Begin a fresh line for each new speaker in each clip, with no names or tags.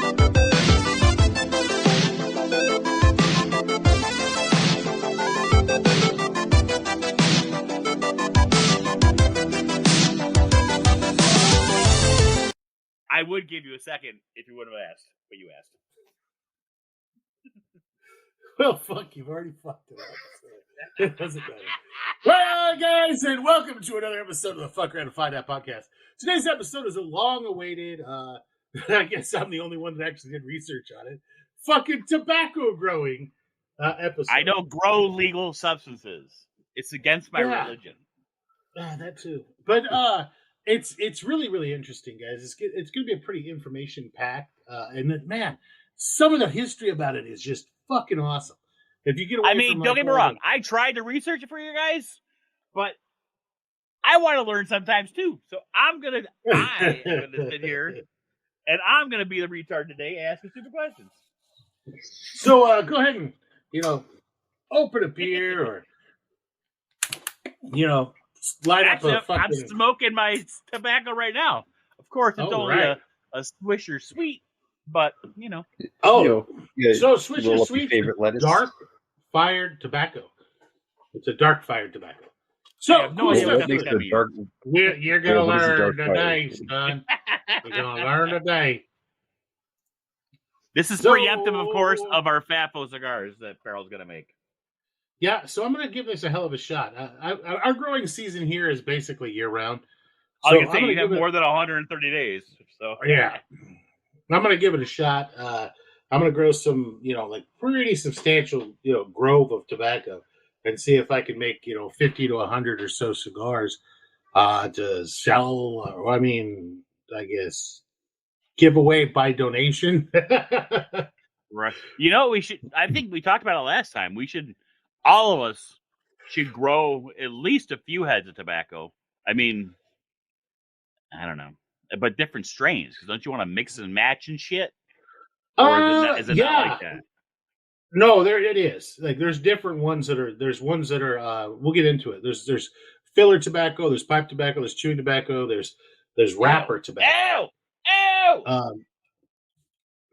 I would give you a second if you would have asked, but you asked.
Well, fuck, you've already fucked it up. So it doesn't matter. Well, guys, and welcome to another episode of the Fuck Around and Find Out podcast. Today's episode is a long-awaited, I guess I'm the only one that actually did research on it, fucking tobacco growing episode.
I don't grow legal substances. It's against my religion.
That too. But it's really, really interesting, guys. It's going to be a pretty information-packed, and then, man, some of the history about it is just fucking awesome. If you get away from
don't get me wrong. I tried to research it for you guys, but I want to learn sometimes too. So I am gonna sit here and I'm gonna be the retard today asking stupid questions.
So go ahead and open a beer or light up a fucking.
I'm smoking my tobacco right now. Of course, it's only a Swisher Sweet. But,
so Swisher Sweet is dark-fired tobacco. It's a dark-fired tobacco. So,
no idea what makes that
mean. You're going to learn today, son. You're going to learn today.
This is preemptive, of course, of our Fafo cigars that Farrell's going to make.
Yeah, so I'm going to give this a hell of a shot. Our growing season here is basically year-round.
So I was going to say, you have more than 130 days. So
yeah. I'm going to give it a shot. I'm going to grow some, pretty substantial, grove of tobacco and see if I can make, 50 to 100 or so cigars to sell. Or, I guess, give away by donation.
Right. We should, I think we talked about it last time. All of us should grow at least a few heads of tobacco. I don't know. But different strains, because don't you want to mix and match and shit? Or is it not like that?
No, there it is. Like there's different ones that are. There's ones that are. We'll get into it. There's filler tobacco. There's pipe tobacco. There's chewing tobacco. There's wrapper tobacco.
Ow!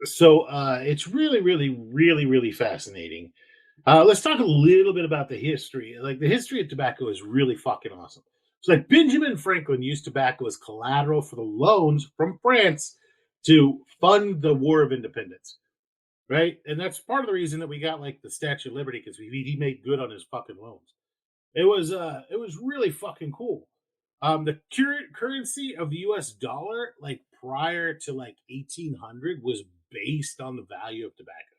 So it's really, really, really, really fascinating. Let's talk a little bit about the history. Like the history of tobacco is really fucking awesome. So like Benjamin Franklin used tobacco as collateral for the loans from France to fund the War of Independence, right? And that's part of the reason that we got like the Statue of Liberty, because he made good on his fucking loans. It was really fucking cool. The currency of the U.S. dollar, like prior to like 1800, was based on the value of tobacco.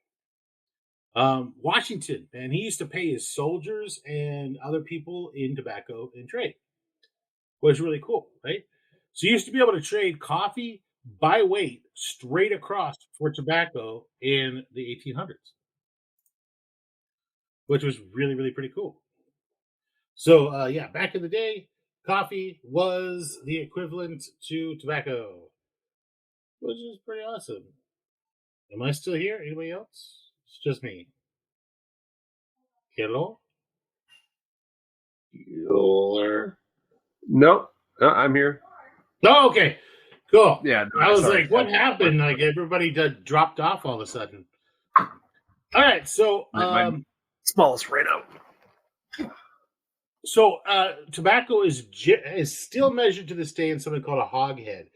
Washington, man, he used to pay his soldiers and other people in tobacco and trade. Was really cool, right? So you used to be able to trade coffee by weight straight across for tobacco in the 1800s, which was really, really pretty cool. So, back in the day, coffee was the equivalent to tobacco, which is pretty awesome. Am I still here? Anybody else? It's just me. Hello?
No, I'm here.
Oh, okay. Cool.
Yeah.
I was like, what happened? Like, everybody dropped off all of a sudden. All right. So,
my smallest right out.
So, tobacco is still measured to this day in something called a hogshead,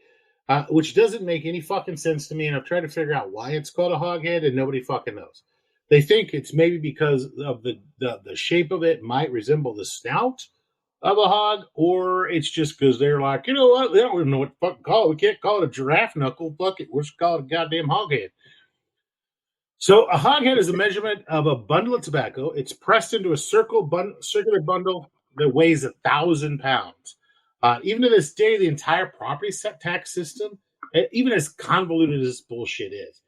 which doesn't make any fucking sense to me. And I've tried to figure out why it's called a hogshead, and nobody fucking knows. They think it's maybe because of the shape of it might resemble the snout of a hog, or it's just because they're like, you know what, they don't even know what to fucking call it. We can't call it a giraffe knuckle. Fuck it, we'll just call it a goddamn hogshead. So a hogshead is a measurement of a bundle of tobacco. It's pressed into a circular bundle that weighs 1,000 pounds. Even to this day, the entire property tax system, even as convoluted as this bullshit is,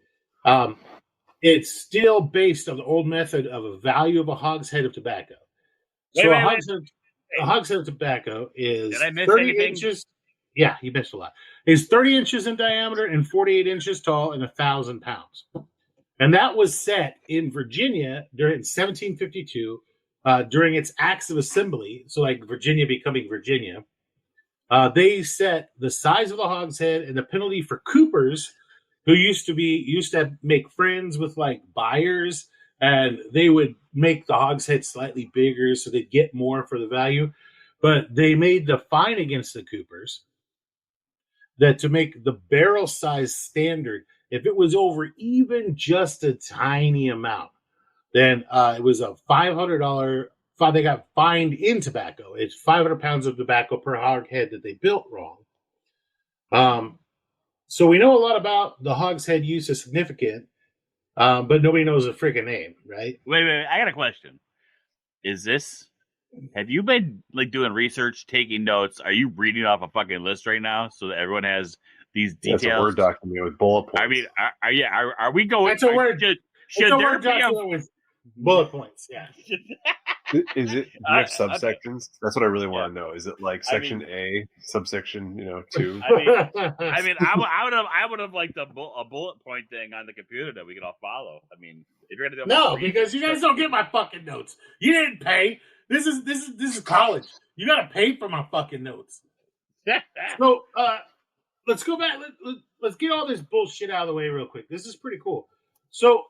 it's still based on the old method of a value of a hogshead of tobacco. A hogshead of tobacco is 30 inches. Yeah, you missed a lot. It's 30 inches in diameter and 48 inches tall and 1,000 pounds. And that was set in Virginia during 1752 during its Acts of Assembly. So like Virginia becoming Virginia. They set the size of the hogshead and the penalty for coopers who used to make friends with like buyers, and they would make the hogshead slightly bigger so they'd get more for the value. But they made the fine against the coopers that to make the barrel size standard, if it was over even just a tiny amount, then it was a $500. They got fined in tobacco. It's 500 pounds of tobacco per hogshead that they built wrong. So we know a lot about the hogshead use is significant, but nobody knows a freaking name, right?
Wait. I got a question. Have you been like doing research, taking notes? Are you reading off a fucking list right now so that everyone has these details?
That's a Word document with bullet points.
I mean, are we going?
That's a word.
Should there be a
with bullet points? Yeah.
Is it? Do you have subsections?
Okay.
That's what I really want to know. Is it like section A, subsection 2?
I would have liked a bullet point thing on the computer that we could all follow. I mean, if you're gonna do
no, because you guys don't get my fucking notes. You didn't pay. This is college. You got to pay for my fucking notes. So let's go back. Let's get all this bullshit out of the way real quick. This is pretty cool. So,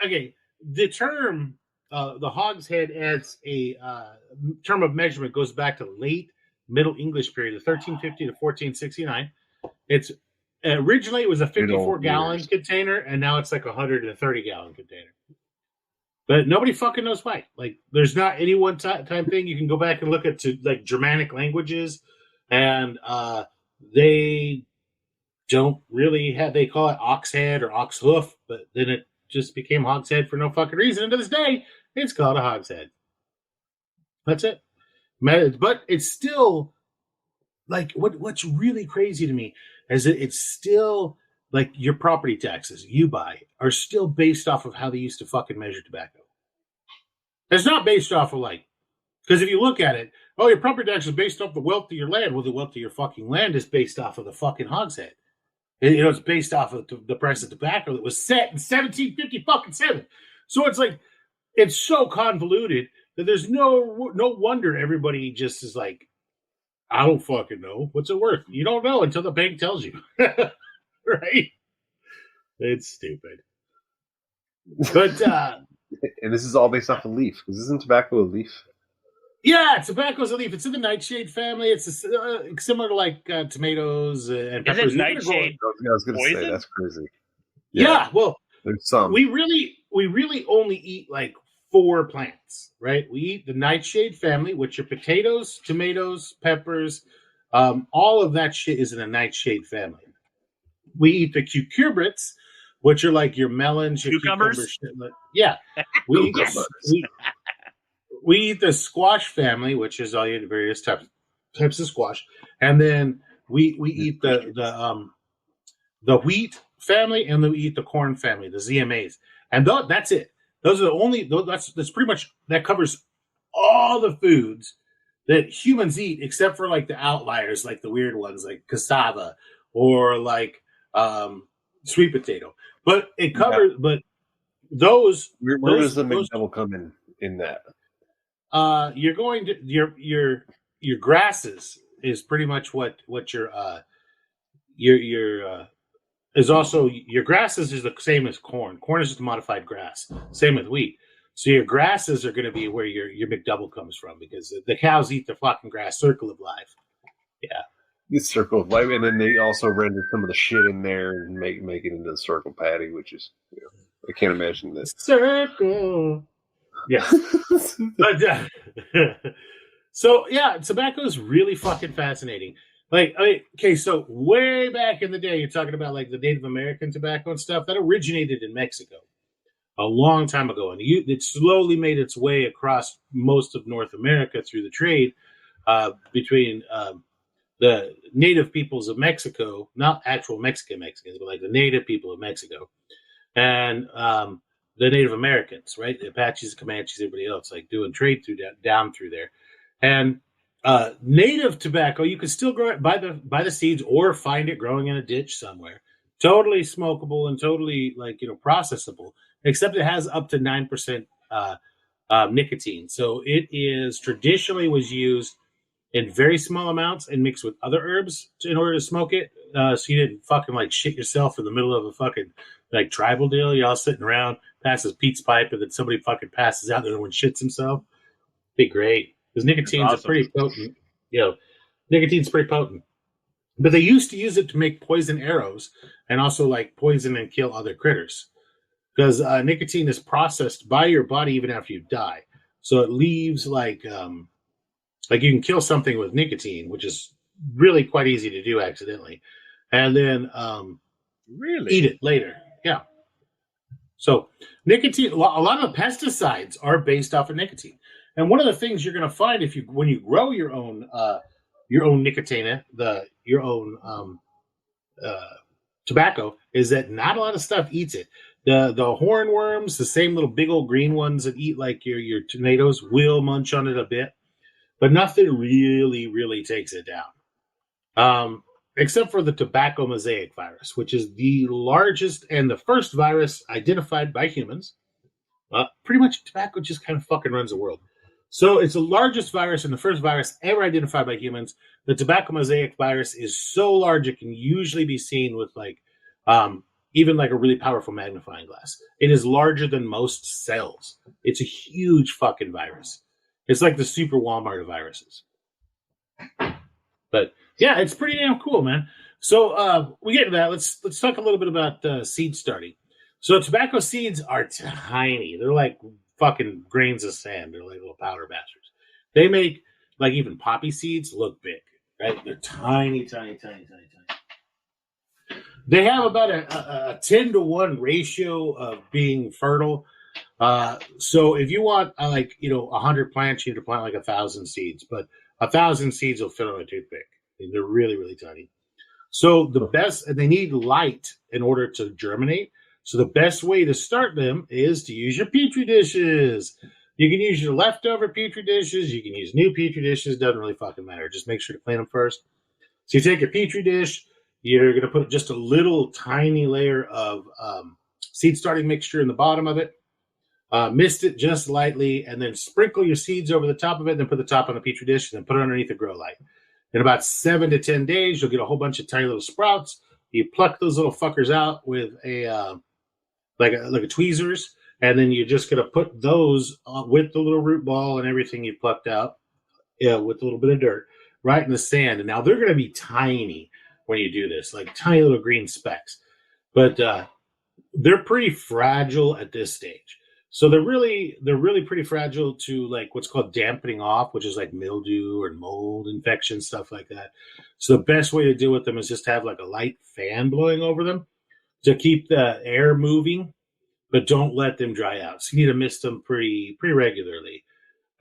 okay, the term the hogshead as a term of measurement goes back to late Middle English period, the 1350 to 1469. It's originally it was a 54-gallon container, and now it's like a 130-gallon container. But nobody fucking knows why. Like, there's not any one time thing. You can go back and look at like Germanic languages, and they don't really have. They call it ox head or ox hoof, but then it just became hogshead for no fucking reason. And to this day, it's called a hogshead. That's it. But it's still like what's really crazy to me is that it's still like your property taxes you buy are still based off of how they used to fucking measure tobacco. It's not based off of like, because if you look at it, oh, your property tax is based off the wealth of your land. Well, the wealth of your fucking land is based off of the fucking hogshead. It's based off of the price of tobacco that was set in 1750 fucking 7. So it's like, it's so convoluted that there's no wonder everybody just is like, I don't fucking know. What's it worth? You don't know until the bank tells you. Right? It's stupid. But
and this is all based off a leaf, because isn't tobacco a leaf?
Yeah, tobacco's a leaf. It's in the nightshade family. It's similar to like tomatoes and peppers.
Is it nightshade?
I was going to say that's crazy.
Yeah, well,
there's some.
We really only eat like 4 plants, right? We eat the nightshade family, which are potatoes, tomatoes, peppers. All of that shit is in a nightshade family. We eat the cucurbits, which are like your melons, your cucumbers. Yeah, we eat the squash family, which is all your various types of squash, and then we eat the wheat family, and then we eat the corn family, the ZMAs, and that's it. Those are the only. That's pretty much that covers all the foods that humans eat, except for like the outliers, like the weird ones, like cassava or like sweet potato. But it covers. Yeah. But those.
Where does the McDouble come in that?
You're going to your grasses is pretty much what your is also your grasses is the same as corn. Corn is just a modified grass. Same with wheat. So your grasses are going to be where your McDouble comes from, because the cows eat the fucking grass. Circle of life. Yeah.
The circle of life, and then they also render some of the shit in there and make it into the circle patty, which is I can't imagine this
circle. Yeah. But so yeah, tobacco is really fucking fascinating. Like, okay, so way back in the day, you're talking about like the Native American tobacco and stuff that originated in Mexico a long time ago, and it slowly made its way across most of North America through the trade between the native peoples of Mexico, not actual Mexicans, but like the native people of Mexico, and the Native Americans, right? The Apaches, Comanches, everybody else, like doing trade down through there. And native tobacco, you can still grow it by the seeds or find it growing in a ditch somewhere. Totally smokable and totally processable, except it has up to 9% nicotine. So it is traditionally was used in very small amounts and mix with other herbs in order to smoke it. So you didn't fucking like shit yourself in the middle of a fucking like tribal deal. You're all sitting around, passes Pete's pipe, and then somebody fucking passes out and everyone shits himself. Be great. Because nicotine's
awesome.
a pretty potent, nicotine's pretty potent. But they used to use it to make poison arrows and also like poison and kill other critters. Because nicotine is processed by your body even after you die. So it leaves like you can kill something with nicotine, which is really quite easy to do accidentally. And then
really
eat it later. Yeah. So nicotine, a lot of the pesticides are based off of nicotine. And one of the things you're going to find when you grow your own nicotine, your own tobacco, is that not a lot of stuff eats it. The hornworms, the same little big old green ones that eat like your tomatoes, will munch on it a bit, but nothing really takes it down. Except for the tobacco mosaic virus, which is the largest and the first virus identified by humans. Pretty much tobacco just kind of fucking runs the world. So it's the largest virus and the first virus ever identified by humans. The tobacco mosaic virus is so large it can usually be seen with even like a really powerful magnifying glass. It is larger than most cells. It's a huge fucking virus. It's like the super Walmart of viruses. But yeah, it's pretty damn cool, man. So we get to that. Let's talk a little bit about seed starting. So tobacco seeds are tiny. They're like fucking grains of sand. They're like little powder bastards. They make like even poppy seeds look big, right? They're tiny. They have about a 10-to-1 ratio of being fertile. So if you want 100 plants, you need to plant like 1,000 seeds. But 1,000 seeds will fit on a toothpick. And they're really tiny. So and they need light in order to germinate. So the best way to start them is to use your Petri dishes. You can use your leftover Petri dishes. You can use new Petri dishes. Doesn't really fucking matter. Just make sure to clean them first. So you take your Petri dish. You're going to put just a little tiny layer of seed starting mixture in the bottom of it. Mist it just lightly, and then sprinkle your seeds over the top of it, and then put the top on the Petri dish, and then put it underneath a grow light. In about 7 to 10 days, you'll get a whole bunch of tiny little sprouts. You pluck those little fuckers out with a tweezers, and then you're just going to put those with the little root ball and everything you plucked out, with a little bit of dirt, right in the sand. And now they're going to be tiny when you do this, like tiny little green specks. But they're pretty fragile at this stage. So they're really pretty fragile to like what's called dampening off, which is like mildew or mold infection, stuff like that. So the best way to deal with them is just have like a light fan blowing over them to keep the air moving, but don't let them dry out. So you need to mist them pretty regularly.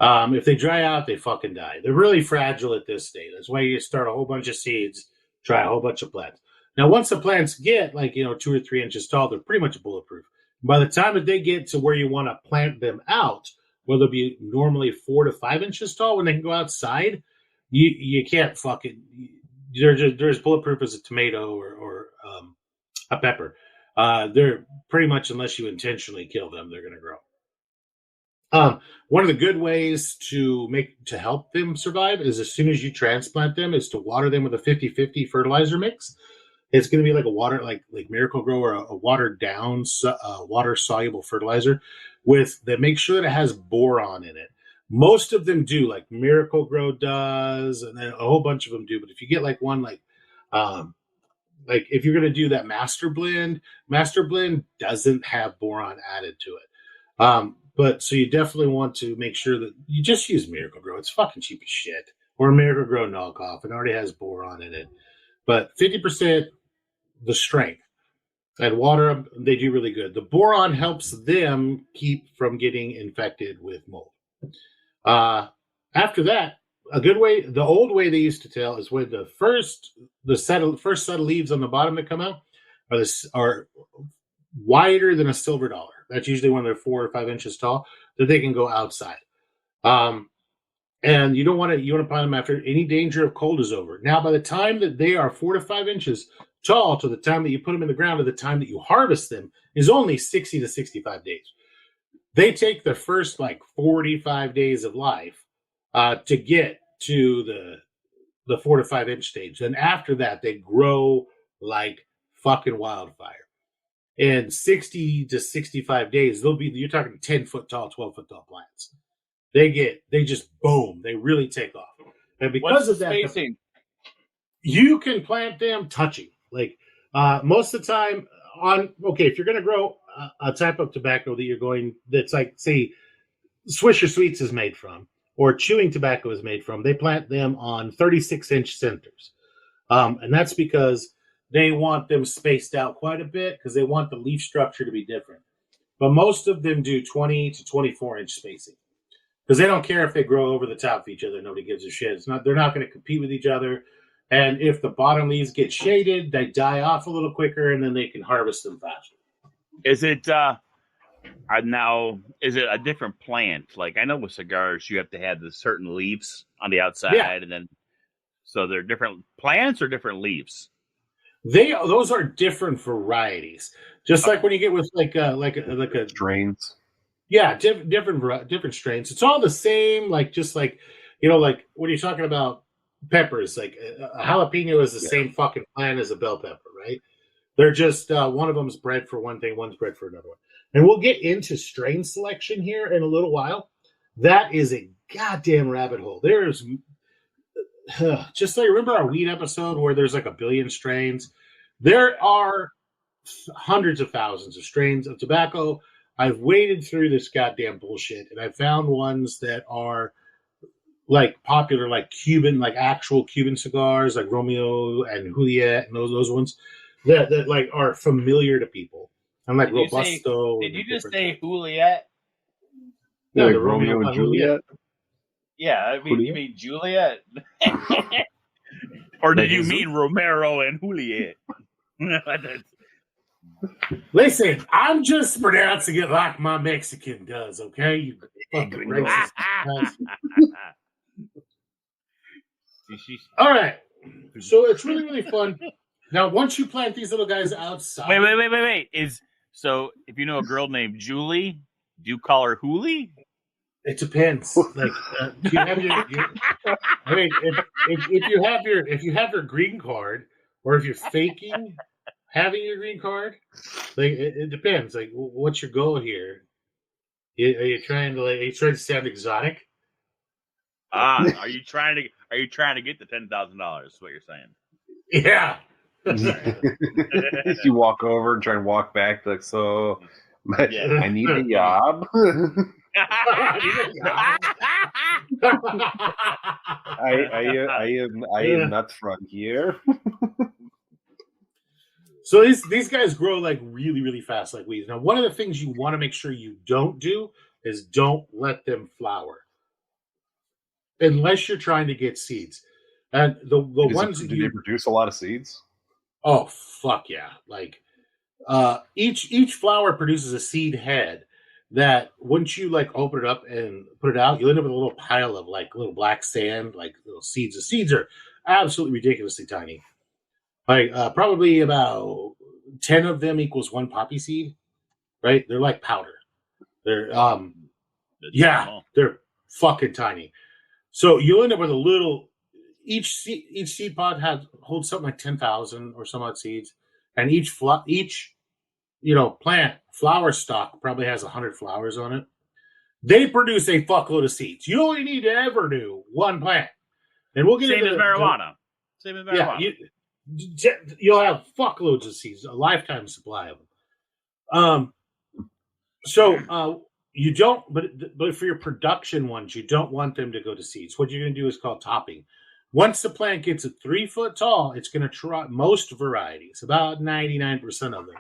If they dry out, they fucking die. They're really fragile at this stage. That's why you start a whole bunch of seeds, try a whole bunch of plants. Now, once the plants get 2 or 3 inches tall, they're pretty much bulletproof. By the time that they get to where you want to plant them out, where they'll be normally 4 to 5 inches tall when they can go outside, you can't fucking. They're as bulletproof as a tomato or a pepper. They're pretty much, unless you intentionally kill them, they're going to grow. One of the good ways to help them survive is as soon as you transplant them is to water them with a 50-50 fertilizer mix. It's going to be like a water, like Miracle Grow, or a watered down, water soluble fertilizer make sure that it has boron in it. Most of them do, like Miracle Grow does, and then a whole bunch of them do. But if you get like one, like if you're going to do that Master Blend doesn't have boron added to it. But so you definitely want to make sure that you just use Miracle Grow. It's fucking cheap as shit. Or Miracle Grow knockoff. It already has boron in it. But 50% the strength. And water, they do really good. The boron helps them keep from getting infected with mold. After that, a good way, the old way they used to tell is when the first set of leaves on the bottom that come out are wider than a silver dollar. That's usually when they're 4 or 5 inches tall, that they can go outside. And you want to plant them after any danger of cold is over. Now, by the time that they are 4 to 5 inches tall, to the time that you put them in the ground, to the time that you harvest them, is only 60 to 65 days. They take the first 45 days of life to get to the 4 to 5 inch stage. And after that, they grow like fucking wildfire. In 60 to 65 days, you're talking 10-foot tall, 12-foot tall plants. They just boom, they really take off. And because of that,
spacing?
You can plant them touching. Like most of the time if you're going to grow a type of tobacco that's like, say, Swisher Sweets is made from, or chewing tobacco is made from, they plant them on 36-inch centers. And that's because they want them spaced out quite a bit because they want the leaf structure to be different. But most of them do 20 to 24-inch spacing because they don't care if they grow over the top of each other. Nobody gives a shit. They're not going to compete with each other. And if the bottom leaves get shaded, they die off a little quicker, and then they can harvest them faster.
Is it is it a different plant? Like, I know with cigars, you have to have the certain leaves on the outside, and then so they're different plants or different leaves.
Those are different varieties. Just like when you get with like a
strains.
Yeah, different strains. It's all the same. Like just like like when you're talking about peppers, like a jalapeno is the same fucking plant as a bell pepper, right? They're just one of them's bred for one thing, one's bred for another one. And we'll get into strain selection here in a little while. That is a goddamn rabbit hole. There's just like, remember our weed episode where there's like a billion strains? There are hundreds of thousands of strains of tobacco. I've waded through this goddamn bullshit, and I found ones that are like popular, like Cuban, like actual Cuban cigars, like Romeo and Juliet, and those ones that like are familiar to people. I'm like Robusto.
Did you just say Juliet?
No,
like
the
Romeo and Juliet.
Yeah, I mean, you mean Juliet? Or did you mean Romero and Juliet?
Listen, I'm just pronouncing it like my Mexican does, okay? You fucking racist. All right. So it's really, really fun. Now, once you plant these little guys outside...
Wait. So if you know a girl named Julie, do you call her Huli?
It depends. Like, do you have I mean, if you have your green card, or if you're faking having your green card, like it depends. Like, what's your goal here? Are you trying to sound exotic?
Are you trying to get the $10,000? Is what you're saying?
Yeah.
You walk over and try and walk back, like, so I need a job. I am not from here.
So these guys grow like really, really fast, like weeds. Now, one of the things you want to make sure you don't do is don't let them flower, unless you're trying to get seeds. And the ones
do they produce a lot of seeds?
Oh fuck yeah! Like each flower produces a seed head that once you like open it up and put it out, you'll end up with a little pile of like little black sand, like little seeds. The seeds are absolutely ridiculously tiny. Like probably about 10 of them equals one poppy seed, right? They're like powder. They're they're fucking tiny. So you'll end up with a little. Each seed pod holds something like 10,000 or some odd seeds, and each plant flower stalk probably has 100 flowers on it. They produce a fuckload of seeds. You only need to ever do one plant, and we'll get
Same as marijuana. Same as marijuana.
Yeah, you'll have fuckloads of seeds, a lifetime supply of them. You don't, but for your production ones, you don't want them to go to seeds. What you're going to do is called topping. Once the plant gets 3 foot tall, it's going to try, most varieties, about 99% of them,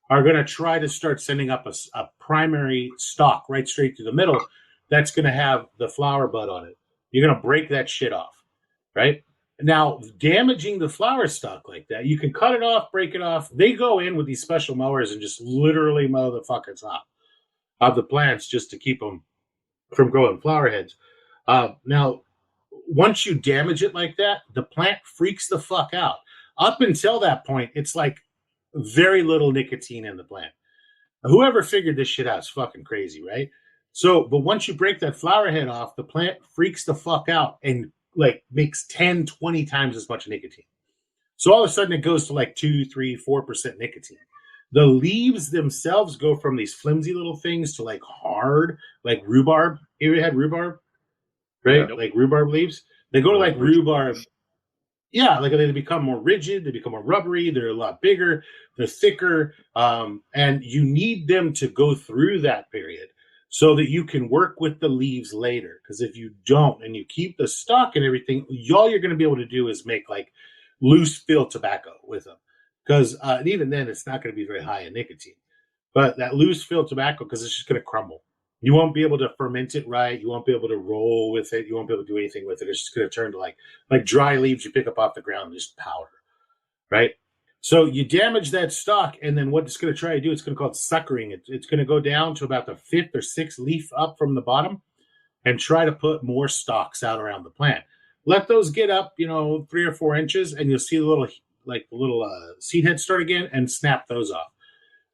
are going to try to start sending up a primary stalk right straight through the middle that's going to have the flower bud on it. You're going to break that shit off, right? Now, damaging the flower stalk like that, you can cut it off, break it off. They go in with these special mowers and just literally mow the fucking top of the plants just to keep them from growing flower heads. Now, once you damage it like that, the plant freaks the fuck out. Up until that point, it's like very little nicotine in the plant. Whoever figured this shit out is fucking crazy, right? So, but once you break that flower head off, the plant freaks the fuck out and makes 10, 20 times as much nicotine. So all of a sudden it goes to like 2, 3, 4% nicotine. The leaves themselves go from these flimsy little things to like hard, like rhubarb. You ever had rhubarb? Right?
Yeah.
Like rhubarb leaves. They go to like
Rigid
rhubarb.
leaves.
Yeah, like they become more rigid, they become more rubbery, they're a lot bigger, they're thicker, and you need them to go through that period so that you can work with the leaves later. Because if you don't and you keep the stalk and everything, all you're going to be able to do is make like loose fill tobacco with them. Because even then, it's not going to be very high in nicotine. But that loose fill tobacco, because it's just going to crumble. You won't be able to ferment it right. You won't be able to roll with it. You won't be able to do anything with it. It's just going to turn to like dry leaves you pick up off the ground, just powder, right? So you damage that stalk, and then what it's going to try to do, it's going to call it suckering. It's going to go down to about the 5th or 6th leaf up from the bottom and try to put more stalks out around the plant. Let those get up, 3 or 4 inches, and you'll see the little seed heads start again, and snap those off.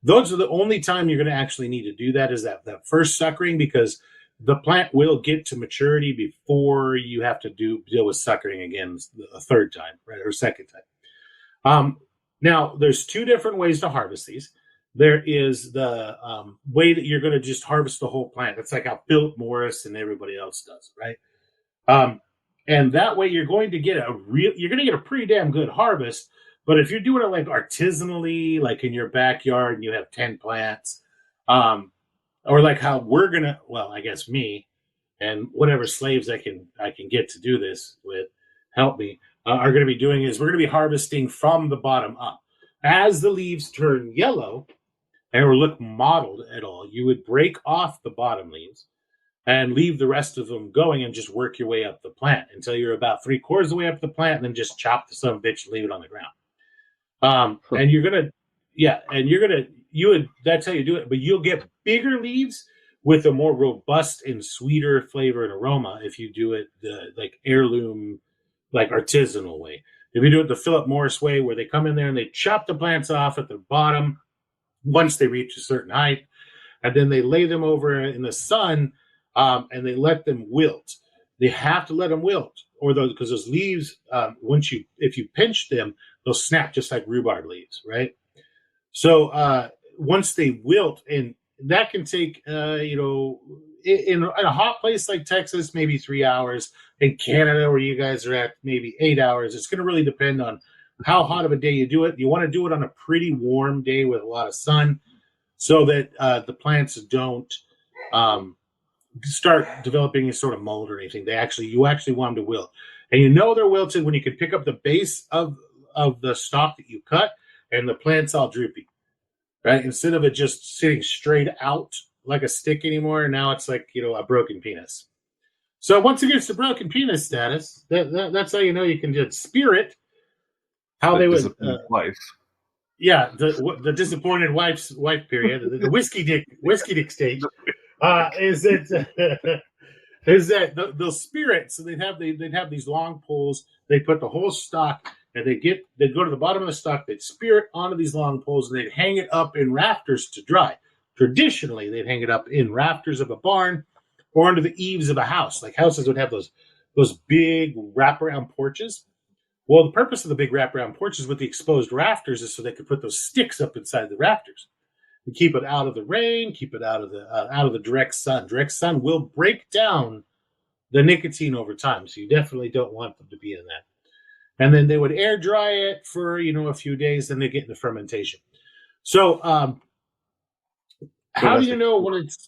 Those are the only time you're going to actually need to do that is that first suckering, because the plant will get to maturity before you have to deal with suckering again a third time, right, or second time. Now, there's 2 different ways to harvest these. There is the way that you're going to just harvest the whole plant. That's like how Philip Morris and everybody else does, right? And that way you're going to get a pretty damn good harvest. But if you're doing it like artisanally, like in your backyard and you have 10 plants, or like how we're going to, well, I guess me and whatever slaves I can get to do this with, help me, are going to be doing is we're going to be harvesting from the bottom up. As the leaves turn yellow or look mottled at all, you would break off the bottom leaves and leave the rest of them going and just work your way up the plant until you're about 3/4 of the way up the plant, and then just chop the son of a bitch and leave it on the ground. And that's how you do it, but you'll get bigger leaves with a more robust and sweeter flavor and aroma if you do it the like heirloom, like artisanal way. If you do it the Philip Morris way, where they come in there and they chop the plants off at the bottom once they reach a certain height, and then they lay them over in the sun, and they let them wilt. They have to let them wilt, because those leaves, if you pinch them, they'll snap just like rhubarb leaves, right? So once they wilt, and that can take, in a hot place like Texas, maybe 3 hours. In Canada, where you guys are at, maybe 8 hours. It's going to really depend on how hot of a day you do it. You want to do it on a pretty warm day with a lot of sun, so that the plants don't start developing any sort of mold or anything. You actually want them to wilt, and they're wilted when you can pick up the base of the stalk that you cut, and the plant's all droopy, right? Instead of it just sitting straight out like a stick anymore, now it's like a broken penis. So once it gets to broken penis status, that's how you can just spear it. How they would,
wife.
Yeah, the disappointed wife period, the whiskey dick stage, is that they'll spear it. So they'd have these long poles. They put the whole stalk, and they'd go to the bottom of the stalk. They'd spear it onto these long poles, and they'd hang it up in rafters to dry. Traditionally, they'd hang it up in rafters of a barn or under the eaves of a house. Like houses would have those big wraparound porches. Well, the purpose of the big wraparound porches with the exposed rafters is so they could put those sticks up inside the rafters and keep it out of the rain, keep it out of the direct sun. Direct sun will break down the nicotine over time, so you definitely don't want them to be in that. And then they would air dry it for a few days, then they get into fermentation. So, how do you know when it's?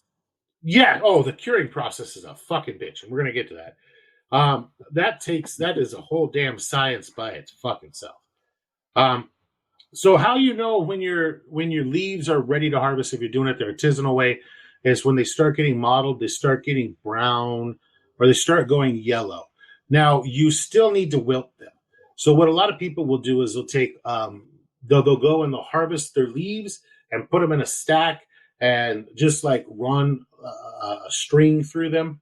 Yeah. Oh, the curing process is a fucking bitch, and we're gonna get to that. That is a whole damn science by its fucking self. So how when your leaves are ready to harvest, if you're doing it the artisanal way, is when they start getting mottled, they start getting brown, or they start going yellow. Now you still need to wilt them. So what a lot of people will do is they'll take they'll go and they'll harvest their leaves and put them in a stack and just like run a string through them,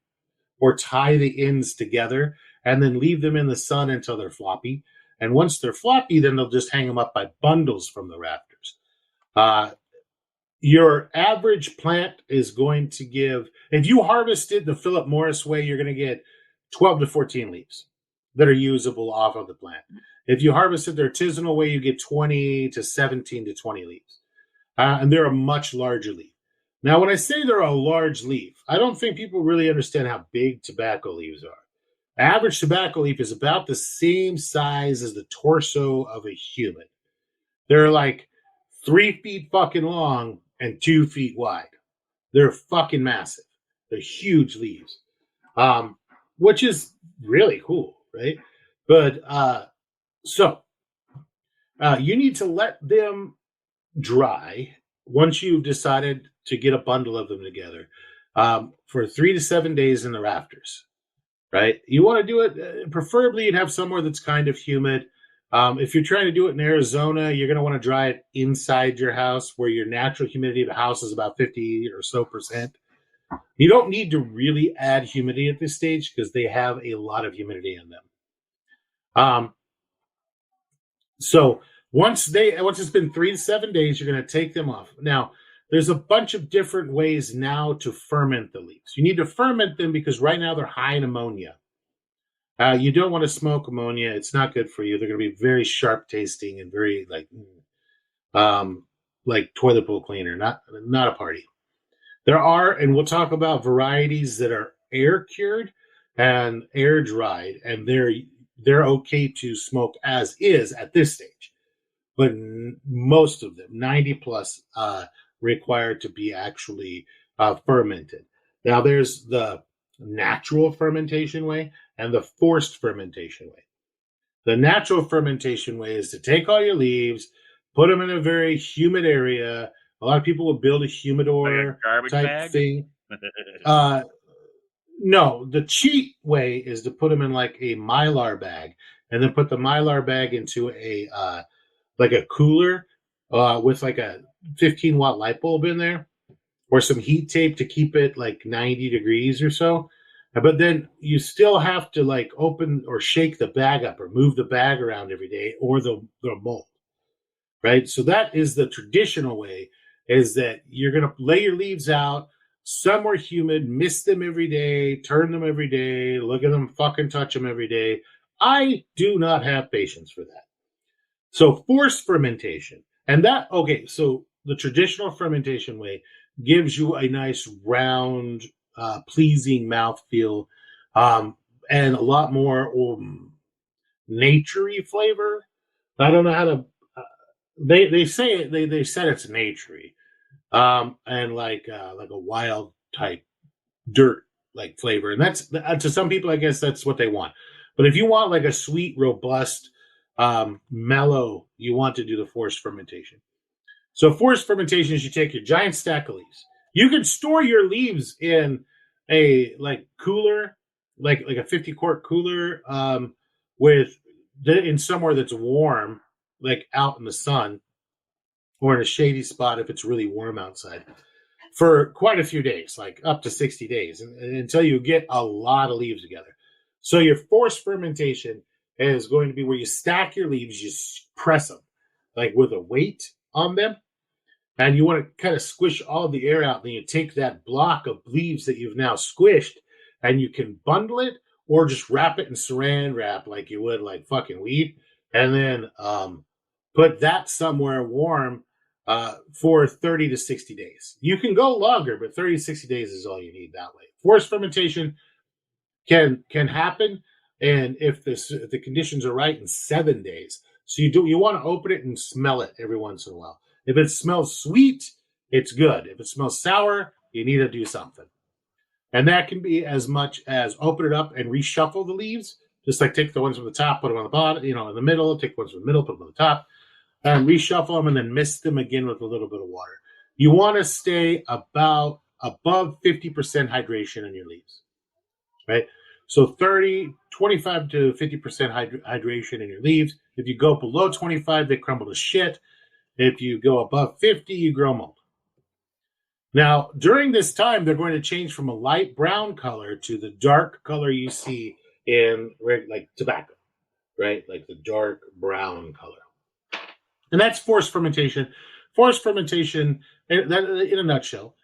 or tie the ends together and then leave them in the sun until they're floppy. And once they're floppy, then they'll just hang them up by bundles from the rafters. Your average plant is going to give, if you harvested the Philip Morris way, you're going to get 12 to 14 leaves. that are usable off of the plant. If you harvest it the artisanal way, you get 20 to 17 to 20 leaves. And they're a much larger leaf. Now, when I say they're a large leaf, I don't think people really understand how big tobacco leaves are. Average tobacco leaf is about the same size as the torso of a human. They're like 3 feet fucking long and 2 feet wide. They're fucking massive. They're huge leaves, which is really cool, right? But you need to let them dry once you've decided to get a bundle of them together for 3 to 7 days in the rafters, right? You want to do it, preferably you'd have somewhere that's kind of humid. If you're trying to do it in Arizona, you're going to want to dry it inside your house where your natural humidity of the house is about 50 or so percent. You don't need to really add humidity at this stage because they have a lot of humidity in them. So once it's been 3 to 7 days, you're going to take them off. Now, there's a bunch of different ways now to ferment the leaves. You need to ferment them because right now they're high in ammonia. You don't want to smoke ammonia. It's not good for you. They're going to be very sharp tasting and very like toilet bowl cleaner, not a party. There are, and we'll talk about varieties that are air cured and air dried, and they're okay to smoke as is at this stage. But most of them, 90 plus, require to be actually fermented. Now, there's the natural fermentation way and the forced fermentation way. The natural fermentation way is to take all your leaves, put them in a very humid area. A lot of people will build a humidor type thing. No, the cheat way is to put them in like a Mylar bag and then put the Mylar bag into a cooler with like a 15-watt light bulb in there or some heat tape to keep it like 90 degrees or so. But then you still have to like open or shake the bag up or move the bag around every day or the mold, right? So that is the traditional way, is that you're going to lay your leaves out somewhere humid, mist them every day, turn them every day, look at them, fucking touch them every day. I do not have patience for that. So forced fermentation. And so the traditional fermentation way gives you a nice round, pleasing mouthfeel, and a lot more naturey flavor. I don't know how to. They say it. They said it's naturey, and like a wild type dirt like flavor, and that's to some people, I guess that's what they want. But if you want like a sweet, robust, mellow, you want to do the forced fermentation. So forced fermentation is you take your giant stack of leaves. You can store your leaves in a cooler, like a 50-quart cooler, in somewhere that's warm, like out in the sun, or in a shady spot if it's really warm outside, for quite a few days, like up to 60 days, until you get a lot of leaves together. So your forced fermentation is going to be where you stack your leaves, you press them like with a weight on them, and you want to kind of squish all the air out. Then you take that block of leaves that you've now squished, and you can bundle it or just wrap it in saran wrap like you would like fucking weed, and then put that somewhere warm for 30 to 60 days. You can go longer, but 30 to 60 days is all you need that way. Forced fermentation can happen, and if the conditions are right, in 7 days. So you want to open it and smell it every once in a while. If it smells sweet, it's good. If it smells sour, you need to do something. And that can be as much as open it up and reshuffle the leaves, just like take the ones from the top, put them on the bottom, in the middle, take the ones from the middle, put them on the top, and reshuffle them and then mist them again with a little bit of water. You want to stay above 50% hydration in your leaves, right? So 25 to 50% hydration in your leaves. If you go below 25, they crumble to shit. If you go above 50, you grow mold. Now, during this time, they're going to change from a light brown color to the dark color you see in like tobacco, right? Like the dark brown color. And that's forced fermentation. Forced fermentation, in a nutshell,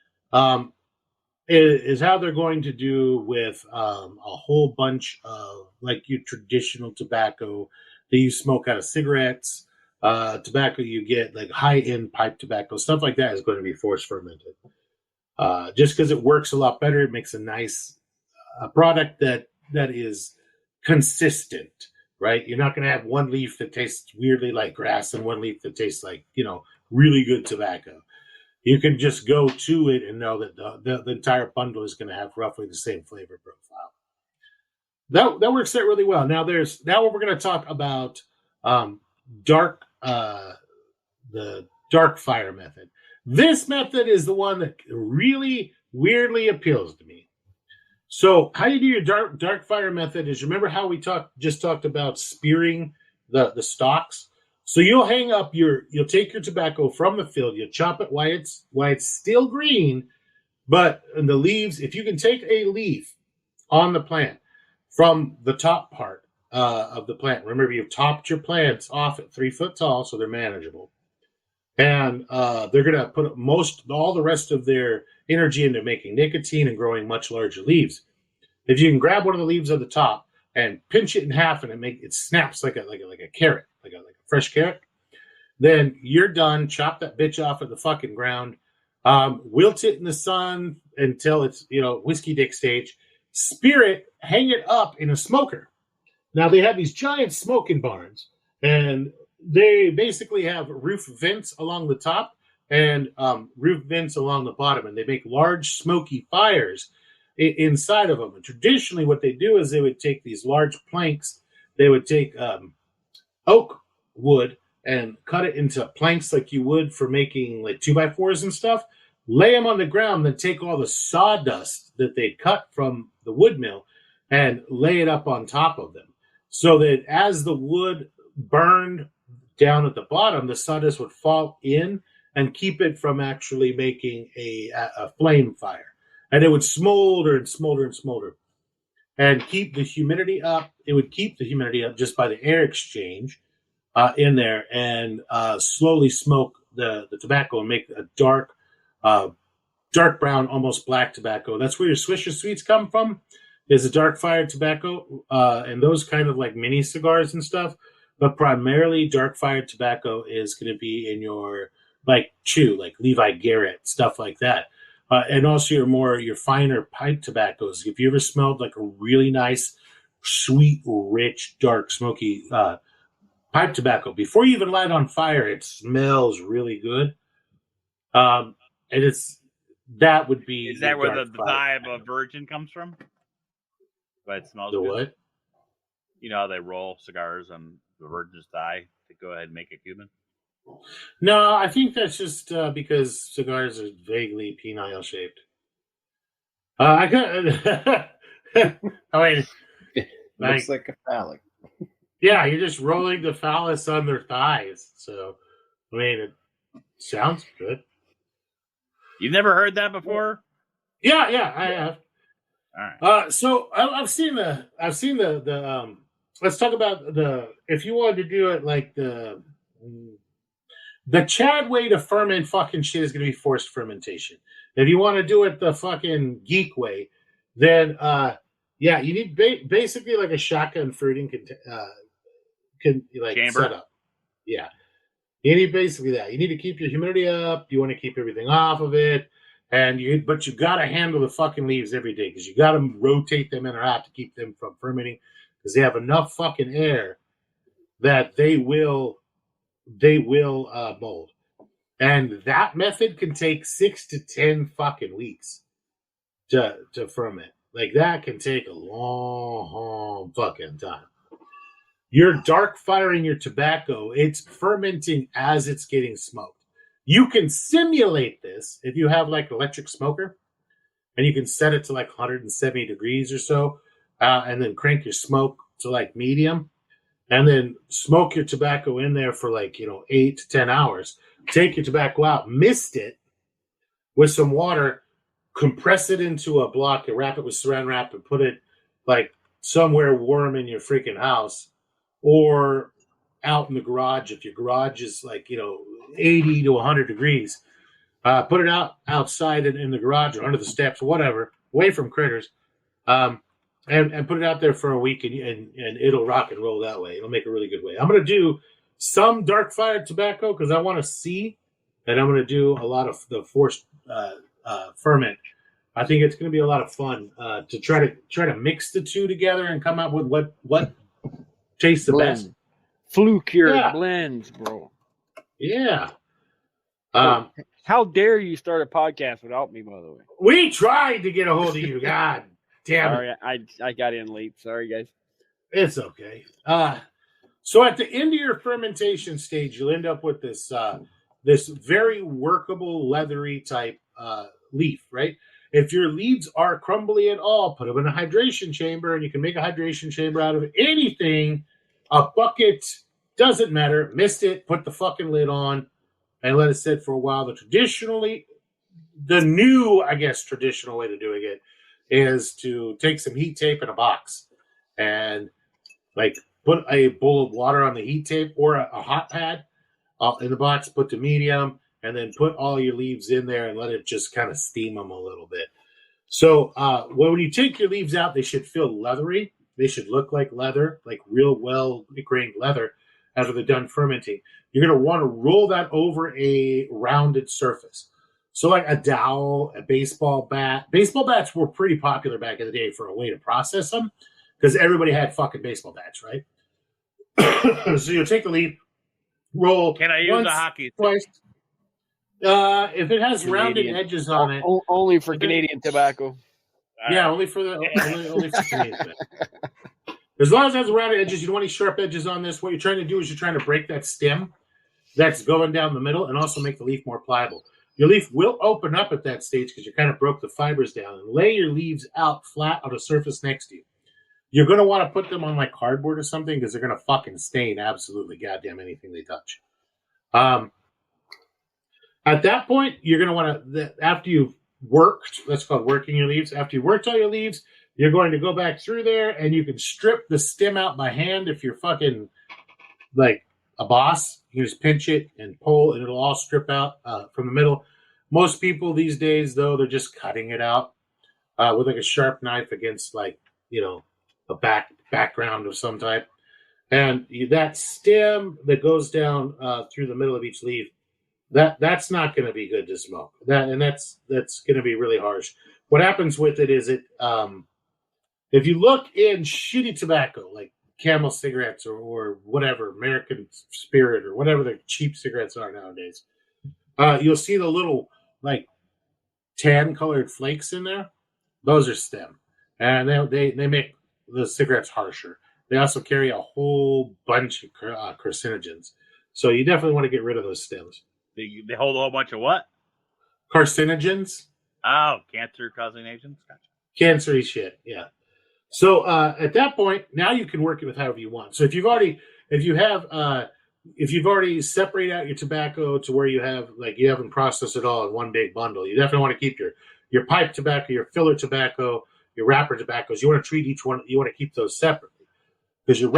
is how they're going to do with a whole bunch of like your traditional tobacco that you smoke out of cigarettes, tobacco you get like high-end pipe tobacco, stuff like that is going to be force fermented. Just because it works a lot better, it makes a nice product that is consistent, right? You're not going to have one leaf that tastes weirdly like grass and one leaf that tastes like, really good tobacco. You can just go to it and know that the entire bundle is going to have roughly the same flavor profile. That works out really well. Now we're going to talk about the dark fire method. This method is the one that really weirdly appeals to me. So how you do your dark fire method is, remember how we just talked about spearing the stalks? So you'll take your tobacco from the field, you'll chop it while it's still green, but in the leaves, if you can take a leaf on the plant from the top part of the plant, remember you've topped your plants off at 3 foot tall, so they're manageable. And they're going to put all the rest of their energy into making nicotine and growing much larger leaves. If you can grab one of the leaves at the top and pinch it in half and it snaps like a carrot, like a fresh carrot, then you're done. Chop that bitch off at the fucking ground. Wilt it in the sun until it's whiskey dick stage. Spear it, hang it up in a smoker. Now they have these giant smoking barns, and they basically have roof vents along the top and roof vents along the bottom, and they make large smoky fires inside of them. And traditionally what they do is they would take these large planks, they would take oak wood and cut it into planks like you would for making like 2x4s and stuff, lay them on the ground, then take all the sawdust that they'd cut from the wood mill and lay it up on top of them, so that as the wood burned down at the bottom, the sawdust would fall in and keep it from actually making a flame fire. And it would smolder and smolder and smolder and keep the humidity up. It would keep the humidity up just by the air exchange in there, and slowly smoke the tobacco and make a dark brown, almost black tobacco. That's where your Swisher Sweets come from, is a dark fired tobacco, and those kind of like mini cigars and stuff. But primarily dark fired tobacco is going to be in your like chew, like Levi Garrett, stuff like that. And also your finer pipe tobaccos. If you ever smelled like a really nice, sweet, rich, dark, smoky pipe tobacco, before you even light it on fire, it smells really good. And that would be.
Is that where the vibe of virgin comes from? But it smells
the
good.
What?
You know how they roll cigars on the virgin's thigh to go ahead and make a Cuban?
No, I think that's just because cigars are vaguely penile shaped. I mean,
looks like a phallic.
Yeah, you're just rolling the phallus on their thighs. So, I mean, it sounds good.
You've never heard that before?
Yeah, I have.
All right.
So I've seen the. Let's talk about if you wanted to do it like the Chad way to ferment fucking shit is going to be forced fermentation. If you want to do it the fucking geek way, then you need basically like a shotgun fruiting
chamber
setup. Yeah, you need basically that. You need to keep your humidity up. You want to keep everything off of it, but you got to handle the fucking leaves every day because you got to rotate them in or out to keep them from fermenting, because they have enough fucking air that they will mold. And that method can take 6 to 10 fucking weeks to ferment. Like, that can take a long fucking time. You're dark firing your tobacco. It's fermenting as it's getting smoked. You can simulate this if you have like electric smoker, and you can set it to like 170 degrees or so, and then crank your smoke to like medium, and then smoke your tobacco in there for like 8 to 10 hours. Take your tobacco out, mist it with some water, compress it into a block, and wrap it with saran wrap, and put it like somewhere warm in your freaking house, or out in the garage if your garage is like 80 to 100 degrees. Put it outside in the garage or under the steps, whatever, away from critters, and put it out there for a week, and it'll rock and roll that way. It'll make a really good way. I'm going to do some dark fired tobacco because I want to see, and I'm going to do a lot of the forced ferment. I think it's going to be a lot of fun to try to mix the two together and come up with what tastes the best.
Flue cured blends, bro.
Yeah.
How dare you start a podcast without me, by the way?
We tried to get a hold of you. God damn it.
Sorry, I got in late. Sorry, guys.
It's okay. So at the end of your fermentation stage, you'll end up with this this very workable, leathery type leaf, right? If your leaves are crumbly at all, put them in a hydration chamber, and you can make a hydration chamber out of anything. A bucket, doesn't matter. Missed it, put the fucking lid on, and let it sit for a while. The new, I guess, traditional way to doing it is to take some heat tape in a box and like put a bowl of water on the heat tape or a hot pad in the box, put the medium, and then put all your leaves in there and let it just kind of steam them a little bit. So when you take your leaves out, they should feel leathery. They should look like leather, like real well-grained leather after they're done fermenting. You're going to want to roll that over a rounded surface. So like a dowel, a baseball bat. Baseball bats were pretty popular back in the day for a way to process them because everybody had fucking baseball bats, right? So you'll take the leaf, roll.
Can I use
once,
a hockey stick?
Twice. If it has rounded edges on it.
Only for Canadian tobacco.
Yeah, only for Canadian tobacco. As long as it has rounded edges, you don't want any sharp edges on this. What you're trying to do is you're trying to break that stem that's going down the middle and also make the leaf more pliable. Your leaf will open up at that stage because you kind of broke the fibers down, and lay your leaves out flat on a surface next to you. You're going to want to put them on like cardboard or something because they're going to fucking stain absolutely goddamn anything they touch. At that point, you're going to want to, after you've worked, that's called working your leaves. After you've worked all your leaves, you're going to go back through there and you can strip the stem out by hand if you're fucking like a boss. You just pinch it and pull and it'll all strip out from the middle. Most people these days, though, they're just cutting it out with like a sharp knife against like, a background of some type. And that stem that goes down through the middle of each leaf, that's not going to be good to smoke. That's going to be really harsh. What happens with it is if you look in shitty tobacco, like Camel cigarettes or whatever, American Spirit or whatever the cheap cigarettes are nowadays, you'll see the little like tan-colored flakes in there. Those are stem, and they make the cigarettes harsher. They also carry a whole bunch of carcinogens, so you definitely want to get rid of those stems.
They hold a whole bunch of what?
Carcinogens.
Oh, cancer-causing agents. Gotcha.
Cancery shit. Yeah. So at that point, now you can work it with however you want. So if you've already separated out your tobacco to where you haven't processed it all in one big bundle, you definitely want to keep your pipe tobacco, your filler tobacco, your wrapper tobaccos. You want to treat each one. You want to keep those separately because your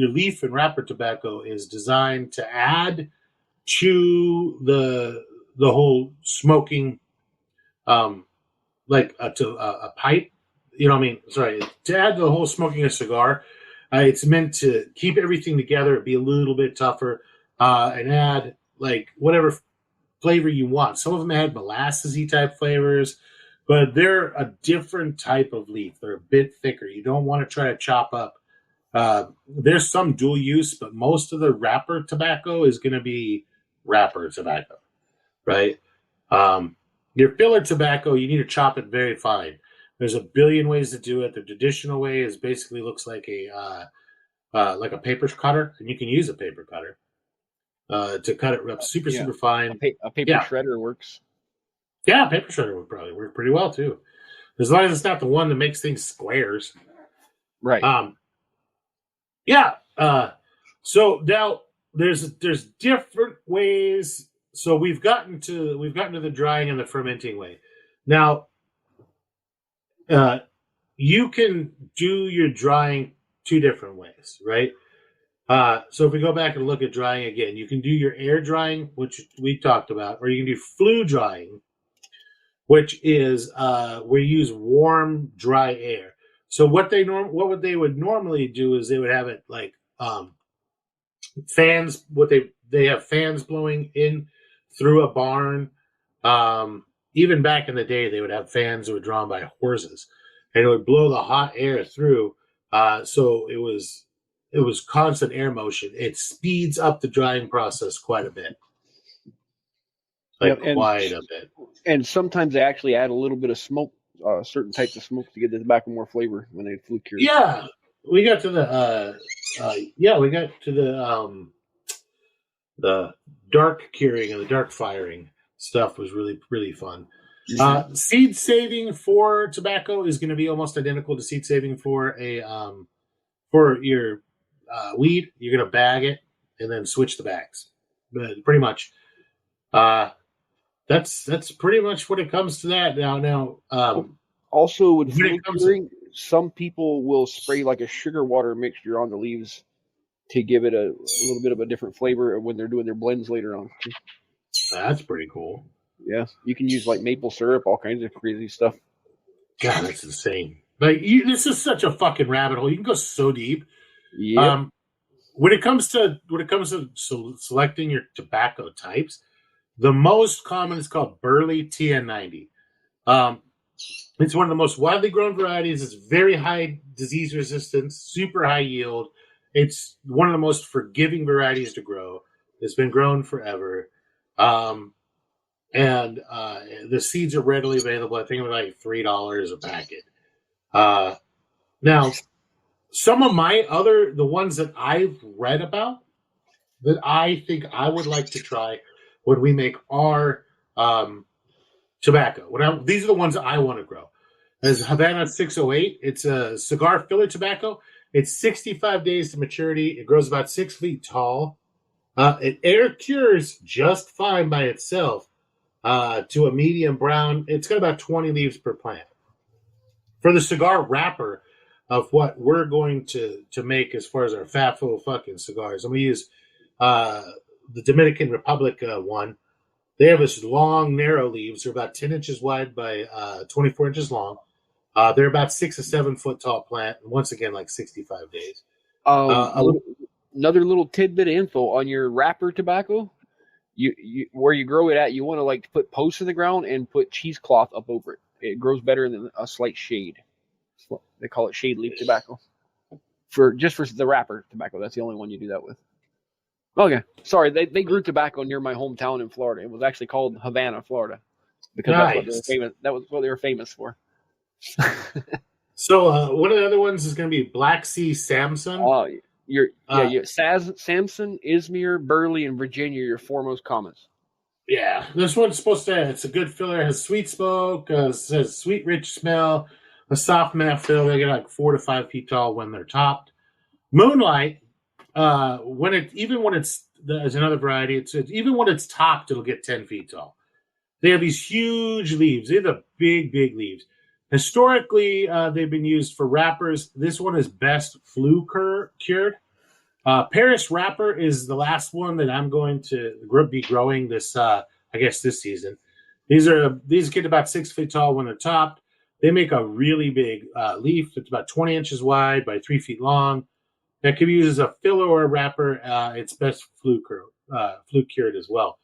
leaf and wrapper tobacco is designed to add to the whole smoking, like to a pipe. You know what I mean? Sorry, to add to the whole smoking a cigar. It's meant to keep everything together, be a little bit tougher, and add like whatever flavor you want. Some of them add molassesy type flavors, but they're a different type of leaf. They're a bit thicker. You don't want to try to chop up. There's some dual use, but most of the wrapper tobacco is going to be wrapper tobacco, right? Your filler tobacco, you need to chop it very fine. There's a billion ways to do it. The traditional way is basically looks like a paper cutter, and you can use a paper cutter to cut it up super fine.
A paper shredder works.
Yeah, a paper shredder would probably work pretty well too, as long as it's not the one that makes things squares.
Right.
So now there's different ways. So we've gotten to the drying and the fermenting way. Now, you can do your drying two different ways, right? So if we go back and look at drying again, you can do your air drying, which we talked about, or you can do flue drying, which is where you use warm, dry air. So what they would normally do is they would have it like fans. They have fans blowing in through a barn. Even back in the day, they would have fans that were drawn by horses, and it would blow the hot air through. So it was constant air motion. It speeds up the drying process quite a bit. Quite a bit.
And sometimes they actually add a little bit of smoke, certain types of smoke to get the tobacco more flavor when they flue cure.
Yeah, we got to the dark curing and the dark firing stuff was really, really fun. Seed saving for tobacco is going to be almost identical to seed saving for your weed. You're going to bag it and then switch the bags. But pretty much, that's pretty much what it comes to that. Now,
also with flue curing, some people will spray like a sugar water mixture on the leaves to give it a little bit of a different flavor when they're doing their blends later on.
That's pretty cool.
Yeah, you can use like maple syrup, all kinds of crazy stuff.
God, that's insane. This is such a fucking rabbit hole. You can go so deep.
Yeah.
When it comes to selecting your tobacco types, the most common is called Burley TN90. It's one of the most widely grown varieties. It's very high disease resistance, super high yield. It's one of the most forgiving varieties to grow. It's been grown forever. And the seeds are readily available. I think they're like $3 a packet. Now, some of the ones that I've read about that I think I would like to try when we make our tobacco. These are the ones that I want to grow. There's Havana 608. It's a cigar filler tobacco. It's 65 days to maturity. It grows about 6 feet tall. It air cures just fine by itself to a medium brown. It's got about 20 leaves per plant. For the cigar wrapper of what we're going to make as far as our FAFO fucking cigars, I'm going to use the Dominican Republic one. They have this long, narrow leaves. They're about 10 inches wide by 24 inches long. They're about 6 to 7 foot tall plant. And once again, like 65 days.
Another little tidbit of info on your wrapper tobacco. You where you grow it at, you want to like put posts in the ground and put cheesecloth up over it. It grows better than a slight shade. They call it shade leaf tobacco. For the wrapper tobacco. That's the only one you do that with. Okay, sorry. They grew tobacco near my hometown in Florida. It was actually called Havana, Florida, because that's what they were famous. That was what they were famous for.
So one of the other ones is going to be Black Sea Samson.
Samson, Izmir, Burley, and Virginia are your foremost comments.
Yeah, this one's supposed to. It's a good filler. It has sweet smoke. Says sweet, rich smell. A soft matte fill. They get like 4 to 5 feet tall when they're topped. Moonlight. There's another variety. Even when it's topped, it'll get 10 feet tall. They have these huge leaves. They have the big, big leaves. Historically, they've been used for wrappers. This one is best flue cured. Paris wrapper is the last one that I'm going to be growing this season. These get about 6 feet tall when they're topped. They make a really big leaf. It's about 20 inches wide by 3 feet long. That can be used as a filler or a wrapper. It's best flue cured as well.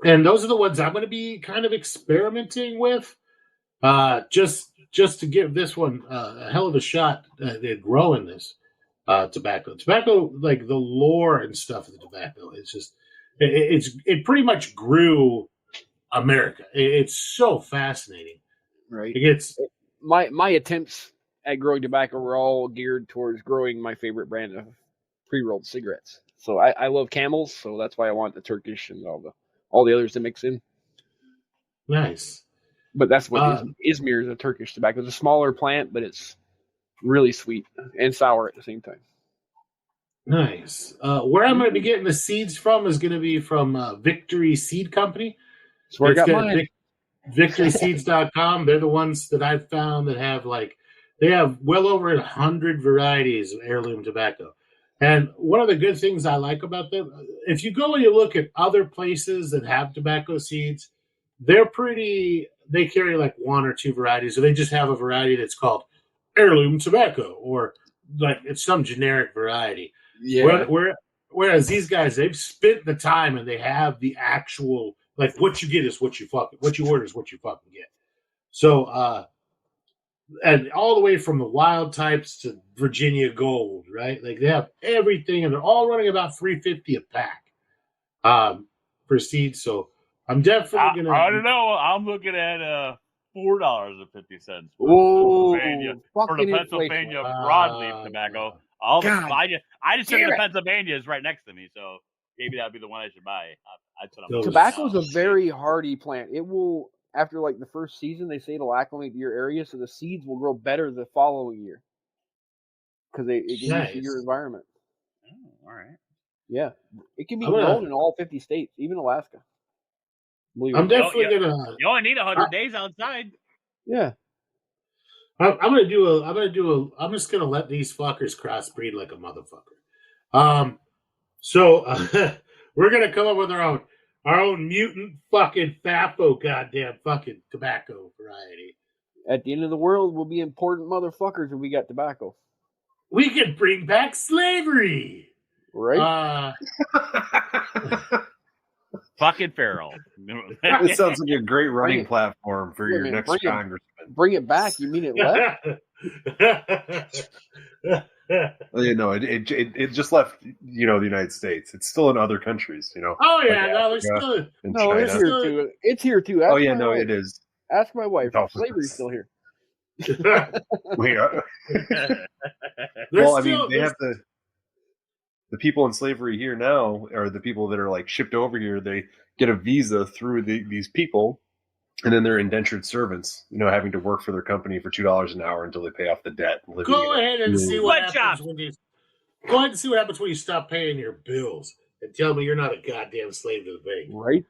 And those are the ones I'm going to be kind of experimenting with, just to give this one a hell of a shot at growing this tobacco. Tobacco, like the lore and stuff of the tobacco, it's just it pretty much grew America. It's so fascinating,
right?
It's
my attempts at growing tobacco were all geared towards growing my favorite brand of pre-rolled cigarettes. So I love Camels, so that's why I want the Turkish and all the others to mix in.
Nice.
But that's what Izmir is, a Turkish tobacco. It's a smaller plant, but it's really sweet and sour at the same time.
Nice. Where I'm going to be getting the seeds from is going to be from Victory Seed Company.
That's where I got mine.
VictorySeeds.com. They're the ones that I've found that have like They have well over 100 varieties of heirloom tobacco. And one of the good things I like about them, if you go and you look at other places that have tobacco seeds, they carry like one or two varieties, or they just have a variety that's called heirloom tobacco, or like it's some generic variety.
Yeah.
Whereas these guys, they've spent the time and they have the actual, like, what you get is what you order is what you fucking get. So, and all the way from the wild types to Virginia Gold, right? Like they have everything, and they're all running about $3.50 a pack for seeds. So I'm definitely gonna.
I don't know. I'm looking at $4.50
Oh,
for the Pennsylvania broadleaf tobacco. I just took the Pennsylvania is right next to me, so maybe that'd be the one I should buy.
Tobacco is a very hardy plant. It will, after like the first season, they say it'll acclimate to your area, so the seeds will grow better the following year because it gets used to your environment.
Oh, all right.
Yeah, it can be grown in all 50 states, even Alaska.
I'm definitely gonna.
You only need 100 days outside.
Yeah.
I'm just gonna let these fuckers crossbreed like a motherfucker. So we're gonna come up with our own mutant fucking FAFO goddamn fucking tobacco variety.
At the end of the world, we'll be important motherfuckers if we got tobacco.
We can bring back slavery,
right?
Fucking feral.
It sounds like a great running platform for your next congressman.
Bring it back. You mean it left?
It just left, the United States. It's still in other countries,
Oh yeah, like
it's here too. It's here too.
It is.
Ask my wife. Slavery's still here.
We are. Well, they have the people in slavery here now, or the people that are like shipped over here. They get a visa through these people, and then they're indentured servants. Having to work for their company for $2 an hour until they pay off the debt.
Go ahead and see what happens when you stop paying your bills and tell me you're not a goddamn slave to the bank.
Right?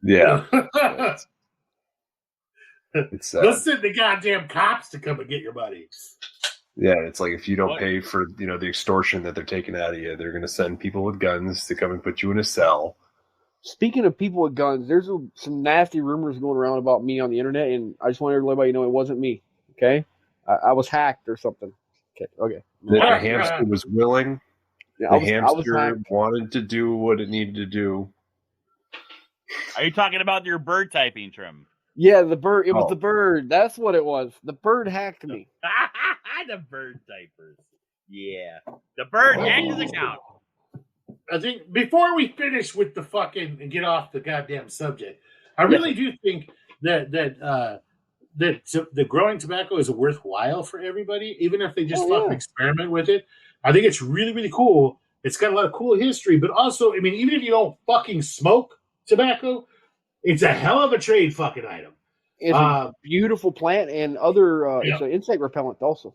Yeah.
Let's send the goddamn cops to come and get your money.
Yeah, it's like if you don't pay for the extortion that they're taking out of you, they're going to send people with guns to come and put you in a cell.
Speaking of people with guns, there's some nasty rumors going around about me on the internet, and I just want everybody to know it wasn't me. Okay, I was hacked or something. Okay.
The hamster was willing. Yeah, the hamster wanted to do what it needed to do.
Are you talking about your bird typing trim?
Yeah, the bird. It was the bird. That's what it was. The bird hacked me.
The bird diapers. Yeah. The bird hacked his account.
I think before we finish with the fucking and get off the goddamn subject, I really do think that the growing tobacco is worthwhile for everybody, even if they just fucking experiment with it. I think it's really, really cool. It's got a lot of cool history, but also, even if you don't fucking smoke tobacco, it's a hell of a trade fucking item.
It's a beautiful plant and other it's an insect repellent also.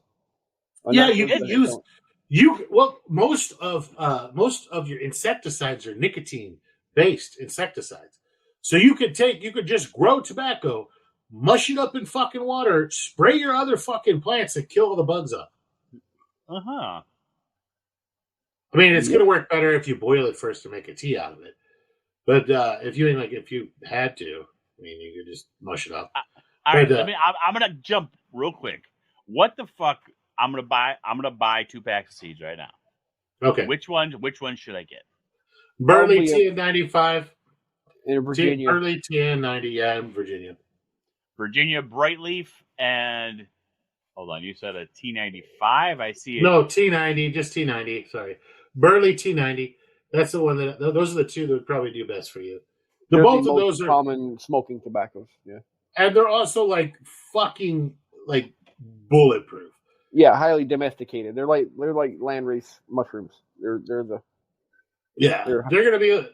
Yeah, you can use most of your insecticides are nicotine based insecticides. So you could just grow tobacco, mush it up in fucking water, spray your other fucking plants and kill all the bugs up.
Uh-huh.
It's gonna work better if you boil it first to make a tea out of it. But if you had to, you could just mush it up.
I'm gonna jump real quick. What the fuck? I'm gonna buy 2 packs of seeds right now.
Okay.
Which one should I get?
Burley TN95
in Virginia.
Burley TN90, yeah, in Virginia.
Virginia Brightleaf and hold on, you said a T95. I see it.
No, T90, just T90. Sorry, Burley T90. That's the one those are the two that would probably do best for you. Both of those are
common smoking tobaccos. Yeah,
and they're also fucking bulletproof.
Yeah, highly domesticated. They're like landrace mushrooms. They're
gonna be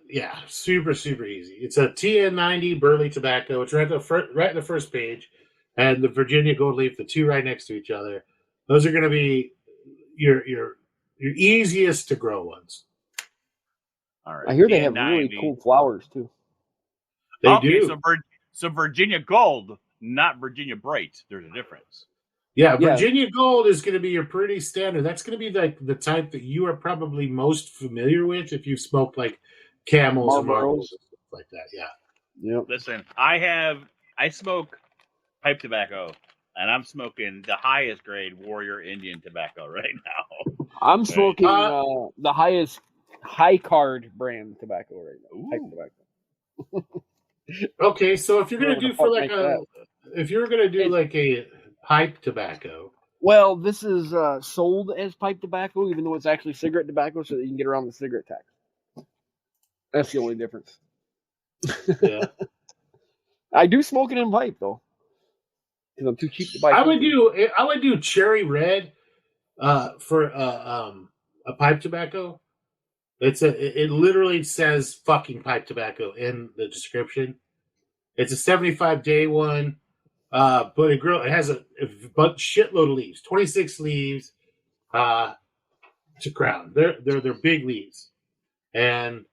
super super easy. It's a TN90 Burley tobacco. It's right in the first page, and the Virginia Gold Leaf, the two right next to each other. Those are gonna be your easiest to grow ones.
All right.
I hear they have really cool flowers too.
They do.
So Virginia Gold, not Virginia Bright. There's a difference.
Yeah, Virginia Gold is going to be your pretty standard. That's going to be like the type that you are probably most familiar with if you've smoked like Camels or Marlboros and stuff like that. Yeah.
Yep.
Listen, I smoke pipe tobacco, and I'm smoking the highest grade Warrior Indian tobacco right now.
I'm smoking the highest high card brand tobacco right now. Pipe tobacco.
Okay, so if you're gonna do for like if you're gonna do like a pipe tobacco.
Well, this is sold as pipe tobacco, even though it's actually cigarette tobacco, so that you can get around the cigarette tax. That's the only difference.
Yeah.
I do smoke it in pipe though, because I'm too cheap to buy.
I would do cherry red for a pipe tobacco. It literally says fucking pipe tobacco in the description. It's a 75-day one, but it has a shitload of leaves, 26 leaves to crown. They're big leaves, and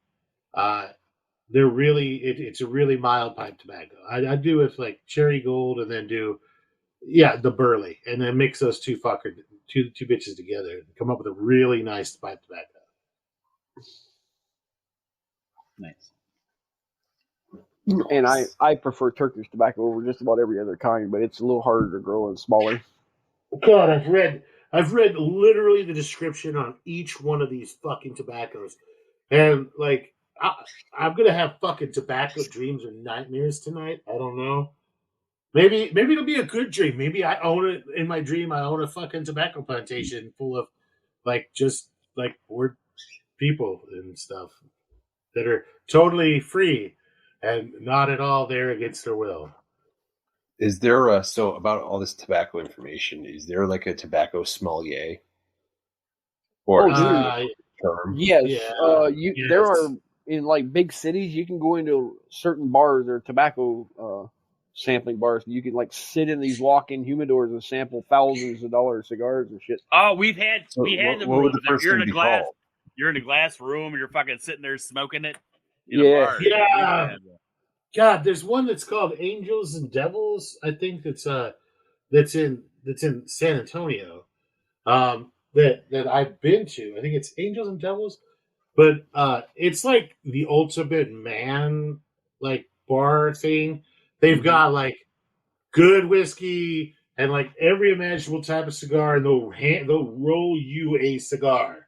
they're really it's a really mild pipe tobacco. I do it like cherry gold and then do the burley and then mix those two bitches together and come up with a really nice pipe tobacco.
Nice.
And I prefer Turkish tobacco over just about every other kind, but it's a little harder to grow and smaller.
God, I've read literally the description on each one of these fucking tobaccos, and like I'm gonna have fucking tobacco dreams or nightmares tonight. I don't know. Maybe it'll be a good dream. Maybe I own it in my dream. I own a fucking tobacco plantation full of just bored people and stuff that are totally free and not at all there against their will.
Is there so about all this tobacco information? Is there like a tobacco sommelier? Or term?
Yes.
Yes.
There are in like big cities. You can go into certain bars or tobacco sampling bars, and you can like sit in these walk-in humidors and sample thousands of dollars cigars and shit.
Oh, we had the
what would the
rooms.
first thing be called?
You're in a glass room, and you're fucking sitting there smoking it.
Yeah.
Yeah. God, there's one that's called Angels and Devils. I think that's in San Antonio. That I've been to. I think it's Angels and Devils, but it's like the ultimate man bar thing. They've got like good whiskey and like every imaginable type of cigar, and they'll roll you a cigar.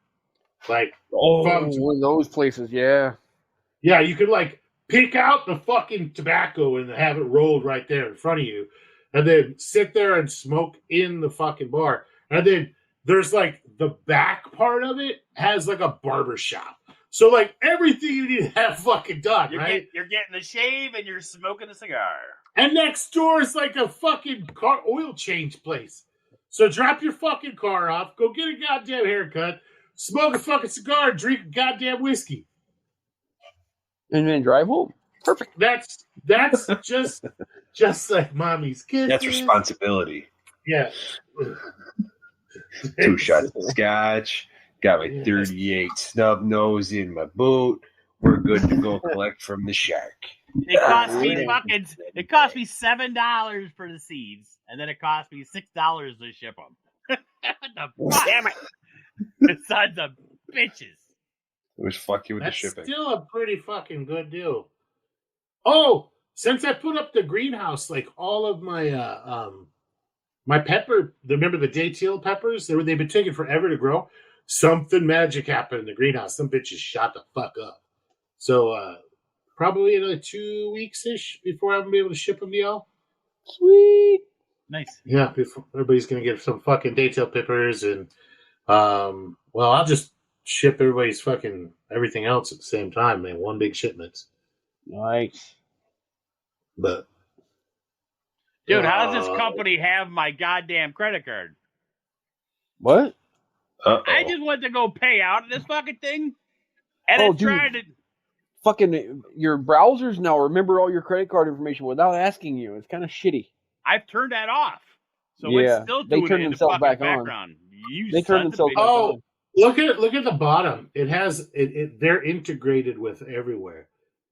In those places, yeah.
Yeah, you could like pick out the fucking tobacco and have it rolled right there in front of you, and then sit there and smoke in the fucking bar. And then there's like the back part of it has like a barber shop. So like everything you need to have fucking done, right?
You're getting the shave and you're smoking a cigar.
And next door is like a fucking car oil change place. So drop your fucking car off, go get a goddamn haircut, smoke a fucking cigar, and drink a goddamn whiskey.
And then drive home. Perfect.
That's just like mommy's kisses.
That's responsibility.
Yeah.
2 shots of scotch. Got my 38 snub nose in my boot. We're good to go collect from the shark.
It cost me $7 for the seeds, and then it cost me $6 to ship them. Damn it! The sons of bitches.
It was fuck you with
That's
the shipping.
Still a pretty fucking good deal. Oh, since I put up the greenhouse, like all of my my pepper, remember the dayteal peppers? They've been taking forever to grow. Something magic happened in the greenhouse. Some bitches shot the fuck up. So probably another 2 weeks-ish before I'm gonna be able to ship them to y'all.
Sweet.
Nice.
Yeah, everybody's gonna get some fucking daytail peppers, and I'll just ship everybody's fucking everything else at the same time, man. One big shipment.
Nice.
But
dude, how does this company have my goddamn credit card?
What?
Uh-oh.
I just went to go pay out this fucking thing, and it's trying to.
Fucking your browsers now remember all your credit card information without asking you. It's kind of shitty.
I've turned that off, so
Yeah,
it's still
they
doing
turn
it in the
themselves
fucking
back on.
background.
They turn themselves back
Oh,
on.
look at the bottom. It has it. They're integrated with everywhere.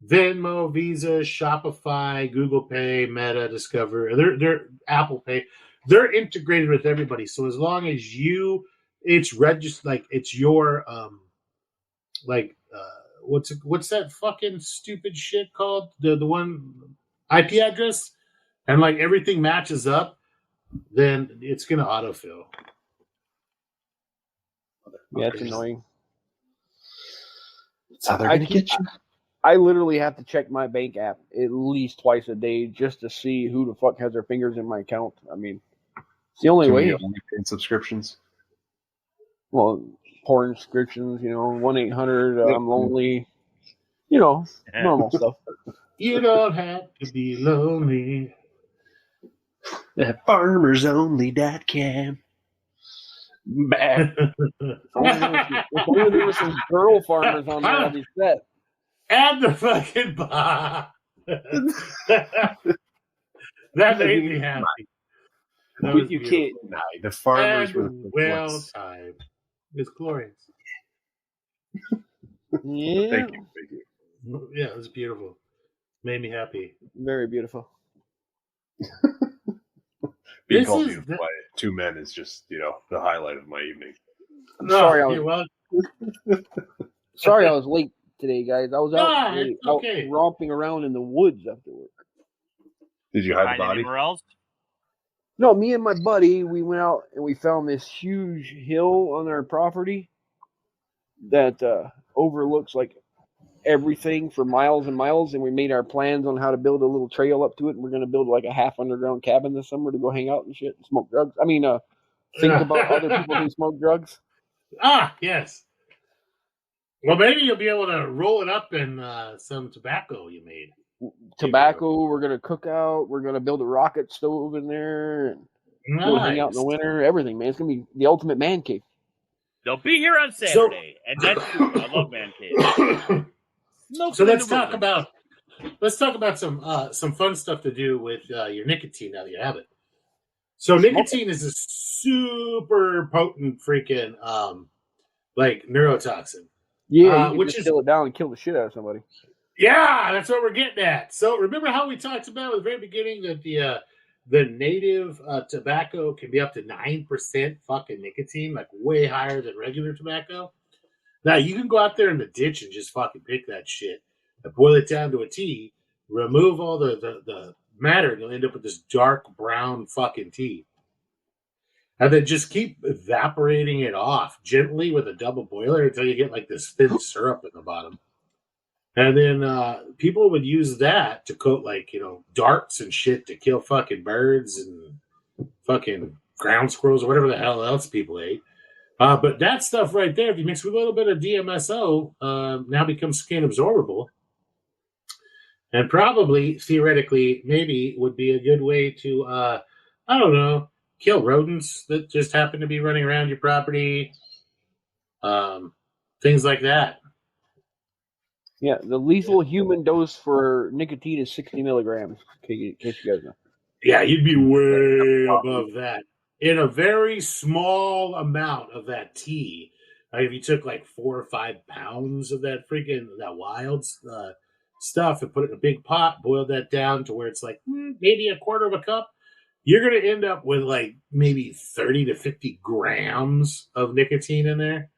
Venmo, Visa, Shopify, Google Pay, Meta, Discover. They're Apple Pay. they're integrated with everybody. So as long as it's registered, like it's your what's that fucking stupid shit called? The one IP address, and like everything matches up, then it's gonna autofill.
Yeah, it's annoying.
That's how they're gonna get you.
I literally have to check my bank app at least twice a day just to see who the fuck has their fingers in my account. I mean, it's the only way.
Only paying subscriptions.
Well, porn subscriptions, 1-800, I'm lonely, normal stuff.
You don't have to be lonely.
At farmersonly.com.
If only there were some girl farmers on there, I'd be set.
Add the fucking bar. That made me happy.
You can't.
The farmers were
well timed. It's glorious.
Yeah.
Thank you.
Yeah, it was beautiful. Made me happy.
Very beautiful.
Being called beautiful by two men is just, the highlight of my evening.
Sorry, I was late today, guys. I was out romping around in the woods after work.
Did you hide the body?
Anywhere else?
No, me and my buddy, we went out and we found this huge hill on our property that overlooks like everything for miles and miles, and we made our plans on how to build a little trail up to it, and we're going to build like a half underground cabin this summer to go hang out and shit and smoke drugs. I mean, think about other people who smoke drugs.
Ah, yes. Well, maybe you'll be able to roll it up in some tobacco you made.
Tobacco, we're going to cook out, we're going to build a rocket stove in there, and go hang out in the winter, everything, man. It's going to be the ultimate man cave.
They'll be here on Saturday, and that's true. I love man cave.
So let's talk about some fun stuff to do with your nicotine now that you have it. So nicotine is a super potent freaking neurotoxin.
Yeah, you can just kill it down and kill the shit out of somebody.
Yeah, that's what we're getting at. So remember how we talked about at the very beginning that the native tobacco can be up to 9% fucking nicotine, like way higher than regular tobacco? Now, you can go out there in the ditch and just fucking pick that shit and boil it down to a tea, remove all the matter, and you'll end up with this dark brown fucking tea. And then just keep evaporating it off gently with a double boiler until you get like this thin syrup at the bottom. And then people would use that to coat darts and shit to kill fucking birds and fucking ground squirrels or whatever the hell else people ate. But that stuff right there, if you mix with a little bit of DMSO, now becomes skin absorbable. And probably, theoretically, maybe would be a good way to, kill rodents that just happen to be running around your property. Things like that.
Yeah, the lethal human dose for nicotine is 60 milligrams, in case you guys know.
Yeah, you'd be way above that. In a very small amount of that tea, if you took like 4 or 5 pounds of that wild stuff and put it in a big pot, boiled that down to where it's like maybe a quarter of a cup, you're going to end up with like maybe 30 to 50 grams of nicotine in there.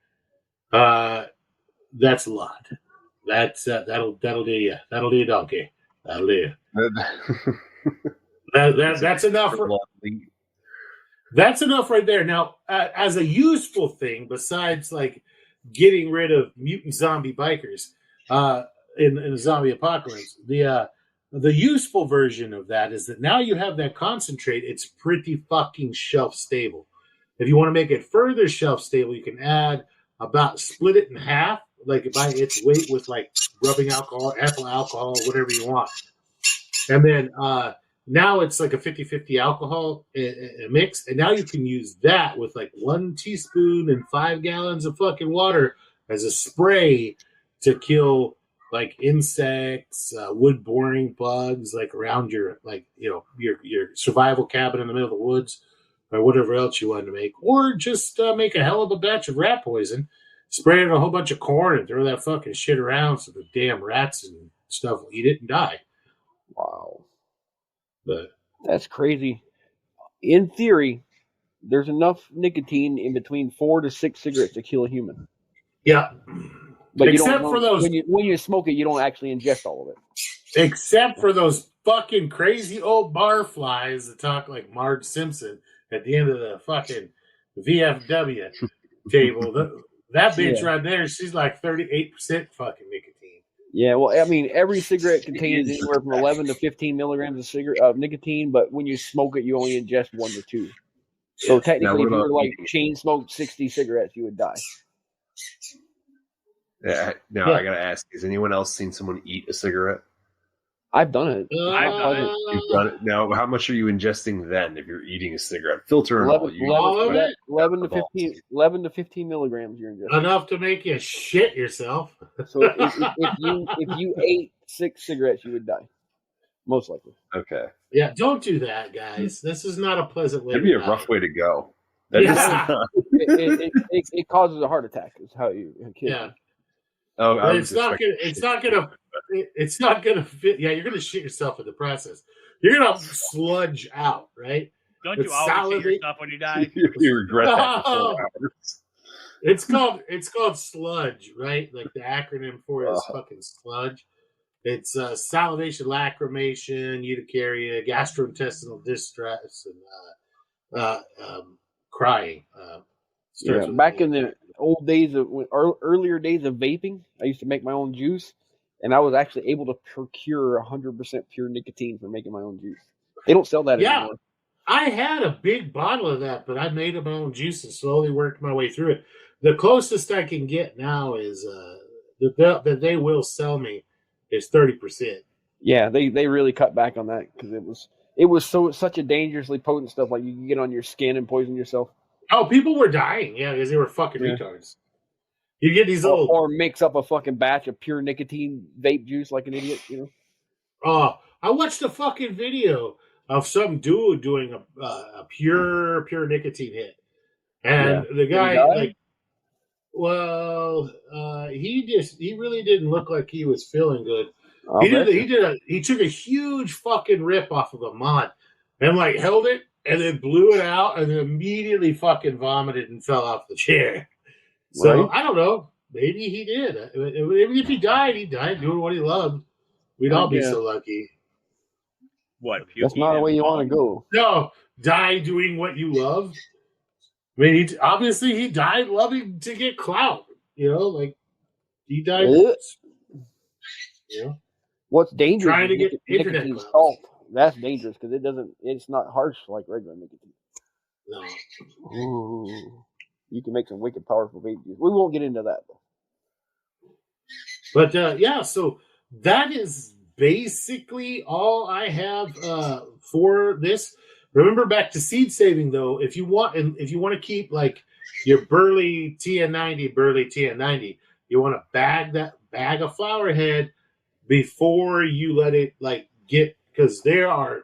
That's a lot. That'll do you. That'll do you, donkey. That'll do you. That's enough. That's enough right there. Now, as a useful thing, besides like getting rid of mutant zombie bikers in a zombie apocalypse, the useful version of that is that now you have that concentrate. It's pretty fucking shelf stable. If you want to make it further shelf stable, you can split it in half, like by its weight with like rubbing alcohol, ethyl alcohol, whatever you want. And then now it's like a 50-50 alcohol mix. And now you can use that with like 1 teaspoon and 5 gallons of fucking water as a spray to kill like insects, wood boring bugs, like around your survival cabin in the middle of the woods or whatever else you wanted to make. Or just make a hell of a batch of rat poison, spray it on a whole bunch of corn and throw that fucking shit around so the damn rats and stuff will eat it and die.
Wow.
But
that's crazy. In theory, there's enough nicotine in between 4 to 6 cigarettes to kill a human.
Yeah.
But
except for those
when you smoke it, you don't actually ingest all of it.
Except for those fucking crazy old barflies that talk like Marge Simpson at the end of the fucking VFW table. That bitch right there, she's like 38% fucking nicotine.
Yeah, well, I mean, every cigarette contains anywhere from 11 to 15 milligrams of nicotine, but when you smoke it, you only ingest 1 to 2. So technically, if you were to like chain smoke 60 cigarettes, you would die.
Yeah. Now I gotta ask: has anyone else seen someone eat a cigarette?
I've done it.
I've done it.
You've done it. Now, how much are you ingesting then if you're eating a cigarette? Filter and
11 to 15 milligrams you're ingesting.
Enough to make you shit yourself.
So if you ate 6 cigarettes, you would die. Most likely.
Okay.
Yeah, don't do that, guys. This is not a pleasant way.
It'd be a rough way to go.
It causes a heart attack. Is how you kill.
Yeah.
Oh,
but it's not gonna fit. Yeah, you're gonna shit yourself in the process. You're gonna sludge out, right?
Don't you always shit yourself when you die?
You regret that for 4 hours.
It's called sludge, right? Like the acronym for it is fucking sludge. It's salivation, lacrimation, urticaria, gastrointestinal distress, and crying.
Back in the old days earlier days of vaping, I used to make my own juice, and I was actually able to procure 100% pure nicotine for making my own juice. They don't sell that anymore.
I had a big bottle of that, but I made my own juice and slowly worked my way through it. The closest I can get now is that they will sell me is 30%.
Yeah, they really cut back on that because it was such a dangerously potent stuff. Like you can get on your skin and poison yourself.
Oh, people were dying, because they were fucking retards. You get these
or mix up a fucking batch of pure nicotine vape juice like an idiot,
Oh, I watched a fucking video of some dude doing a pure nicotine hit, and the guy he really didn't look like he was feeling good. He took a huge fucking rip off of a mod and like held it and then blew it out and then immediately fucking vomited and fell off the chair. So I don't know. Maybe he did. If he died doing what he loved. We'd all be so lucky.
What?
That's not the way you want to go.
No, die doing what you love. I mean, he died loving to get clout. Like he died.
What's dangerous?
Trying to get internet
salt. That's dangerous because it's not harsh like regular nicotine.
No.
Ooh. You can make some wicked powerful vape juice. We won't get into that though.
But so that is basically all I have for this. Remember, back to seed saving though. If you want to keep like your burley TN90, you want to bag a flower head before you let it get, because tobacco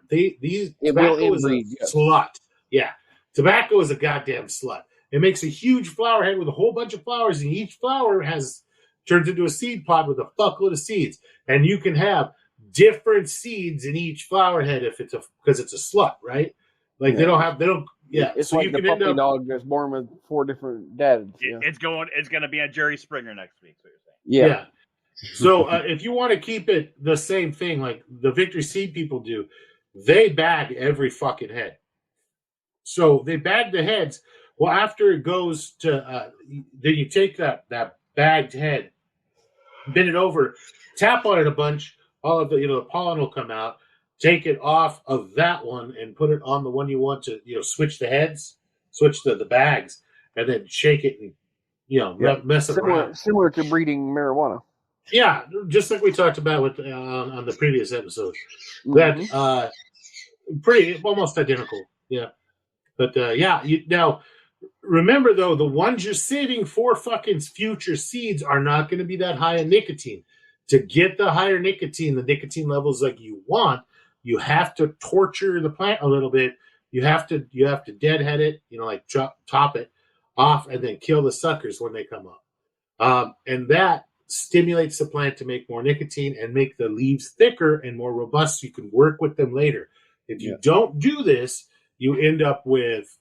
is a slut. Yeah, tobacco is a goddamn slut. It makes a huge flower head with a whole bunch of flowers, and each flower turns into a seed pod with a fuckload of seeds, and you can have different seeds in each flower head because it's a slut, right? Like they don't. Yeah,
it's
so
like
you
the
can
puppy dog that's born with 4 different dads. Yeah.
It's going to be on Jerry Springer next week. So
you're saying.
Yeah. So if you want to keep it the same thing, like the Victory Seed people do, they bag every fucking head. So they bag the heads. Well, after it goes to, then you take that bagged head, bend it over, tap on it a bunch. All of the pollen will come out. Take it off of that one and put it on the one you want to switch the heads, switch the bags, and then shake it and mess it around.
Similar to breeding marijuana.
Yeah, just like we talked about with on the previous episode.
Mm-hmm.
That pretty almost identical. Yeah, but now remember though, the ones you're saving for fucking future seeds are not going to be that high in nicotine. To get the higher nicotine, the nicotine levels like you want, you have to torture the plant a little bit. You have to deadhead it, top it off, and then kill the suckers when they come up. And that stimulates the plant to make more nicotine and make the leaves thicker and more robust so you can work with them later. If you don't do this, you end up with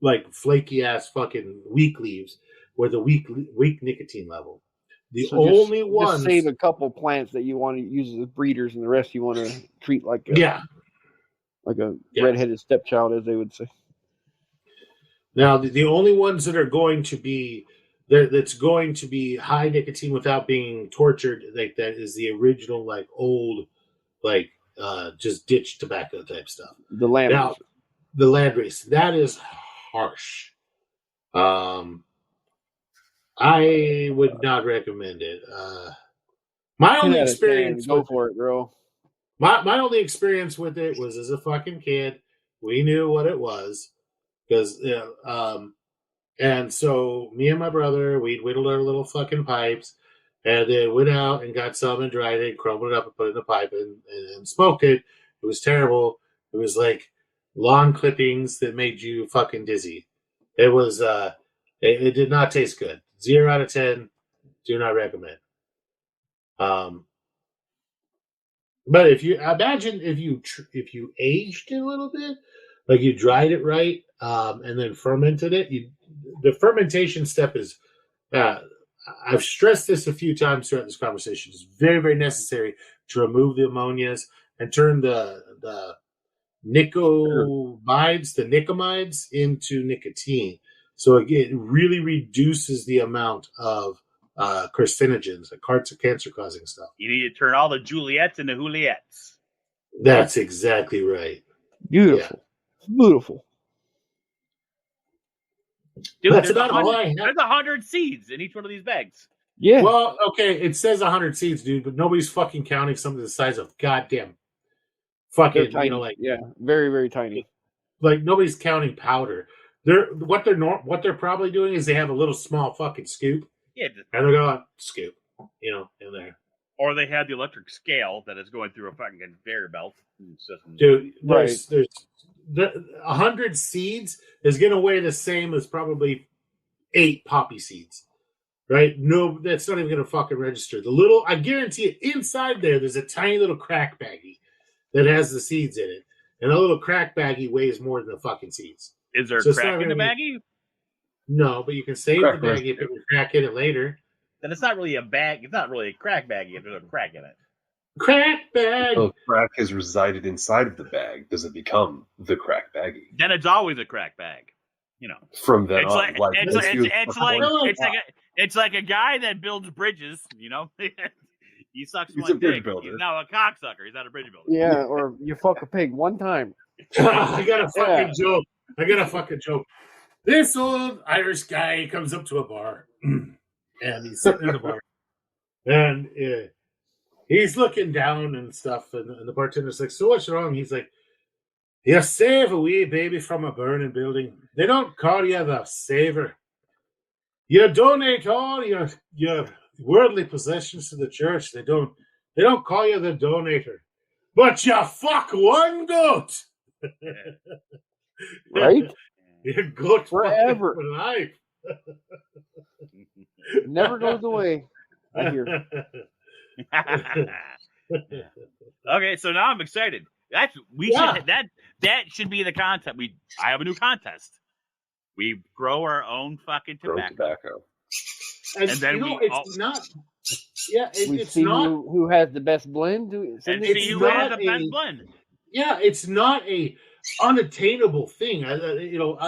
like flaky ass fucking weak leaves with a weak nicotine level. The only ones,
just save a couple plants that you want to use as breeders, and the rest you want to treat like a redheaded stepchild, as they would say.
Now, the only ones that are going to be that's going to be high nicotine without being tortured like that is the original like old like just ditch tobacco type stuff.
The landrace.
The landrace, that is harsh. I would not recommend it. My only experience
go for it, bro.
My only experience with it was as a fucking kid. We knew what it was because and so me and my brother, we'd whittled our little fucking pipes and then went out and got some and dried it, crumbled it up and put it in the pipe and smoked it. It was terrible. It was like lawn clippings that made you fucking dizzy. It was it did not taste good. 0 out of 10. Do not recommend. But if you imagine if you aged it a little bit, like you dried it right, and then fermented it, the fermentation step is. I've stressed this a few times throughout this conversation. It's very, very necessary to remove the ammonias and turn the nicotamides into nicotine. So it really reduces the amount of carcinogens, cancer-causing stuff.
You need to turn all the Juliets into Juliettes.
That's exactly right.
Beautiful. Yeah. Beautiful.
Dude,
that's about all I have.
There's 100 seeds in each one of these bags.
Yeah.
Well, okay, it says 100 seeds, dude, but nobody's fucking counting something the size of goddamn fucking,
very, very tiny.
Like nobody's counting powder. What they're probably doing is they have a little small fucking scoop.
Yeah,
and they're going scoop, in there.
Or they have the electric scale that is going through a fucking conveyor belt.
Dude, there's 100 seeds is going to weigh the same as probably 8 poppy seeds, right? No, that's not even going to fucking register. I guarantee it, inside there's a tiny little crack baggie that has the seeds in it, and a little crack baggie weighs more than the fucking seeds.
Is there a crack in the baggie?
No, but you can save the baggie if you can crack in it later.
Then it's not really a bag. It's not really a crack baggie if there's a crack in it.
Crack bag.
If crack has resided inside of the bag, does it become the crack baggie?
Then it's always a crack bag.
From then
it's
on,
it's like a guy that builds bridges. He sucks
He's
one
a bridge
dick.
builder.
He's now a cocksucker. He's not a bridge builder.
Yeah, or you fuck a pig one time.
I got a fucking joke. This old Irish guy comes up to a bar, and he's sitting in the bar, and he's looking down and stuff, and the bartender's like, "So what's wrong?" He's like, "You save a wee baby from a burning building. They don't call you the saver. You donate all your worldly possessions to the church. They don't call you the donator, but you fuck one goat."
Right?
Your goat
forever
for life.
Never goes away. I hear.
Okay, so now I'm excited. That should be the contest. I have a new contest. We grow our own fucking tobacco.
And then it's not. Yeah, it's
see
not.
Who has the best blend?
Who has the best blend?
Yeah, it's not a unattainable thing. I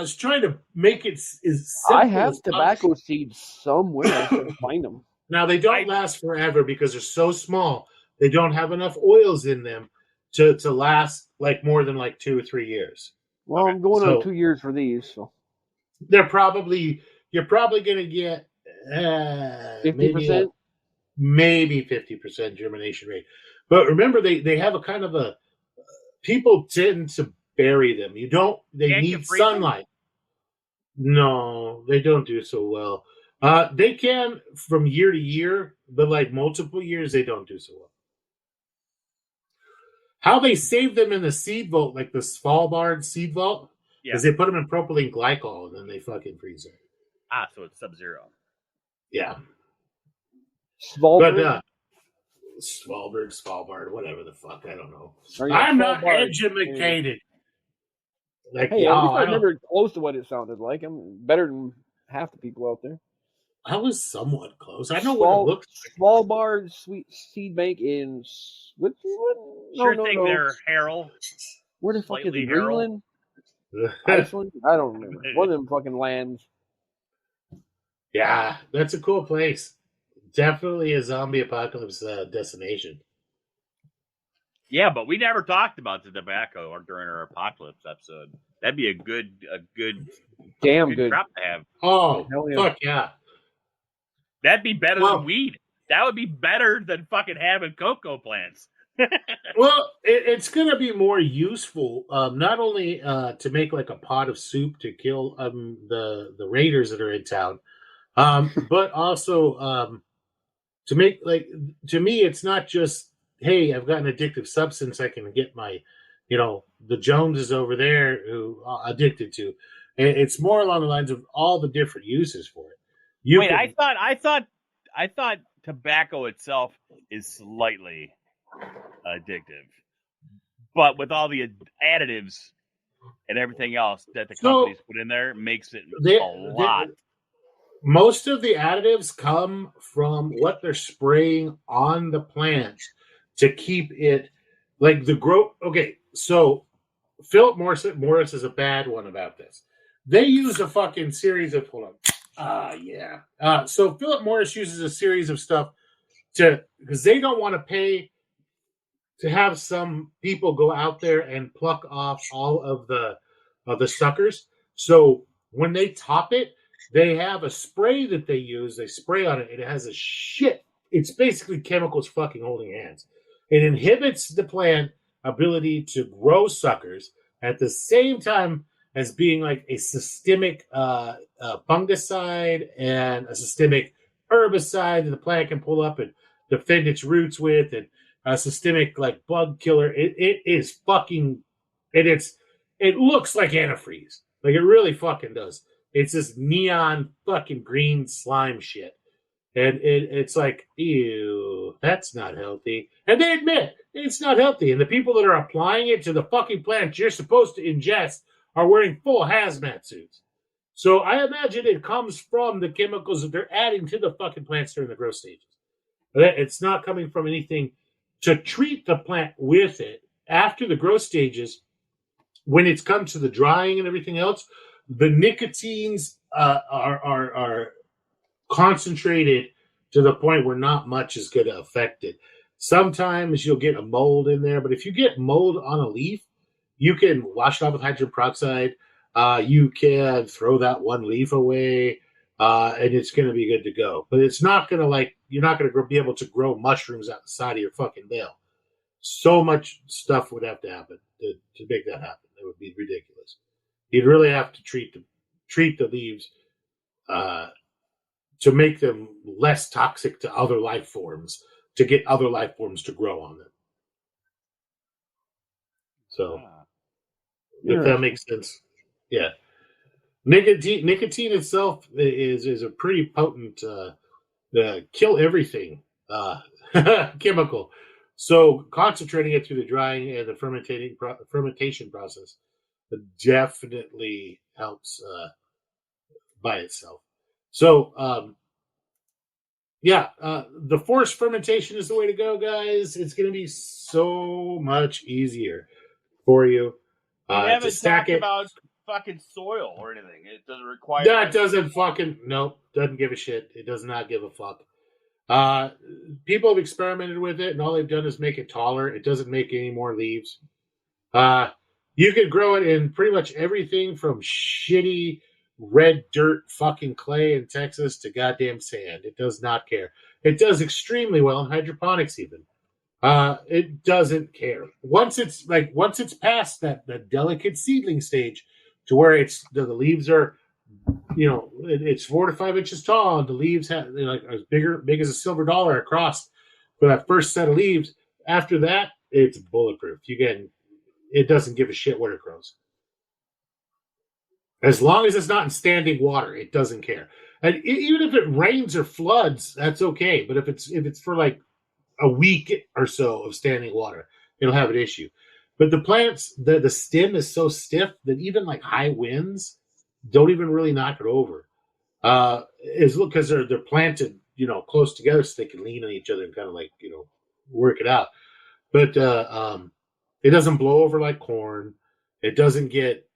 was trying to make it as simple.
I have tobacco seeds somewhere. I can find them.
Now they don't last forever because they're so small. They don't have enough oils in them to last like more than like 2 or 3 years.
Well, I'm going on 2 years for these, so
you're probably going to get
50%,
maybe 50% germination rate. But remember, they have a kind of a people tend to bury them. They need sunlight. No, they don't do so well. They can from year to year, but like multiple years, they don't do so well. How they save them in the seed vault, like the Svalbard seed vault, is they put them in propylene glycol and then they fucking freeze it.
So it's Sub-Zero.
Yeah.
Svalbard?
But, Svalbard, whatever the fuck, I don't know.
I'm
not educated. Like,
Hey, at least I remember close to what it sounded like. I'm better than half the people out there.
I was somewhat close. I know what it looks like.
Svalbard Sweet Seed Bank in Switzerland?
Sure thing there, Harold.
Where the fuck is
Slightly
it? Greenland? Iceland? I don't remember. One of them fucking lands.
Yeah, that's a cool place. Definitely a zombie apocalypse destination.
Yeah, but we never talked about the tobacco during our apocalypse episode. That'd be a good
damn good
crop to have.
Oh, fuck yeah.
That'd be better than weed. That would be better than fucking having cocoa plants.
Well, it's going to be more useful, not only to make like a pot of soup to kill the raiders that are in town, but also to make, like, to me, it's not just, hey, I've got an addictive substance I can get my, the Joneses over there who are addicted to. It's more along the lines of all the different uses for it.
I thought tobacco itself is slightly addictive, but with all the additives and everything else that the companies put in there, makes it a lot.
Most of the additives come from what they're spraying on the plant to keep it like the growth. Okay, so Philip Morris is a bad one about this. They use a fucking series of so Philip Morris uses a series of stuff because they don't want to pay to have some people go out there and pluck off all of the suckers. So when they top it, they have a spray that they use. They spray on it. It has a shit. It's basically chemicals fucking holding hands. It inhibits the plant ability to grow suckers at the same time as being like a systemic fungicide and a systemic herbicide that the plant can pull up and defend its roots with, and a systemic like bug killer. It is fucking, and it looks like antifreeze. Like it really fucking does. It's this neon fucking green slime shit. And it's like, ew, that's not healthy. And they admit it's not healthy. And the people that are applying it to the fucking plants you're supposed to ingest are wearing full hazmat suits. So I imagine it comes from the chemicals that they're adding to the fucking plants during the growth stages. It's not coming from anything to treat the plant with it after the growth stages. When it's come to the drying and everything else, the nicotines are concentrated to the point where not much is going to affect it. Sometimes you'll get a mold in there, but if you get mold on a leaf, you can wash it off with hydrogen peroxide. You can throw that one leaf away, and it's going to be good to go. But it's not going to you're not going to be able to grow mushrooms out the side of your fucking bale. So much stuff would have to happen to make that happen. It would be ridiculous. You'd really have to treat the leaves to make them less toxic to other life forms, to get other life forms to grow on them. So, if that makes sense. Yeah. Nicotine itself is a pretty potent kill everything chemical. So concentrating it through the drying and the fermentation process definitely helps by itself. So, the forced fermentation is the way to go, guys. It's going to be so much easier for you.
We haven't talked about fucking soil or anything. It doesn't require.
That doesn't doesn't give a shit. It does not give a fuck. People have experimented with it, and all they've done is make it taller. It doesn't make any more leaves. You could grow it in pretty much everything from shitty red dirt fucking clay in Texas to goddamn sand. It does not care. It does extremely well in hydroponics even. It doesn't care. Once it's past that delicate seedling stage to where the leaves are, it's 4 to 5 inches tall, and the leaves have as big as a silver dollar across for that first set of leaves. After that, it's bulletproof. It doesn't give a shit where it grows. As long as it's not in standing water, it doesn't care. And even if it rains or floods, that's okay. But if it's for like a week or so of standing water, it'll have an issue. But the plants, the stem is so stiff that even like high winds don't even really knock it over. Is because they're planted, close together so they can lean on each other and kind of like, work it out. But it doesn't blow over like corn. It doesn't get,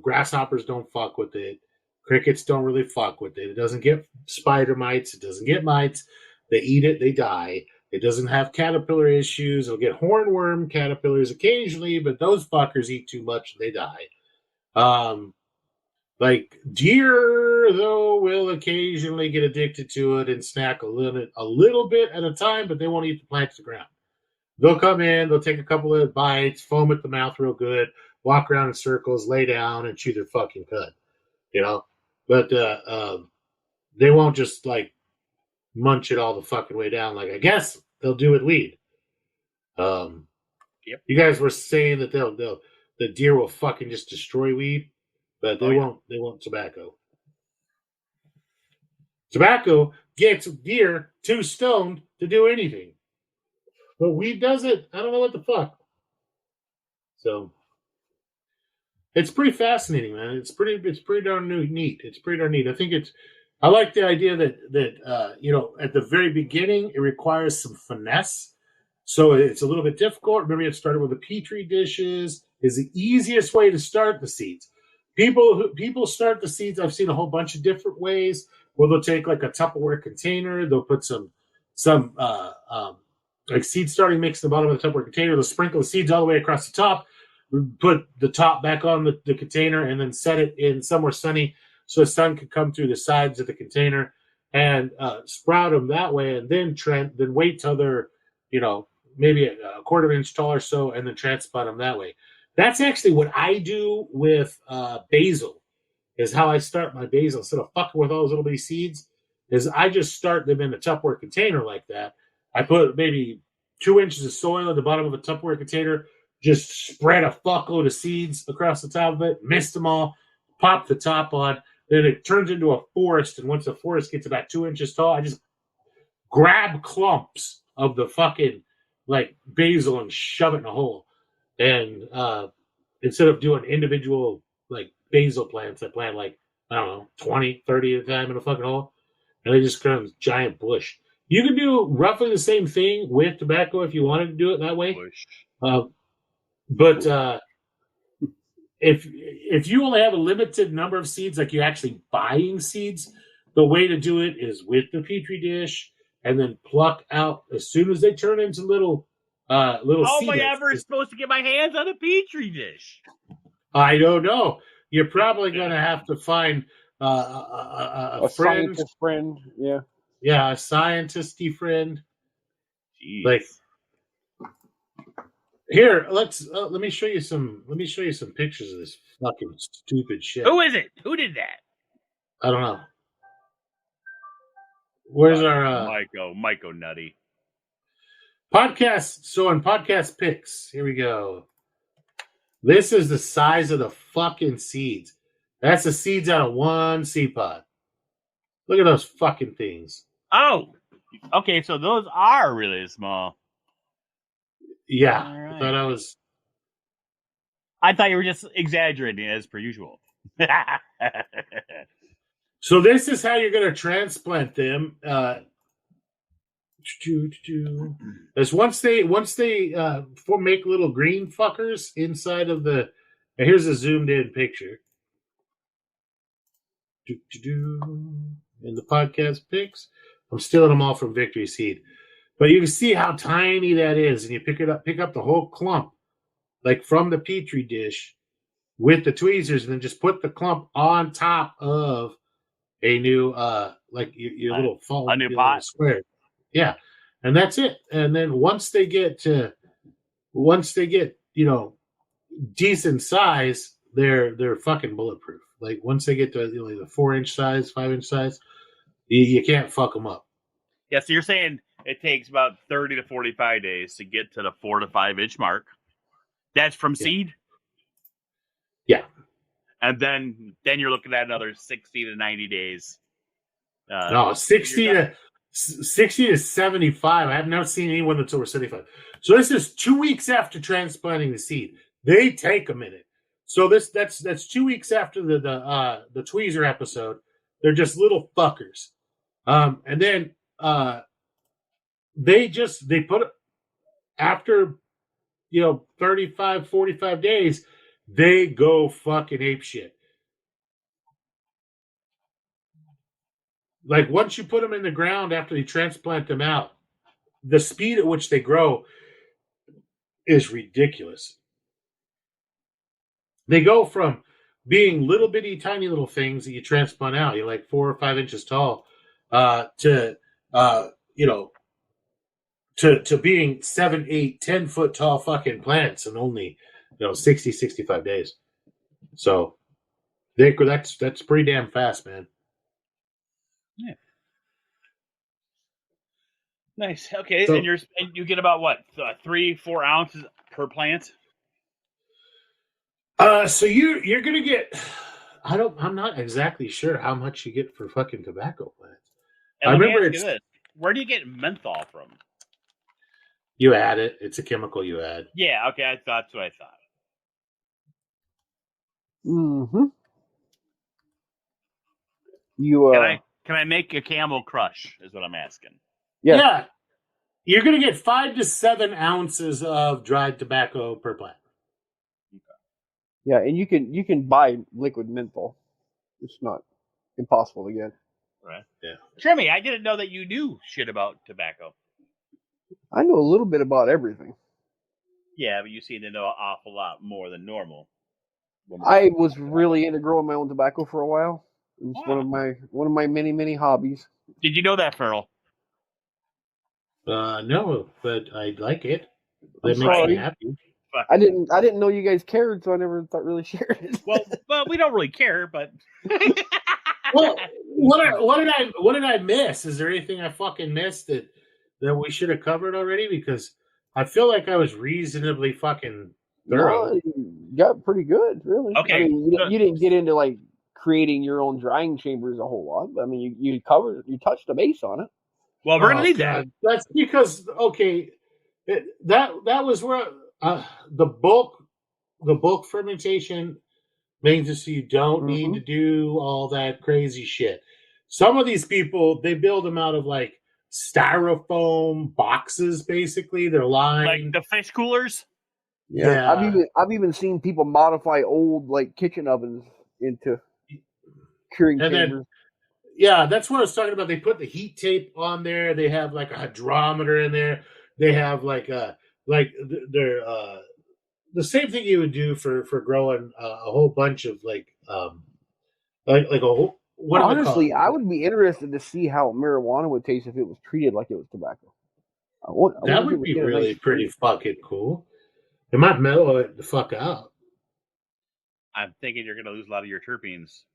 grasshoppers don't fuck with it. Crickets don't really fuck with it. It doesn't get spider mites. It doesn't get mites. They eat it, they die. It doesn't have caterpillar issues. It'll get hornworm caterpillars occasionally, but those fuckers eat too much and they die. Like deer, though, will occasionally get addicted to it and snack a little bit at a time, but they won't eat the plant to the ground. They'll come in, they'll take a couple of bites, foam at the mouth real good, walk around in circles, lay down, and chew their fucking cud. But they won't just like munch it all the fucking way down. Like I guess they'll do with weed.
Yep.
You guys were saying that the deer will fucking just destroy weed, but they won't. They won't tobacco. Tobacco gets deer too stoned to do anything, but weed does it. I don't know what the fuck. So it's pretty fascinating, man. It's pretty darn neat. It's pretty darn neat. I like the idea that at the very beginning it requires some finesse, so it's a little bit difficult. Remember, it started with the Petri dishes. Is the easiest way to start the seeds. People start the seeds. I've seen a whole bunch of different ways. Where they'll take like a Tupperware container. They'll put some like seed starting mix at the bottom of the Tupperware container. They'll sprinkle the seeds all the way across the top. Put the top back on the container and then set it in somewhere sunny so the sun could come through the sides of the container and sprout them that way, and then wait till they're maybe a quarter of an inch tall or so, and then transplant them that way. That's actually what I do with basil. Is how I start my basil instead of fucking with all those little bitty seeds. Is I just start them in a Tupperware container like that. I put maybe 2 inches of soil at the bottom of a Tupperware container. Just spread a fuckload of seeds across the top of it, mist them all, pop the top on. Then it turns into a forest, and once the forest gets about 2 inches tall, I just grab clumps of the fucking like basil and shove it in a hole. And instead of doing individual like basil plants, I plant like, I don't know, 20, 30 at a time in a fucking hole. And they just become this giant bush. You can do roughly the same thing with tobacco if you wanted to do it that way. But if you only have a limited number of seeds, like you're actually buying seeds, the way to do it is with the Petri dish and then pluck out as soon as they turn into little
How
seeds.
am I ever supposed to get my hands on a Petri dish?
I don't know. You're probably going to have to find a friend.
Scientist friend, yeah.
Yeah, a scientist-y friend.
Jeez.
Like, here, let me show you some pictures of this fucking stupid shit.
Who is it? Who did that?
I don't know. Where's our
Mike Nutty
podcast? So in podcast pics, here we go. This is the size of the fucking seeds. That's the seeds out of one seed pod. Look at those fucking things.
Oh, okay. So those are really small.
Yeah,
right.
I
thought you were just exaggerating as per usual.
So this is how you're going to transplant them. As once they make little green fuckers inside of the. Here's a zoomed in picture. In the podcast pics, I'm stealing them all from Victory Seed, but you can see how tiny that is, and you pick up the whole clump, like from the Petri dish, with the tweezers, and then just put the clump on top of a new like your little
a new pot
square. Yeah, and that's it. And then once they get decent size, they're fucking bulletproof. Like once they get to the 4-inch size, 5-inch size, you can't fuck them up.
Yeah, so you're saying it takes about 30 to 45 days to get to the 4 to 5 inch mark. That's from seed?
Yeah.
And then you're looking at another 60 to 90 days.
No, 60 to 75. I have never seen anyone that's over 75. So this is 2 weeks after transplanting the seed. They take a minute. So that's 2 weeks after the tweezer episode. They're just little fuckers. And then they put after 35, 45 days, they go fucking apeshit. Like once you put them in the ground after you transplant them out, the speed at which they grow is ridiculous. They go from being little bitty tiny little things that you transplant out, you're like 4 or 5 inches tall, to being 7, 8, 10 foot tall fucking plants in only 60, 65 days. So that's pretty damn fast, man.
Yeah. Nice. Okay, so, and you get about what 3-4 ounces per plant.
So you're gonna get. I'm not exactly sure how much you get for fucking tobacco plants.
And I remember this. Where do you get menthol from?
You add it. It's a chemical you add.
Yeah. Okay. That's what I thought.
Mm-hmm.
Can I make a Camel Crush? Is what I'm asking.
Yeah. You're gonna get 5 to 7 ounces of dried tobacco per plant.
Okay. Yeah, and you can buy liquid menthol. It's not impossible to get.
Right. Yeah. Trimmy, I didn't know that you knew shit about tobacco.
I know a little bit about everything.
Yeah, but you seem to know an awful lot more than normal.
I was really into growing my own tobacco for a while. It was one of my many hobbies.
Did you know that, Ferrell?
No, but I like it. That makes me happy.
I didn't know you guys cared, so I never really shared it.
Well, we don't really care, but.
Well, what did I miss? Is there anything I fucking missed that we should have covered already? Because I feel like I was reasonably fucking thorough.
No, you got pretty good, really.
Okay.
I mean, you didn't get into like creating your own drying chambers a whole lot. I mean, you touched the base on it.
Well, we're gonna need that.
That's because that was where the bulk fermentation means that you don't need to do all that crazy shit. Some of these people, they build them out of like styrofoam boxes. Basically, they're lined
like the fish coolers.
Yeah. I've even seen people modify old like kitchen ovens into curing chambers.
Yeah, that's what I was talking about. They put the heat tape on there. They have like a hydrometer in there. They have the same thing you would do for growing a whole bunch of like a whole.
Honestly, I would be interested to see how marijuana would taste if it was treated like it was tobacco.
That would be really pretty fucking cool. It might mellow it the fuck out.
I'm thinking you're going to lose a lot of your terpenes.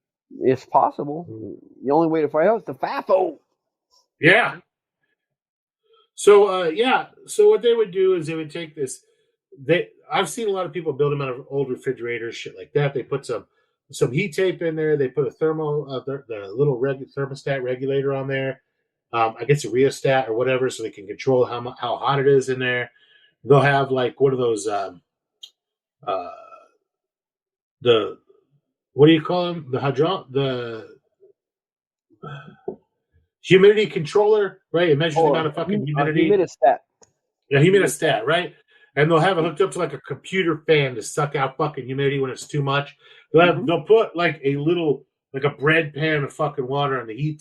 It's possible. The only way to find out is the FAFO.
Yeah. So So what they would do is they would take this. I've seen a lot of people build them out of old refrigerators, shit like that. They put some heat tape in there. They put a the little thermostat regulator on there. I guess a rheostat or whatever, so they can control how hot it is in there. They'll have like one of those what do you call them? The humidity controller, right? It measures the amount of fucking humidity.
Humidistat.
Yeah, humidistat, right? And they'll have it hooked up to like a computer fan to suck out fucking humidity when it's too much. They'll put like a bread pan of fucking water on the heat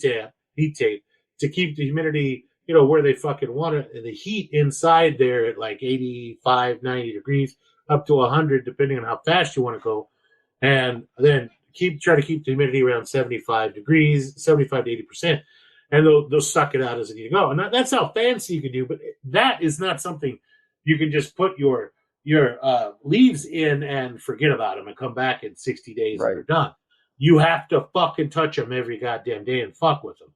tape to keep the humidity, where they fucking want it, and the heat inside there at like 85, 90 degrees, up to 100, depending on how fast you want to go. And then try to keep the humidity around 75 degrees, 75 to 80%. And they'll suck it out as you go. And that's how fancy you can do. But that is not something you can just put your leaves in and forget about them and come back in 60 days and they're done. You have to fucking touch them every goddamn day and fuck with them.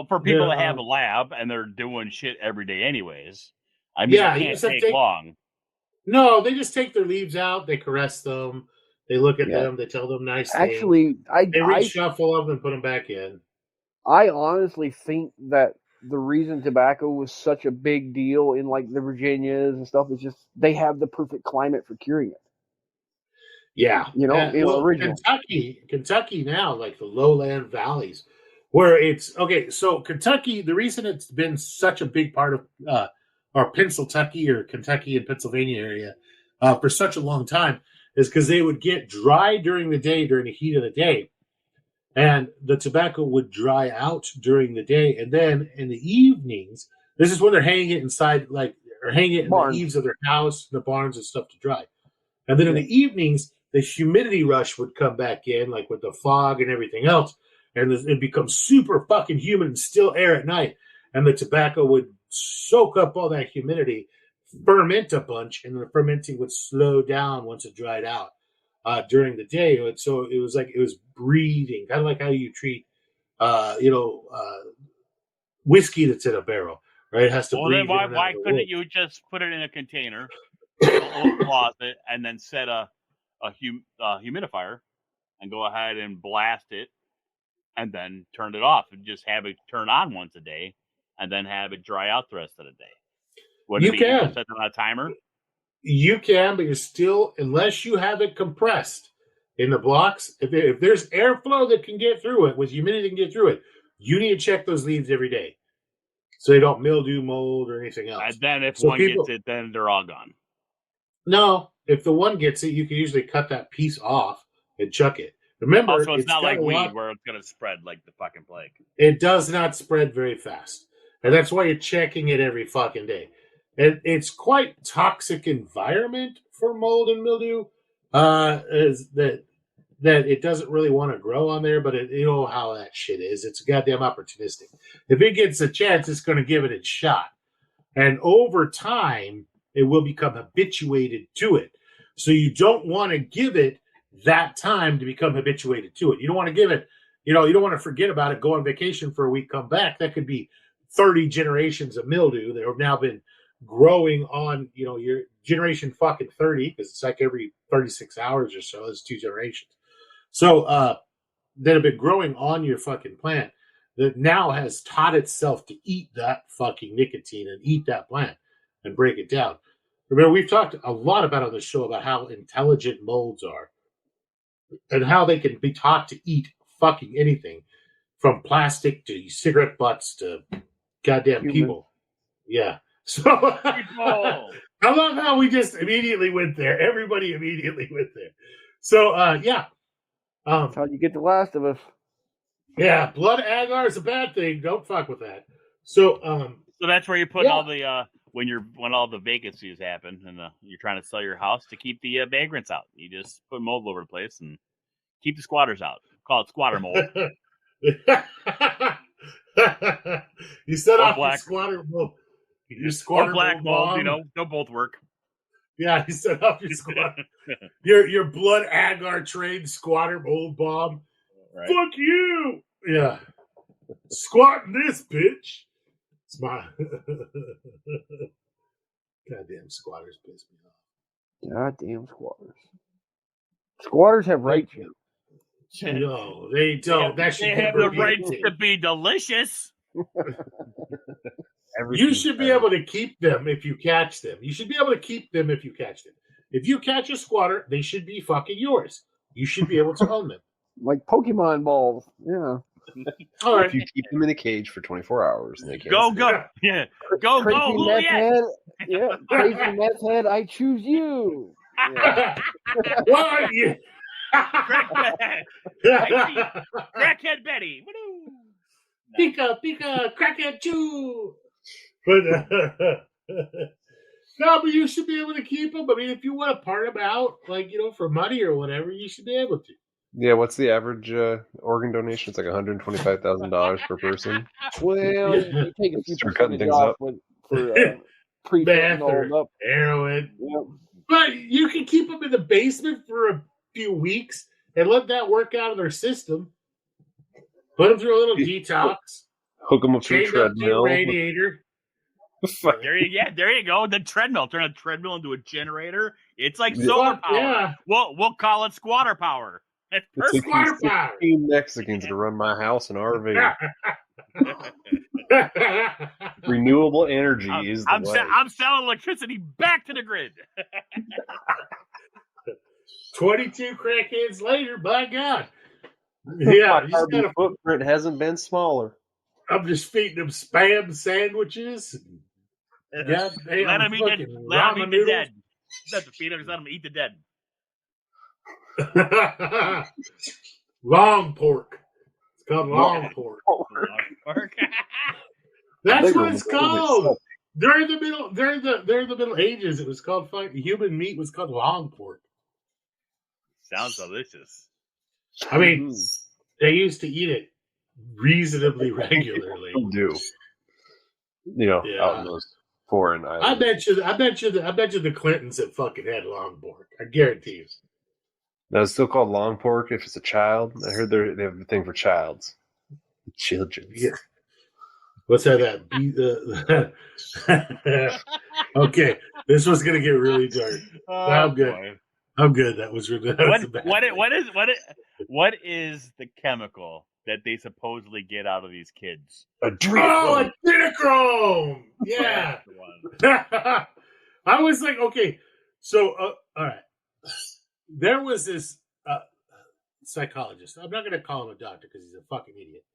For people that have a lab and they're doing shit every day anyways, I mean, it can't take long.
No, they just take their leaves out, they caress them, they look at them, they tell them nice things.
Actually,
they reshuffle them and put them back in.
I honestly think that the reason tobacco was such a big deal in like the Virginias and stuff is just they have the perfect climate for curing it.
Yeah,
Original.
Kentucky now, like the lowland valleys, where it's okay. So Kentucky, the reason it's been such a big part of our Pennsylvania or Kentucky and Pennsylvania area for such a long time is because they would get dry during the day, during the heat of the day, and the tobacco would dry out during the day, and then in the evenings, this is when they're hanging it inside, like or hanging it in the eaves of their house, the barns and stuff to dry, and then in the evenings, the humidity rush would come back in, like with the fog and everything else, and it becomes super fucking humid and still air at night, and the tobacco would soak up all that humidity, ferment a bunch, and the fermenting would slow down once it dried out during the day. And so it was like it was breathing, kind of like how you treat, whiskey that's in a barrel, right? It has to breathe.
Then why couldn't you just put it in a container, closet, and then set a humidifier and go ahead and blast it and then turn it off and just have it turn on once a day and then have it dry out the rest of the day?
You can
set it on a timer.
You can, but you're still, unless you have it compressed in the blocks, if there's airflow that can get through it, with humidity that can get through it, you need to check those leaves every day so they don't mildew, mold, or anything else.
And then if one gets it, then they're all gone.
No, if the one gets it, you can usually cut that piece off and chuck it. Remember,
also, it's not like weed where it's going to spread like the fucking plague.
It does not spread very fast. And that's why you're checking it every fucking day. And it's quite toxic environment for mold and mildew. Is that it doesn't really want to grow on there, but you know how that shit is. It's goddamn opportunistic. If it gets a chance, it's going to give it its shot. And over time, it will become habituated to it. So you don't want to give it that time to become habituated to it. You don't want to give it, you don't want to forget about it, go on vacation for a week, come back. That could be 30 generations of mildew that have now been growing on, your generation fucking 30, because it's like every 36 hours or so, it's 2 generations. So that have been growing on your fucking plant that now has taught itself to eat that fucking nicotine and eat that plant and break it down. Remember, we've talked a lot about on the show about how intelligent molds are and how they can be taught to eat fucking anything, from plastic to cigarette butts to goddamn people. Yeah. So I love how we just immediately went there. Everybody immediately went there. So yeah.
That's how you get The Last of Us.
Yeah, blood agar is a bad thing. Don't fuck with that. So
so that's where you put all the when all the vacancies happen and you're trying to sell your house to keep the vagrants out. You just put mold all over the place and keep the squatters out. Call it squatter mold.
You set off the squatter mold. Your squatter
black mold,
bomb.
They'll both work.
Yeah, you set off your squatter. your blood agar trained squatter mold bomb. Right. Fuck you! Yeah. Squatting this bitch. It's my goddamn squatters piss me off.
Goddamn squatters. Squatters have rights.
No, they don't.
They have the right to be delicious.
You should be able to keep them if you catch them. You should be able to keep them if you catch them. If you catch a squatter, they should be fucking yours. You should be able to own them.
Like Pokemon balls. Yeah.
All right.
If you keep them in a cage for 24 hours, they can't.
Go. Yeah. Go.
Meth head. Yeah. Crazy meth head. I choose you. Yeah.
What? Yeah.
Crackhead Betty.
Pika, crackhead chew. But no, but you should be able to keep them. I mean, if you want to part them out, like, for money or whatever, you should be able to.
Yeah, what's the average organ donation? It's like $125,000 per person.
Well, you take a few
Start cutting things
off
up.
for
meth or heroin.
Yep.
But you can keep them in the basement for a few weeks and let that work out of their system. Put them through a little detox.
Hook them up to a treadmill.
Radiator.
There you go. The treadmill. Turn a treadmill into a generator. It's like solar power.
Yeah.
We'll call it squatter power.
It's like 15 Mexicans to run my house and RV. Renewable energy is the way.
I'm selling electricity back to the grid.
22 crackheads later, by God. Yeah,
My carbon footprint hasn't been smaller.
I'm just feeding them spam sandwiches. God,
Let them eat the dead. Let the feed them, let them eat the dead.
Long pork. It's called long pork.
Long pork.
That's what it's called. During the Middle Ages, it was called human meat was called long pork.
Sounds delicious.
I mean, they used to eat it reasonably regularly.
They do. Out in those foreign islands.
I bet you the Clintons that fucking had long pork. I guarantee you.
Now it's still called long pork if it's a child. I heard they have a thing for childs. Children.
Yeah. Let's have that. Okay, this was gonna get really dark. I'm good. Boy. I'm good. That was really.
What is the chemical that they supposedly get out of these kids?
Adrenochrome. Yeah. I was like, okay, so all right. There was this psychologist. I'm not going to call him a doctor because he's a fucking idiot.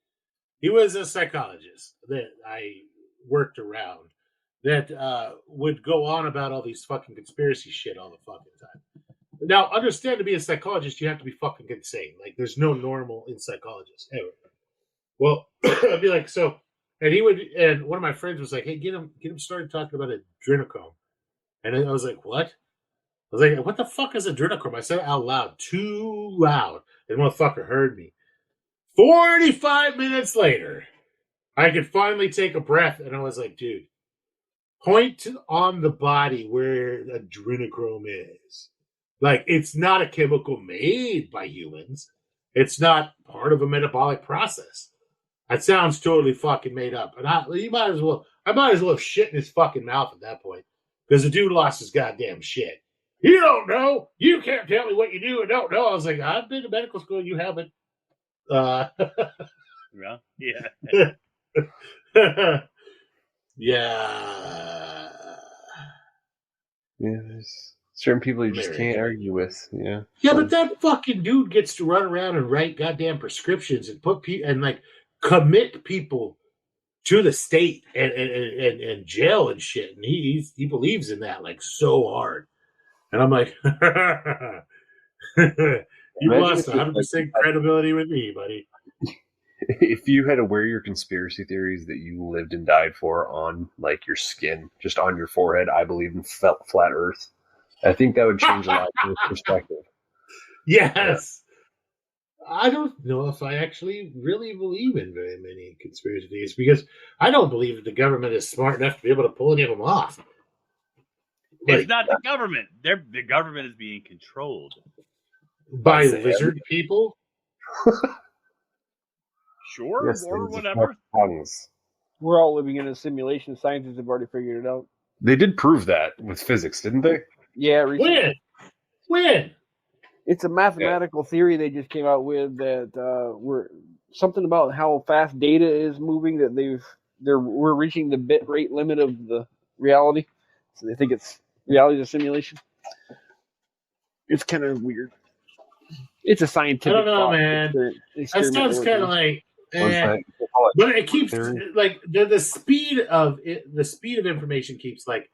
He was a psychologist that I worked around that would go on about all these fucking conspiracy shit all the fucking time. Now, understand, to be a psychologist, you have to be fucking insane. Like, there's no normal in psychologists ever. Well, I'd be like, so, and one of my friends was like, hey, get him started talking about adrenochrome. And I was like, what? I was like, what the fuck is adrenochrome? I said it out loud, too loud. And motherfucker heard me. 45 minutes later, I could finally take a breath, and I was like, dude, point on the body where adrenochrome is. Like, it's not a chemical made by humans. It's not part of a metabolic process. That sounds totally fucking made up. And I might as well have shit in his fucking mouth at that point. Because the dude lost his goddamn shit. You don't know. You can't tell me what you do and don't know. I was like, I've been to medical school. You haven't.
Yeah.
Yeah.
Yeah, there's certain people you just can't argue with. Yeah.
Yeah, but that fucking dude gets to run around and write goddamn prescriptions and put people and like commit people to the state and jail and shit. And he believes in that like so hard. And I'm like, you lost 100% credibility with me, buddy.
If you had to wear your conspiracy theories that you lived and died for on like your skin, just on your forehead, I believe in flat Earth. I think that would change a lot of your perspective.
Yes. Yeah. I don't know if I actually really believe in very many conspiracy theories because I don't believe that the government is smart enough to be able to pull any of them off.
It's not the government. The government is being controlled
by lizard people.
Sure, yes, or whatever.
We're all living in a simulation. Scientists have already figured it out.
They did prove that with physics, didn't they?
Yeah. Recently.
When?
It's a mathematical theory they just came out with that we're something about how fast data is moving. That we're reaching the bit rate limit of the reality, so they think it's reality is a simulation. It's kind of weird. It's a scientific.
I don't know, man. That sounds kind of like. But it keeps like the speed of information keeps like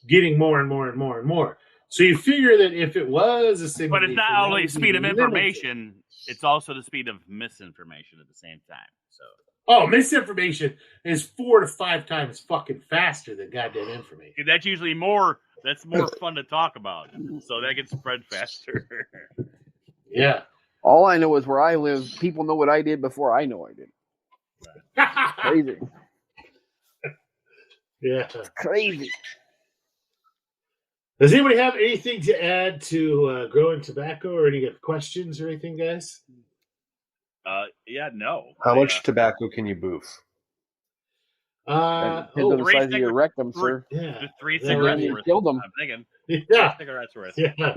getting more and more and more and more. So you figure that if it was a simulation,
but it's not only speed of information; it's also the speed of misinformation at the same time. So,
misinformation is 4 to 5 times fucking faster than goddamn information.
That's usually more. That's more fun to talk about, so that gets spread faster.
Yeah.
All I know is where I live, people know what I did before I know I did. Crazy.
Yeah.
It's crazy.
Does anybody have anything to add to growing tobacco or any questions or anything, guys?
Yeah, no.
How much tobacco can you boof?
Depends on the size of your rectum, sir.
Yeah.
Just 3 cigarettes worth.
Killed them.
I'm thinking.
Yeah.
3 cigarettes worth.
Yeah.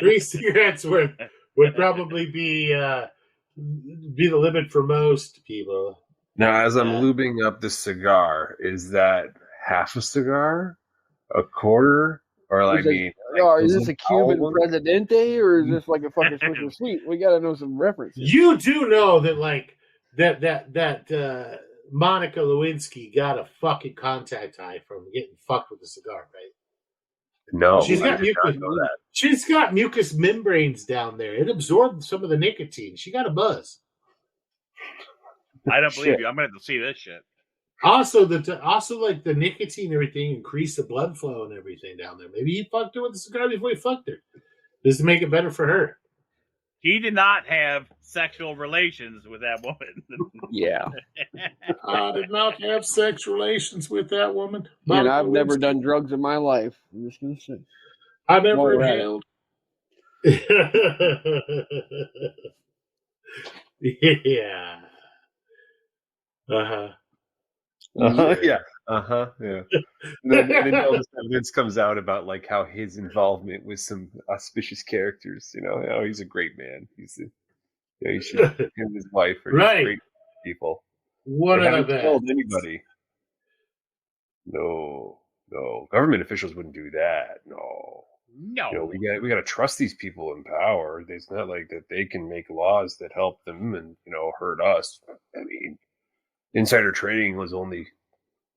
3 cigarettes worth would probably be the limit for most people.
Now, as I'm lubing up this cigar, is that half a cigar, a quarter, or
is this a Cuban Presidente or is this like a fucking Swiss Sweet? We gotta know some references.
You do know that like that Monica Lewinsky got a fucking contact high from getting fucked with a cigar, right?
No,
she's got mucous membranes down there. It absorbed some of the nicotine. She got a buzz.
I don't believe you. I'm gonna have to see this shit.
Also, like the nicotine and everything increased the blood flow and everything down there. Maybe he fucked her with a cigar before he fucked her, just to make it better for her.
He did not have sexual relations with that woman.
Yeah.
I did not have sex relations with that woman.
And I've never done drugs in my life. I'm just going to say.
I never inhaled. Yeah.
Uh-huh. Yeah. Uh-huh. Yeah. And then all this evidence comes out about like how his involvement with some auspicious characters, he's a great man. He should, him and his wife are just great people.
What
they haven't killed anybody. No. Government officials wouldn't do that. No. We got to trust these people in power. It's not like that they can make laws that help them and hurt us. I mean, insider trading was only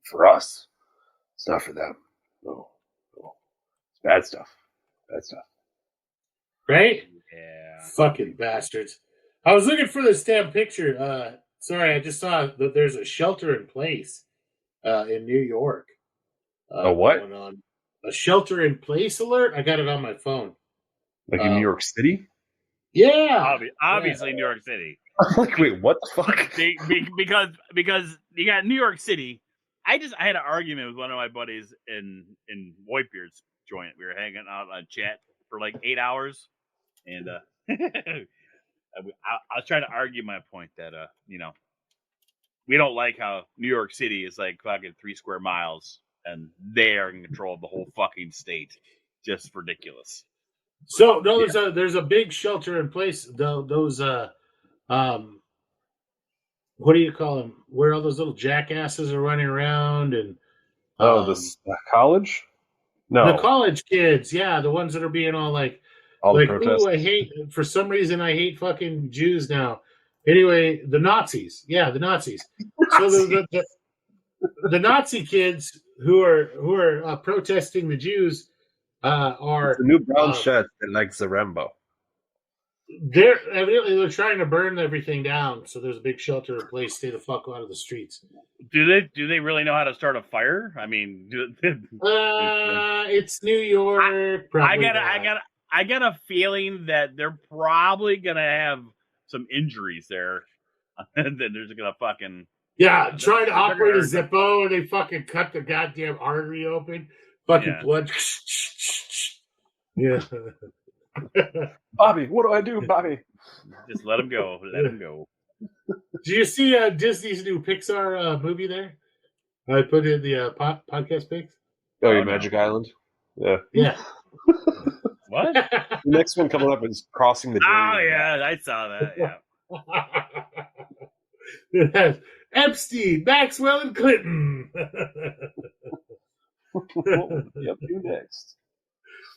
for us. It's not for them. No. It's bad stuff.
Right?
Yeah.
Fucking bastards. I was looking for this damn picture. Sorry, I just saw that there's a shelter in place in New York.
A what?
Going on. A shelter in place alert? I got it on my phone.
Like in New York City?
Yeah.
Obviously, New York City.
I'm like, wait, what the fuck?
Because you got New York City. I had an argument with one of my buddies in Whitebeard's joint. We were hanging out on chat for like 8 hours, and I was trying to argue my point that we don't like how New York City is like fucking 3 square miles, and they are in control of the whole fucking state. Just ridiculous.
So no, there's a big shelter in place. Those what do you call them? Where all those little jackasses are running around and
the college? No,
the college kids. Yeah, the ones that are being all like, ooh, I hate. For some reason, I hate fucking Jews now. Anyway, the Nazis. Yeah, the Nazis. So the Nazi kids who are protesting the Jews are
the new brown shirt that likes the Rambo.
They're trying to burn everything down, so there's a big shelter in place. Stay the fuck out of the streets.
Do they really know how to start a fire? I mean,
it's New York.
I got a feeling that they're probably gonna have some injuries there, and then there's gonna fucking
trying to operate a Zippo, and they fucking cut the goddamn artery open. Fucking blood. Yeah.
Bobby, what do I do, Bobby?
Just let him go. Let him go.
Do you see Disney's new Pixar movie there? I put in the podcast pics.
Oh, your Magic Island? Yeah.
Yeah.
What?
The next one coming up is Crossing the Drain.
Oh, yeah, I saw that, yeah.
It has Epstein, Maxwell, and Clinton.
What will be up to next?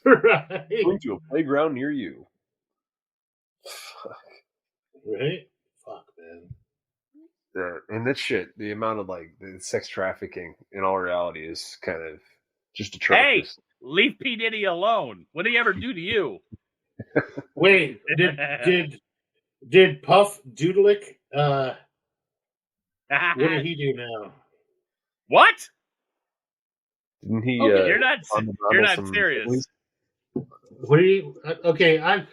Right.
Going to a playground near you.
Fuck. Right? Fuck, man.
And that shit, the amount of the sex trafficking in all reality is kind of just atrocious.
Hey, leave P-diddy alone. What did he ever do to you?
Wait, did Puff Doodlick what did he do now?
What?
Didn't he
you're not serious.
What do you? Okay, I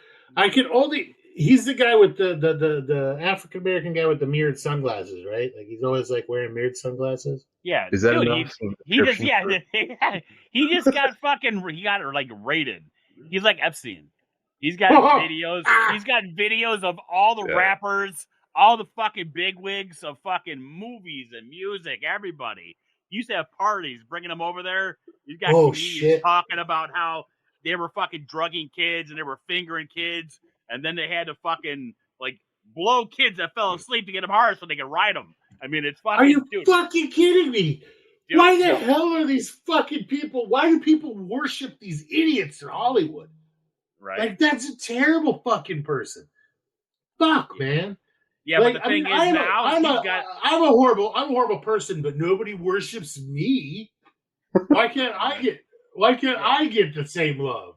can only. He's the guy with the African American guy with the mirrored sunglasses, right? Like he's always like wearing mirrored sunglasses.
Yeah,
is that enough?
He just got raided. He's like Epstein. He's got videos. He's got videos of all the rappers, all the fucking bigwigs of fucking movies and music. Everybody. He used to have parties, bringing them over there. He's got comedians talking about how they were fucking drugging kids and they were fingering kids, and then they had to fucking blow kids that fell asleep to get them hard so they could ride them. I mean, it's fucking.
Are you
dude,
fucking kidding me?
dude,
Why the hell are these fucking people? Why do people worship these idiots in Hollywood?
Right.
Like, that's a terrible fucking person. Fuck, man.
Yeah,
like,
but the thing is now
I'm a horrible person, but nobody worships me. Why can't I get the same love?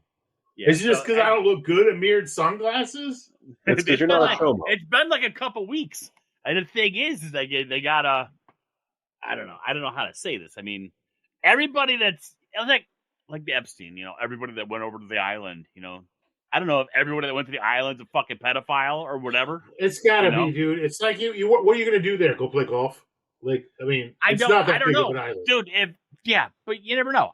Yeah,
Is it just because I don't look good in mirrored sunglasses?
It's because you're not a showman.
It's been like a couple weeks, and the thing is they got a. I don't know how to say this. I mean, everybody that's like the Epstein, everybody that went over to the island, I don't know if everybody that went to the island's a fucking pedophile or whatever.
It's gotta be, dude. It's like you. What are you gonna do there? Go play golf? Like, I mean,
I don't know,
of an island,
dude. But you never know.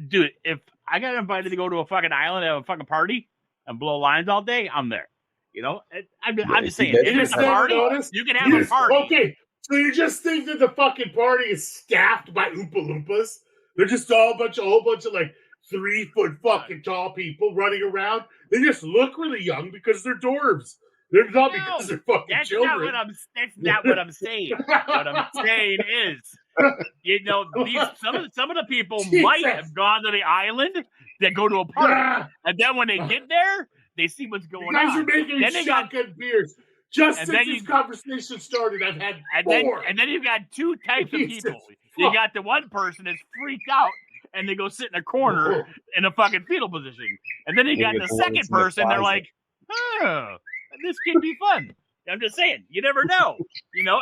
Dude, if I got invited to go to a fucking island and have a fucking party and blow lines all day, I'm there. I'm just saying, if it's a party, you can have a party.
Okay, so you just think that the fucking party is staffed by Oompa Loompas? They're just a whole bunch of like 3-foot fucking tall people running around. They just look really young because they're dwarves. They're not because they're fucking children.
That's not what I'm saying. What I'm saying is, some of the people might have gone to the island that go to a party, and then when they get there, they see what's going on.
You guys are making shotgun beers. Just since this conversation started, I've had four.
And then you've got two types of people. You got the one person that's freaked out, and they go sit in a corner in a fucking fetal position. And then you got the second person, they're like, oh, this could be fun. I'm just saying, you never know.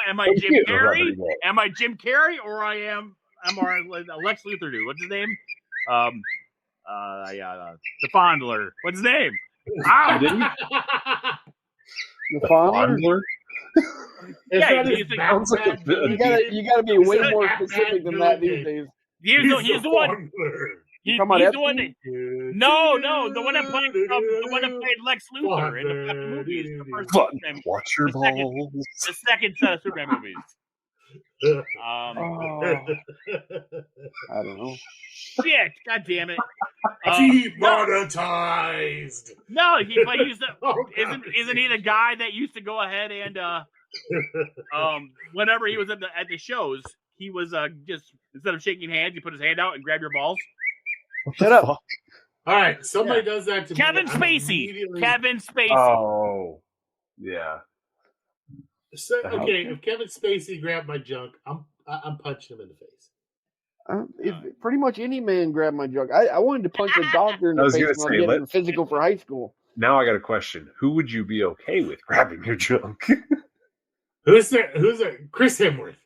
Am I Jim Carrey? Am I Jim Carrey, or am Lex Luthor dude? What's his name? The Fondler. What's his name?
The Fondler?
Yeah,
you gotta be way more specific than that these days.
He's the one. He's the one. No, the one that played Lex Luthor in the fucking movies. The first Superman,
watch your balls.
The second set of Superman movies.
I don't know.
Shit! God damn it!
Demonetized.
No, isn't he the guy that used to go ahead and whenever he was at the shows, he was just instead of shaking hands, he put his hand out and grab your balls.
Shut up!
All right, somebody does that to
Kevin
me.
Spacey. Kevin Spacey.
Oh, yeah.
So, okay, if Kevin Spacey grabbed my junk, I'm punching him in the face.
If pretty much any man grabbed my junk, I wanted to punch a doctor in the face when I was getting physical for high school.
Now I got a question: who would you be okay with grabbing your junk?
Who's there? Chris Hemsworth.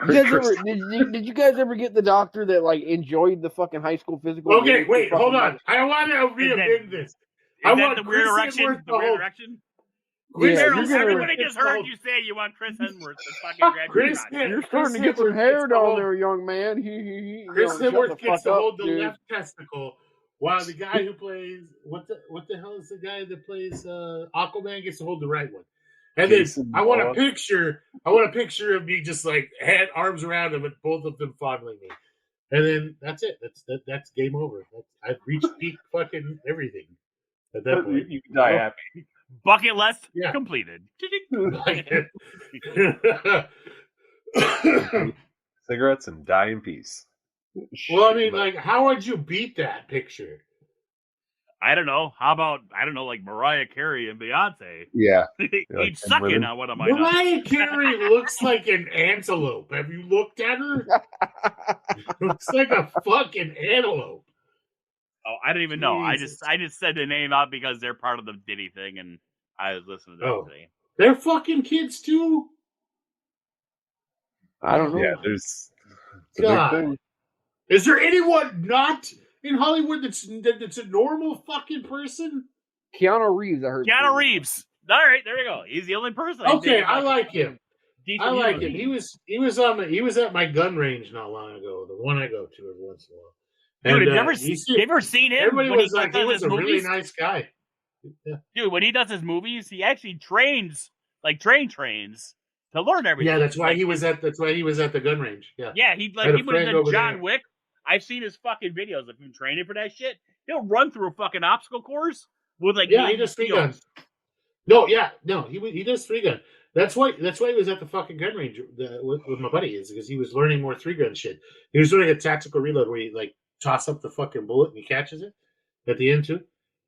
Did you guys ever get the doctor that like enjoyed the fucking high school physical?
Okay, wait, hold on. I want to reamend this.
I want the weird erection. The weird erection. Everybody just heard you say you want Chris Hemsworth to fucking grab your junk.
You're starting to get some hair down there, young man.
Chris Hemsworth gets to hold the left testicle, while the guy who plays what the hell is the guy that plays Aquaman gets to hold the right one. And then I want a picture of me just like arms around him and both of them fondling me. And then that's it. That's game over. I've reached peak fucking everything. At that point,
you can die happy.
Bucket list completed.
Cigarettes and die in peace.
Well, I mean, like, how would you beat that picture?
I don't know. How about like Mariah Carey and Beyonce?
Yeah,
he'd suck in on one of my.
Mariah Carey looks like an antelope. Have you looked at her? Looks like a fucking antelope.
Oh, I don't even know. I just said the name out because they're part of the Diddy thing, and I was listening to that today.
They're fucking kids too.
I don't know.
Yeah, there's.
God. Is there anyone not in Hollywood that's a normal fucking person?
Keanu Reeves, I heard.
Keanu Reeves. All right, there you go. He's the only person.
Okay, I like him. I like him. He was at my gun range not long ago. The one I go to every once in a while.
Dude, have you ever seen him?
Everybody was like, he was a really nice guy.
Yeah. Dude, when he does his movies, he actually trains, like trains to learn everything.
Yeah, that's why he was at the gun range. Yeah.
Yeah, he would have done John Wick. I've seen his fucking videos of him training for that shit. He'll run through a fucking obstacle course with like
he does 3 guns. No, he does 3 gun. That's why he was at the fucking gun range with my buddy, is because he was learning more 3-gun shit. He was doing a tactical reload where he like toss up the fucking bullet and he catches it at the end too.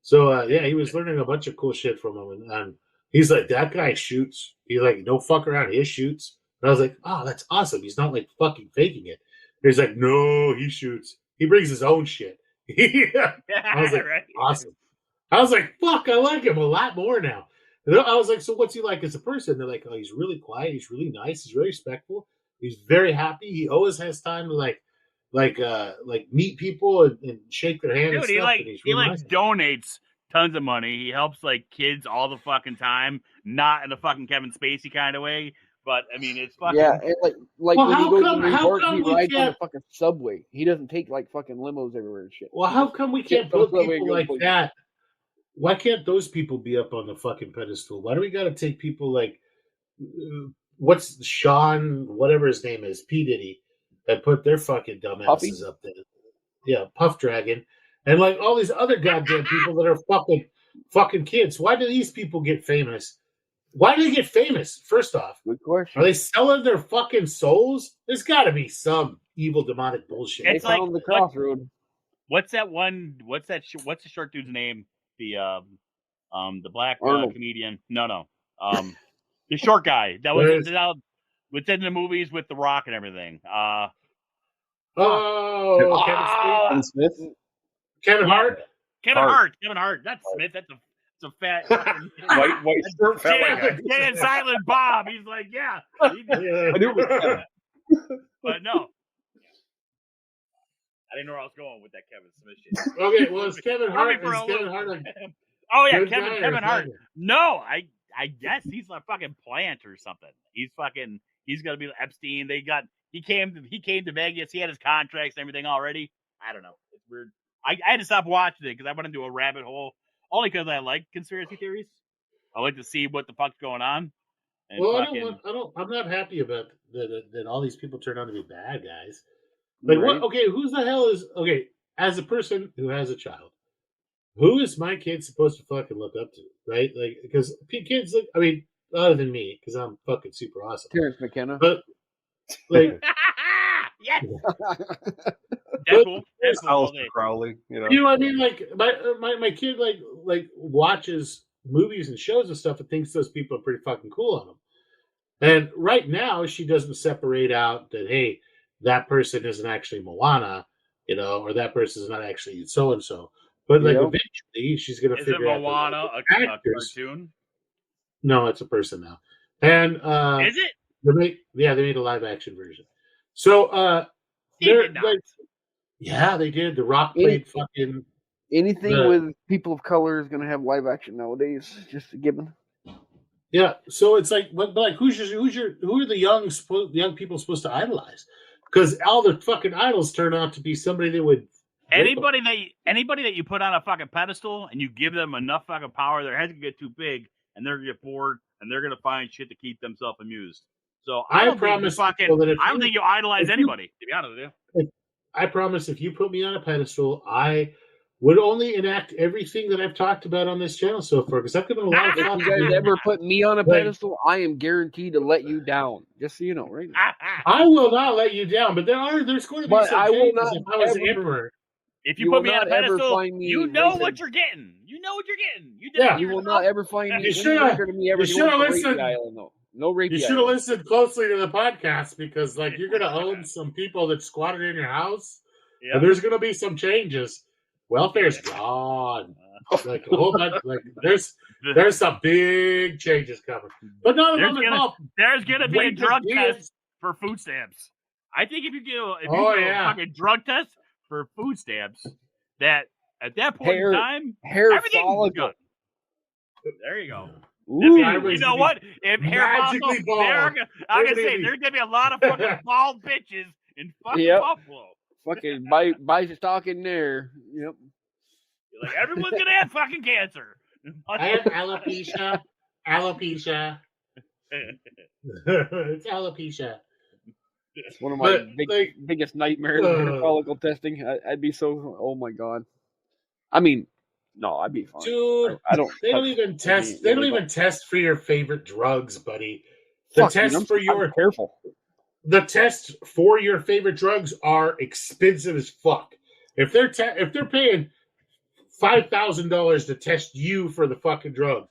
So yeah, he was learning a bunch of cool shit from him, and he's like, that guy shoots. He's like, don't fuck around. He shoots. And I was like, oh, that's awesome. He's not like fucking faking it. And he's like, no, he shoots. He brings his own shit. I was like, awesome. I was like, fuck, I like him a lot more now. And I was like, so what's he like as a person? They're like, oh, he's really quiet. He's really nice. He's really respectful. He's very happy. He always has time to like meet people and shake their hand.
Dude, he nice. Donates tons of money. He helps like kids all the fucking time, not in a fucking Kevin Spacey kind of way. But I mean, it's fucking
and like when he goes to New York, he rides on the fucking subway. He doesn't take like fucking limos everywhere and shit.
Well, how come we can't put people like that? Why can't those people be up on the fucking pedestal? Why do we got to take people like what's Sean, whatever his name is, P-diddy, that put their fucking dumbasses up there? Yeah, Puff Dragon, and like all these other goddamn people that are fucking kids. Why do these people get famous? Why do they get famous? First off,
good question.
Are they selling their fucking souls? There's got to be some evil demonic bullshit.
It's like
the crossroad.
What's that one? What's the short dude's name? The black comedian. No. The short guy that was in the movies with The Rock and everything.
Kevin Smith.
Kevin Hart.
Kevin Hart. Not Smith. That's a fat
white shirt, fat white guy.
Yeah, Silent Bob. He's like, yeah. I knew it was Kevin. But no. I didn't know where I was going with that Kevin Smith shit.
Okay, well, it's Kevin Hart.
Oh yeah, Kevin Hart. No, I guess he's a fucking plant or something. He's gonna be Epstein. He came to Vegas. He had his contracts and everything already. I don't know. It's weird. I had to stop watching it because I went into a rabbit hole. Only because I like conspiracy theories. I like to see what the fuck's going on.
Well, I'm not happy about that all these people turn out to be bad guys. Like, right. What? Okay, who's the hell is... Okay, as a person who has a child, who is my kid supposed to fucking look up to, right? Like, because kids look... I mean, other than me, because I'm fucking super awesome.
Terrence McKenna.
But, like...
yes! Deadpool.
Alistair Crowley, you know?
You know what I mean? Like, my kid, like watches movies and shows and stuff and thinks those people are pretty fucking cool on them. And right now, she doesn't separate out that, hey... that person isn't actually Moana, you know, or that person is not actually so and so. But like eventually, she's going to figure out. Is
Moana a cartoon?
No, it's a person now. And
is it?
They made a live action version. So they did. The Rock played fucking
anything with people of color is going to have live action nowadays. Just a given.
Yeah, so it's like, but like, who are the young people supposed to idolize? Because all the fucking idols turn out to be somebody that would
anybody that you put on a fucking pedestal and you give them enough fucking power, their heads can get too big and they're gonna get bored and they're gonna find shit to keep themselves amused. So I don't think you idolize anybody, to be honest with you.
I promise if you put me on a pedestal, I would only enact everything that I've talked about on this channel so far, because I've given a lot of thought.
If you guys ever put me on a pedestal, I am guaranteed to let you down. Just so you know, right?
I will not let you down, but there's going to be some changes if I was the emperor.
If you put me on a pedestal, you know what you're getting. You know what you're getting.
You will not ever find me.
You should have listened.
No rape.
You should have listened closely to the podcast, because like you're going to own some people that squatted in your house, and there's going to be some changes. Welfare's gone. Like a whole bunch. Like there's some big changes coming, but none of them involve.
There's gonna be a drug test for food stamps. I think if you do a fucking drug test for food stamps, that at that point in time, everything's good. There you go. You know what? If hair follicles, I'm gonna say there's gonna be a lot of fucking bald bitches in fucking Buffalo.
Fucking buy stock in there. Yep.
Like everyone's gonna have fucking cancer.
I have alopecia. It's alopecia.
It's one of my biggest nightmares. Hair follicle testing. I'd be so. Oh my god. I mean, No, I'd be fine.
Dude,
I don't.
They don't even test. They don't even test for your favorite drugs, buddy. The test for your
careful.
The tests for your favorite drugs are expensive as fuck. If they're paying $5,000 to test you for the fucking drugs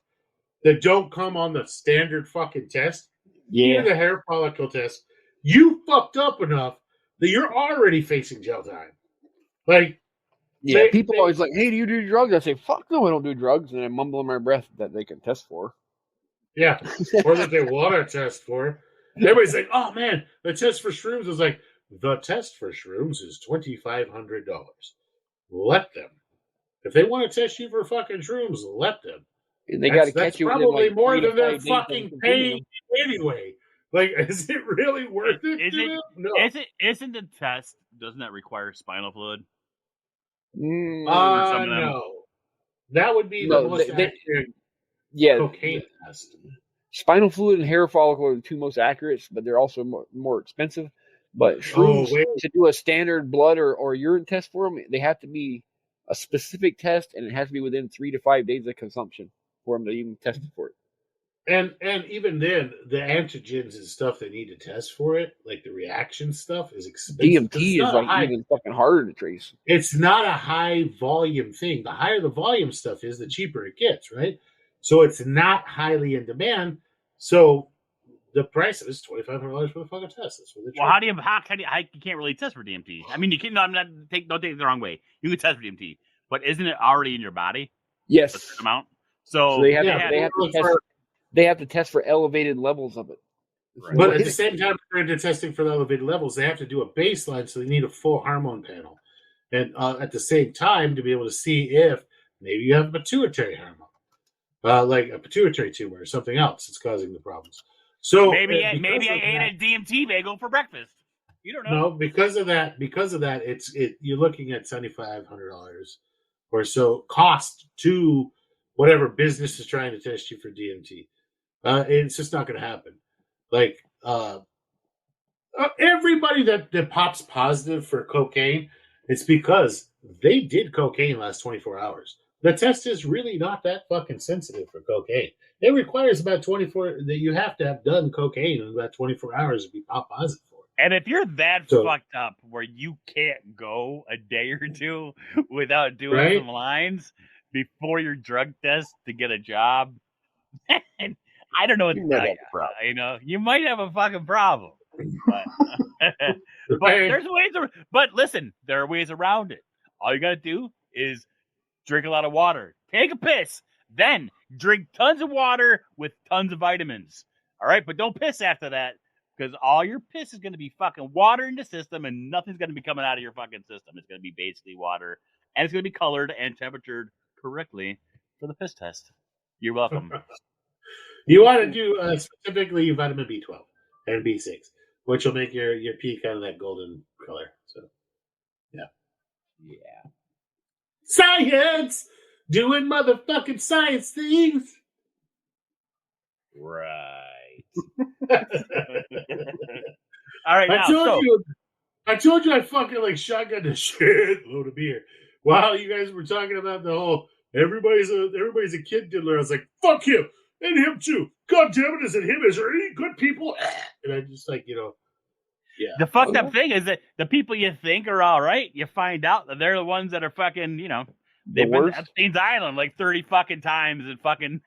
that don't come on the standard fucking test, even the hair follicle test, you fucked up enough that you're already facing jail time. Like,
people always like, hey, do you do drugs? I say, fuck no, I don't do drugs, and I mumble in my breath that they can test for.
Yeah, or that they want to test for. Everybody's like, oh man, the test for shrooms is like, the test for shrooms is $2,500. Let them. If they want to test you for fucking shrooms, let them.
And they got to catch you.
Probably more than they're fucking paying anyway. Like, is it really worth it? No.
Isn't the test? Doesn't that require spinal fluid?
No. That would be the most accurate cocaine test.
Spinal fluid and hair follicle are the two most accurate, but they're also more expensive. But shrooms, to do a standard blood or urine test for them, they have to be a specific test, and it has to be within 3 to 5 days of consumption for them to even test for it.
And even then, the antigens and stuff they need to test for it, like the reaction stuff, is expensive.
DMT is like even fucking harder to trace.
It's not a high volume thing. The higher the volume stuff is, the cheaper it gets, right? So it's not highly in demand. So the price is $2,500 for the fucking test. That's what they're
how you can't really test for DMT? I mean, you can. Don't take it the wrong way. You can test for DMT, but isn't it already in your body?
Yes.
A certain amount. So
they have to test for elevated levels of it.
Right. But at the same time, they're testing for the elevated levels. They have to do a baseline, so they need a full hormone panel. And at the same time, to be able to see if maybe you have a pituitary hormone, like a pituitary tumor or something else that's causing the problems. So
maybe I ate a DMT bagel for breakfast. You don't know.
No, because of that, you're looking at $7,500 or so cost to whatever business is trying to test you for DMT. It's just not going to happen. Like everybody that pops positive for cocaine, it's because they did cocaine last 24 hours. The test is really not that fucking sensitive for cocaine. It requires about 24 that you have to have done cocaine in about 24 hours to be pop positive for it.
And if you're that fucked up where you can't go a day or two without doing some lines before your drug test to get a job, I don't know what to tell you. You know, you might have a fucking problem. But there's ways. But listen, there are ways around it. All you got to do is drink a lot of water, take a piss, then drink tons of water with tons of vitamins. All right, but don't piss after that, because all your piss is going to be fucking water in the system, and nothing's going to be coming out of your fucking system. It's going to be basically water, and it's going to be colored and temperatured correctly for the piss test. You're welcome.
You want to do specifically vitamin B12 and B6, which will make your pee kind of that golden color. So, yeah. Science! Doing motherfucking science things!
Right. All right,
I told you I fucking like shotgun the shit load of beer. While you guys were talking about the whole everybody's a kid diddler, I was like, fuck him! And him too. God damn it, is it him? Is there any good people? And I just like, yeah.
The fucked up thing is that the people you think are all right, you find out that they're the ones that are fucking, they've been to Epstein's Island like 30 fucking times and fucking,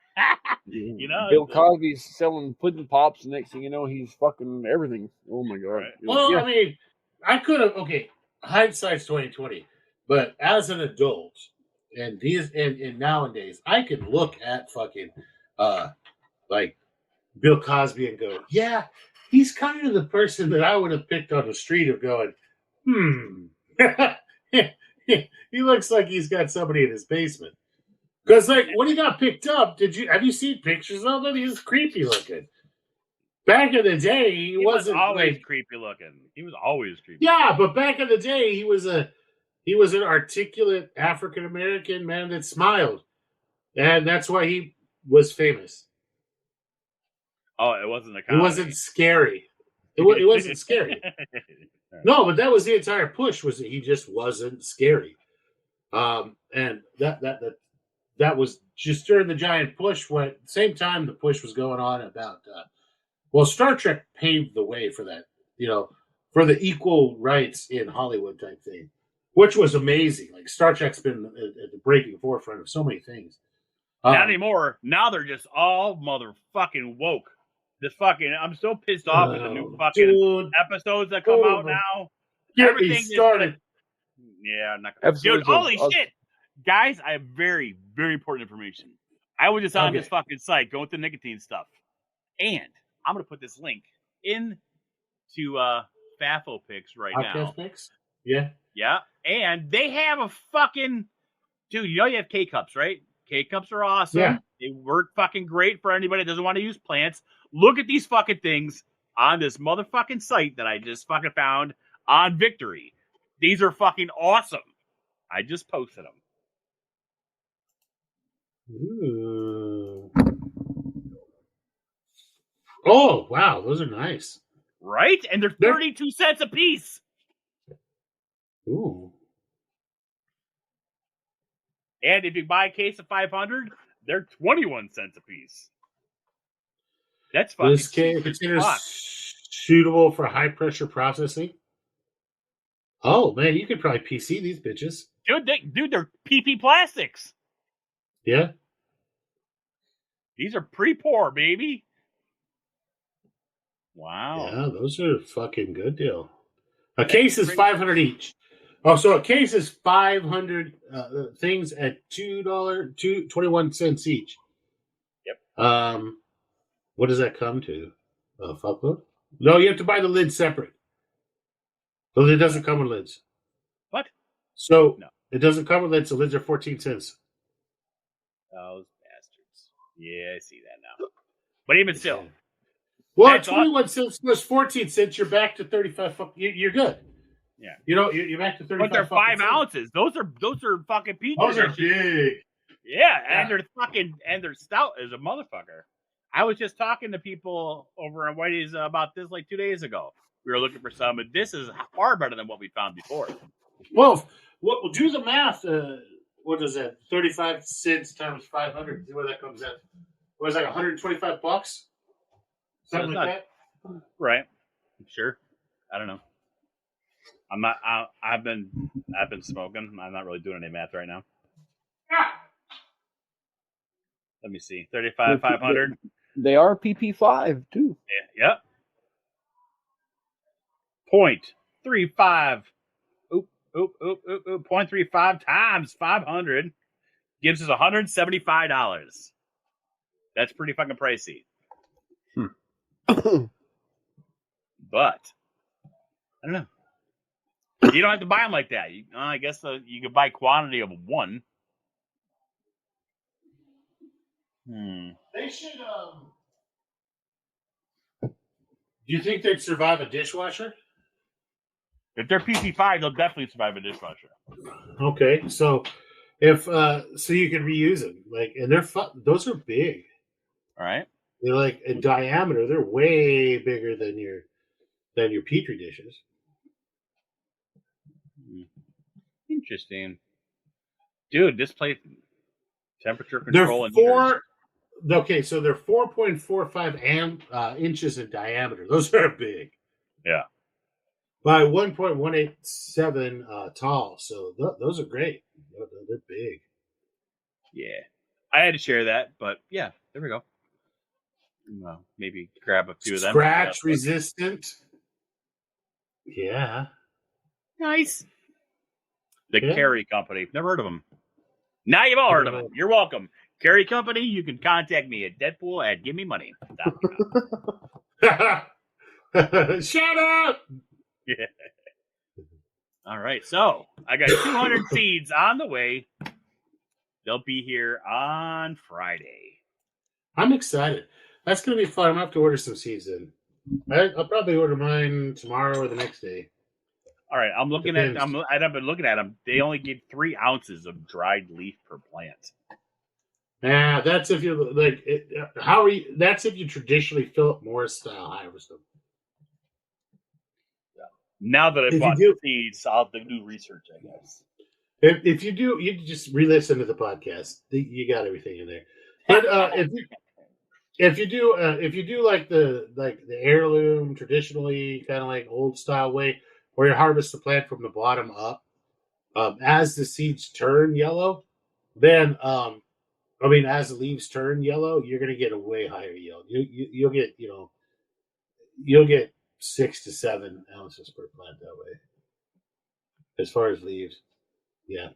Bill Cosby's selling pudding pops, and next thing you know, he's fucking everything. Oh my God.
Right. Well, I mean, I could have, hindsight's 20/20, but as an adult, and nowadays, I can look at fucking, like Bill Cosby and go, yeah, he's kind of the person that I would have picked on the street of going, he looks like he's got somebody in his basement. Because like when he got picked up, have you seen pictures of him? He was creepy looking. Back in the day, he wasn't
always creepy looking. He was always creepy.
Yeah, but back in the day, he was an articulate African American man that smiled, and that's why he was famous.
Oh, it wasn't a comedy.
It wasn't scary. It wasn't scary. No, but that was the entire push, was that he just wasn't scary. And that that was just during the giant push. When same time the push was going on about, well, Star Trek paved the way for that, for the equal rights in Hollywood type thing, which was amazing. Like Star Trek's been at the breaking forefront of so many things.
Not anymore. Now they're just all motherfucking woke. I'm so pissed off with the new fucking episodes that come out now.
Everything started.
Yeah, I'm not gonna. Dude, holy shit. Guys, I have very, very important information. I was just on this fucking site going through nicotine stuff. And I'm going to put this link in to FAFO Picks right now.
Picks? Yeah.
Yeah. And they have a fucking... Dude, you have K-Cups, right? K-Cups are awesome.
Yeah.
They work fucking great for anybody that doesn't want to use plants. Look at these fucking things on this motherfucking site that I just fucking found on Victory. These are fucking awesome. I just posted them.
Ooh. Oh, wow. Those are nice.
Right? And they're 32 cents a piece.
Ooh.
And if you buy a case of 500, they're 21 cents a piece. That's fucking
This can considered suitable for high pressure processing. Oh, man, you could probably PC these bitches.
Dude, they're PP plastics.
Yeah.
These are pre-pour, baby. Wow.
Yeah, those are fucking good deal. A case is 500 each. Oh, so a case is 500 things at $2.21 each.
Yep.
What does that come to? A fuckload? No, you have to buy the lid separate. So it doesn't come with lids.
What?
So it doesn't come with lids. The lids are 14 cents.
Those bastards. Yeah, I see that now. But even still.
Well, 21 cents plus 14 cents, you're back to 35. You're good.
Yeah.
You're back to 35.
But they're 5 ounces. Those are fucking pizza.
Those are big.
Yeah, and they're stout as a motherfucker. I was just talking to people over on Whitey's about this like 2 days ago. We were looking for some, and this is far better than what we found before.
Well, do the math. What is that? 35 cents times 500. See where that comes out. What is that? $125? Something like that.
Right. Sure. I don't know. I'm not. I've been smoking. I'm not really doing any math right now. Let me see. 35, 500.
They are PP5 too.
Yeah. Yep. 0.35. 0.35 times 500 gives us $175. That's pretty fucking pricey. But I don't know. You don't have to buy them like that. I guess you could buy quantity of one.
They should. Do you think they'd survive a dishwasher?
If they're PP5, they'll definitely survive a dishwasher.
Okay, so if so, you can reuse them. And those are big.
All right.
They're in diameter. They're way bigger than your Petri dishes.
Interesting, dude. This place temperature control and
okay, so they're 4.45 inches in diameter. Those are big.
Yeah.
By 1.187 tall. So those are great. They're big.
Yeah, I had to share that, but yeah, there we go. Well, maybe grab a few of them.
Scratch resistant. Yeah.
Nice. The Carry Company. Never heard of them. Now you've all heard of them. You're welcome. Carry Company, you can contact me at Deadpool@givememoney.com.
Shut up!
Yeah. All right. So I got 200 seeds on the way. They'll be here on Friday.
I'm excited. That's going to be fun. I'm going to have to order some seeds in. I'll probably order mine tomorrow or the next day.
All right. I've been looking at them. They only give 3 ounces of dried leaf per plant.
Yeah, that's if you that's if you traditionally Philip Morris style harvest them.
Now that I've bought the seeds, I'll have to do research, I guess.
If you do, you just re-listen to the podcast. You got everything in there. But if you do like the heirloom, traditionally kind of like old style way, where you harvest the plant from the bottom up, as the seeds turn yellow, then as the leaves turn yellow, you're gonna get a way higher yield. You'll get 6 to 7 ounces per plant that way. As far as leaves, yeah.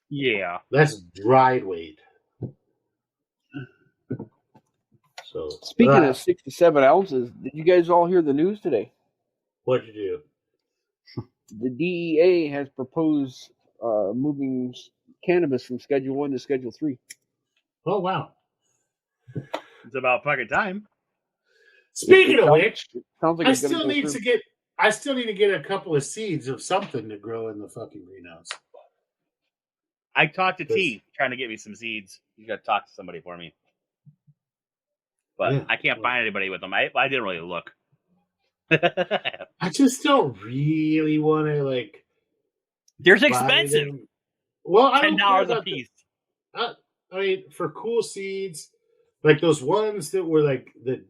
Yeah.
That's dried weight. So
speaking of 6 to 7 ounces, did you guys all hear the news today?
What'd you do?
The DEA has proposed moving cannabis from Schedule 1 to Schedule 3.
Oh, wow.
It's about fucking time.
Speaking of which,
sounds like
I still need to get a couple of seeds of something to grow in the fucking greenhouse.
I talked to T trying to get me some seeds. You got to talk to somebody for me. But yeah, I can't find anybody with them. I didn't really look.
I just don't really want to, like...
They're expensive.
Them. Well, I don't
$10 a piece.
I mean, for cool seeds, like those ones that were like that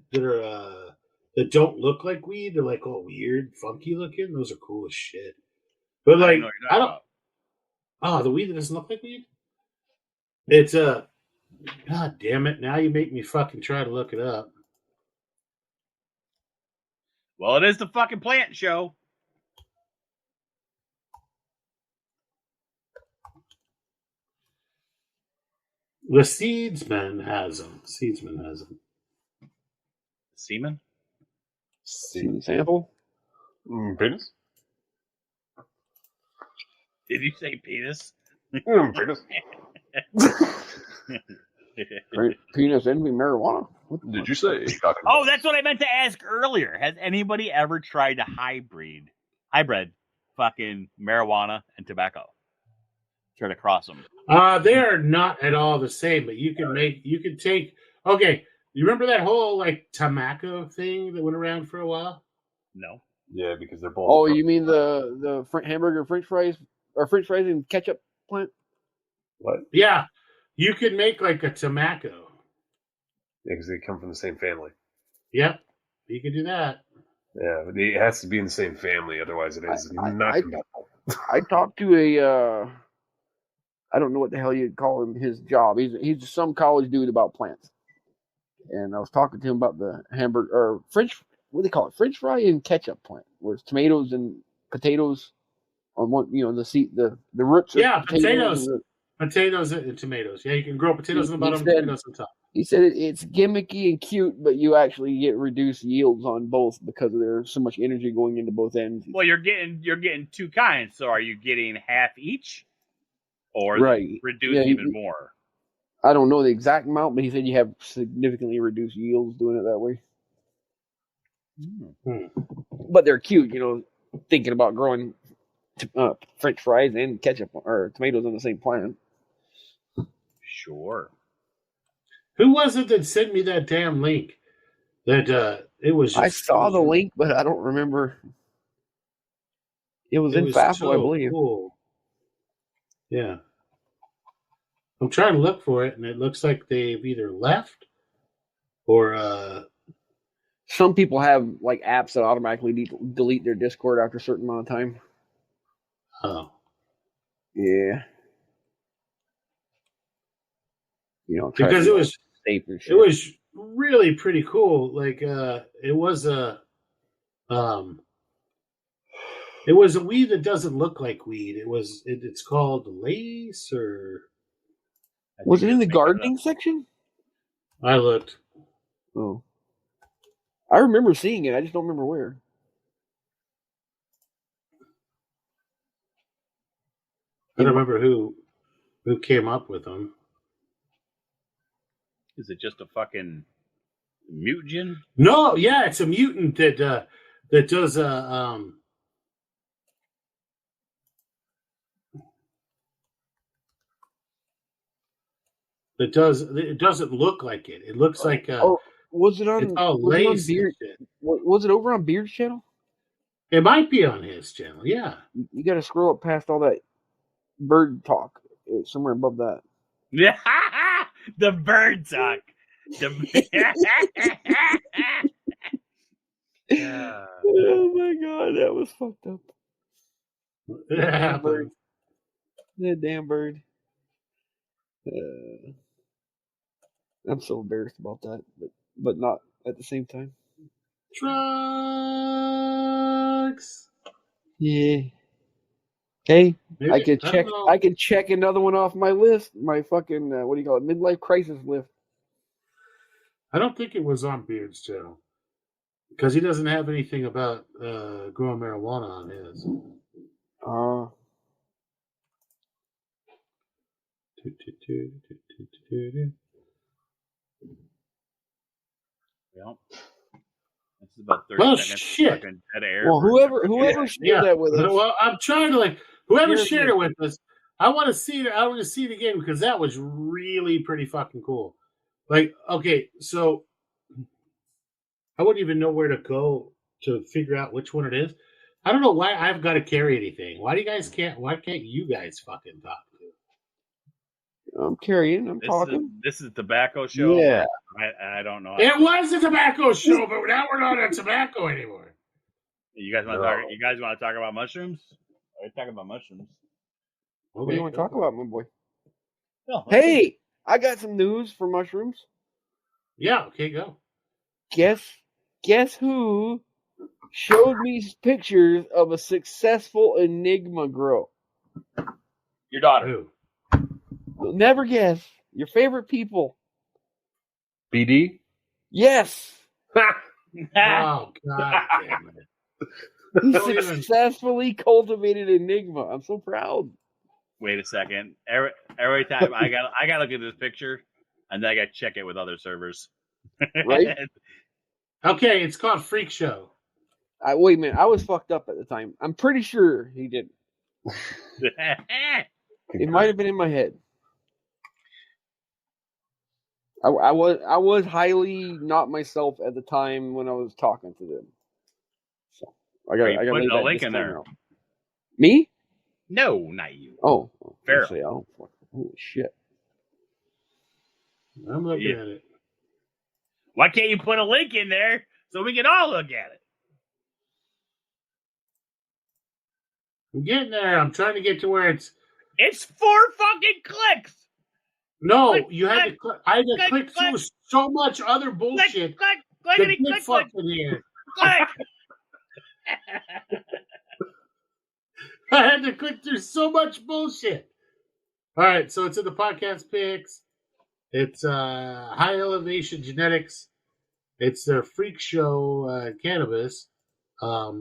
don't look like weed, they're like all weird, funky looking. Those are cool as shit. But like, I don't. Oh, the weed that doesn't look like weed. It's God damn it! Now you make me fucking try to look it up.
Well, it is the fucking plant show.
The Seedsman has them.
Semen?
Semen sample?
Penis?
Did you say penis?
Penis.
Penis envy marijuana?
What did you say?
Oh, that's what I meant to ask earlier. Has anybody ever tried to hybrid fucking marijuana and tobacco? Try to cross them.
They are not at all the same, but you can take. Okay, you remember that whole like tobacco thing that went around for a while?
No.
Yeah, because they're both.
Oh, you mean the hamburger French fries and ketchup plant?
What?
Yeah, you could make like a tobacco.
Yeah, because they come from the same family.
Yep, you can do that.
Yeah, it has to be in the same family, otherwise it is not compatible.
I talked to a. I don't know what the hell you'd call him. His job. He's some college dude about plants, and I was talking to him about the hamburger or French. What do they call it? French fry and ketchup plant, where it's tomatoes and potatoes on one. The roots.
Yeah, potatoes and tomatoes. Yeah, you can grow potatoes on the bottom, tomatoes on top.
He said it's gimmicky and cute, but you actually get reduced yields on both because there's so much energy going into both ends.
Well, you're getting two kinds. So are you getting half each? Or reduce even more?
I don't know the exact amount, but he said you have significantly reduced yields doing it that way. But they're cute, thinking about growing French fries and ketchup or tomatoes on the same plant.
Sure.
Who was it that sent me that damn link? That it was.
I saw the link, but I don't remember. It was in FAFO, I believe.
Cool. Yeah. I'm trying to look for it, and it looks like they've either left or...
Some people have like apps that automatically delete their Discord after a certain amount of time.
Oh.
Yeah.
Because it was
safe and shit.
It was really pretty cool. Like it was a weed that doesn't look like weed. It's called lace or...
Was it in the gardening section?
I looked.
Oh. I remember seeing it. I just don't remember where.
I don't remember who came up with them.
Is it just a fucking mutagen?
No, yeah, it's a mutant that does it doesn't look like it. It looks like
was it on?
It's all lace.
Was it over on Beard's channel?
It might be on his channel. Yeah.
You got to scroll up past all that bird talk. It's somewhere above that.
Yeah, the bird talk.
Oh my god, that was fucked up.
That bird.
That damn bird. I'm so embarrassed about that, but not at the same time.
Trucks.
Yeah. Hey,
Maybe,
I could check another one off my list. My fucking what do you call it? Midlife crisis list.
I don't think it was on Beard's channel because he doesn't have anything about growing marijuana on his.
Well, this is about 30 seconds.
Shit.
Dead air.
Well, whoever shared that with us.
Well, I'm trying to whoever shared it with us. I want to see it. I want to see it again because that was really pretty fucking cool. Okay, so I wouldn't even know where to go to figure out which one it is. I don't know why I've got to carry anything. Why can't you guys fucking talk?
I'm carrying. I'm talking.
This is a tobacco show.
Yeah.
I don't know.
It was a tobacco show, but now we're not on tobacco anymore.
You guys want to talk? You guys want to talk about mushrooms? We're talking about mushrooms.
What do you want to talk about, my boy?
No,
hey, I got some news for mushrooms.
Yeah. Okay, go.
Guess who showed me pictures of a successful Enigma grow?
Your daughter.
Who?
You'll never guess. Your favorite people.
BD?
Yes.
Oh, God damn it.
He successfully cultivated Enigma. I'm so proud.
Wait a second. Every time I gotta look at this picture, and then I gotta check it with other servers.
Right?
Okay, it's called Freak Show.
Wait a minute. I was fucked up at the time. I'm pretty sure he didn't. It might have been in my head. I was highly not myself at the time when I was talking to them. So I got
putting a link in there.
Out. Me?
No, not you.
Oh,
Farrell.
Holy shit!
I'm looking at it.
Why can't you put a link in there so we can all look at it?
I'm getting there. I'm trying to get to where it's
4 fucking clicks.
No,
click,
you had to click. I had to click through so much other bullshit.
Click,
Here.
Click.
I had to click through so much bullshit. All right, so it's in the podcast picks. It's High Elevation Genetics. It's their Freak Show cannabis.
I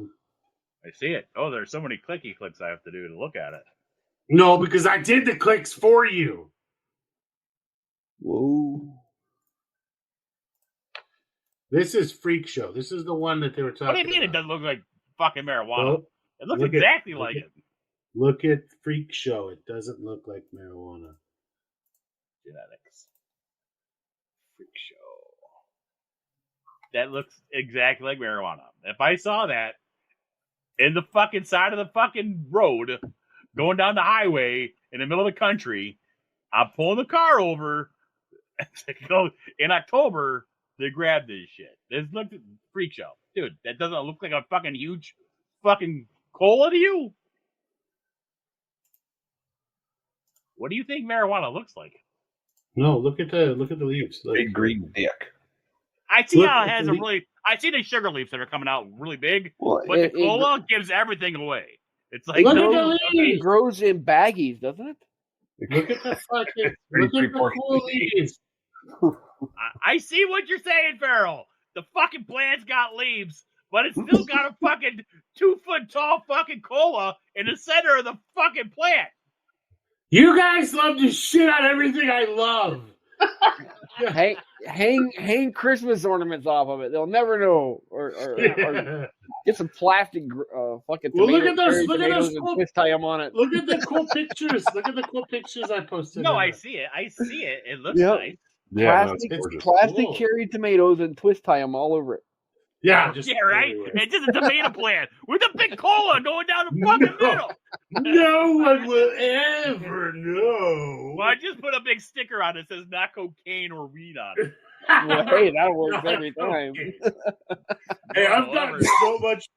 see it. Oh, there's so many clicky clicks I have to do to look at it.
No, because I did the clicks for you.
Whoa.
This is Freak Show. This is the one that they were talking about.
What do you mean it doesn't look like fucking marijuana?
Well,
it looks exactly like it.
Look at Freak Show. It doesn't look like marijuana.
Genetics. Freak Show. That looks exactly like marijuana. If I saw that in the fucking side of the fucking road going down the highway in the middle of the country, I'm pulling the car over to go in October to grab this shit. This looks like Freak Show. Dude, that doesn't look like a fucking huge fucking cola to you? What do you think marijuana looks like?
No, look at the leaves.
Big green dick.
I see how it has I see the sugar leaves that are coming out really big, but the cola gives everything away. It's like
it grows in baggies, doesn't it?
Look at the fucking look at the cool leaves.
I see what you're saying, Farrell. The fucking plant's got leaves, but it's still got a fucking 2-foot tall fucking cola in the center of the fucking plant.
You guys love to shit on everything I love.
hang Christmas ornaments off of it. They'll never know. Or get some plastic fucking tomatoes and twist tie them on it.
Look at the cool pictures. Look at the cool pictures I posted.
No, I see it. It looks nice.
Yeah, plastic cherry tomatoes and twist tie them all over it.
Yeah, just
right.
everywhere.
It's just a tomato plant with a big cola going down the fucking middle.
No one will ever know.
Well, I just put a big sticker on it that says "not cocaine or weed" on it.
Well, hey, that works every time.
Hey, I've gotten so much.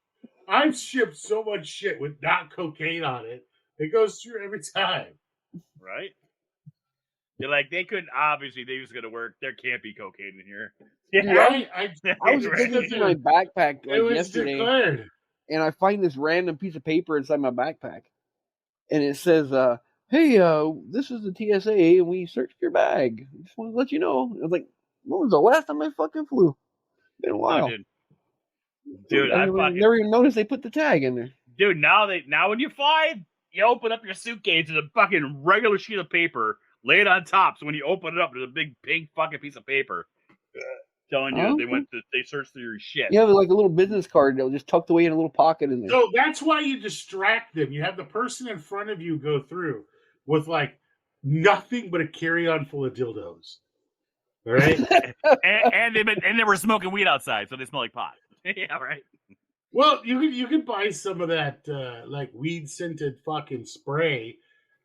I've shipped so much shit with not cocaine on it. It goes through every time.
Right? You're like, they couldn't, obviously, they was going to work. There can't be cocaine in here. Yeah.
Right?
I was digging through my backpack
It was
yesterday,
declared.
and I find this random piece of paper inside my backpack, and it says, "Hey, this is the TSA, and we searched your bag. Just want to let you know." I was like, "When was the last time I fucking flew? Been a while."
Oh, dude, I
never even noticed they put the tag in there.
Dude, now when you fly, you open up your suitcase, there's a fucking regular sheet of paper, lay it on top. So when you open it up, there's a big pink fucking piece of paper telling you they searched through your shit.
Yeah, like a little business card that was just tucked away in a little pocket in there.
So that's why you distract them. You have the person in front of you go through with like nothing but a carry-on full of dildos. All right?
and they were smoking weed outside, so they smell like pot. Yeah, right.
Well, you could buy some of that like weed scented fucking spray,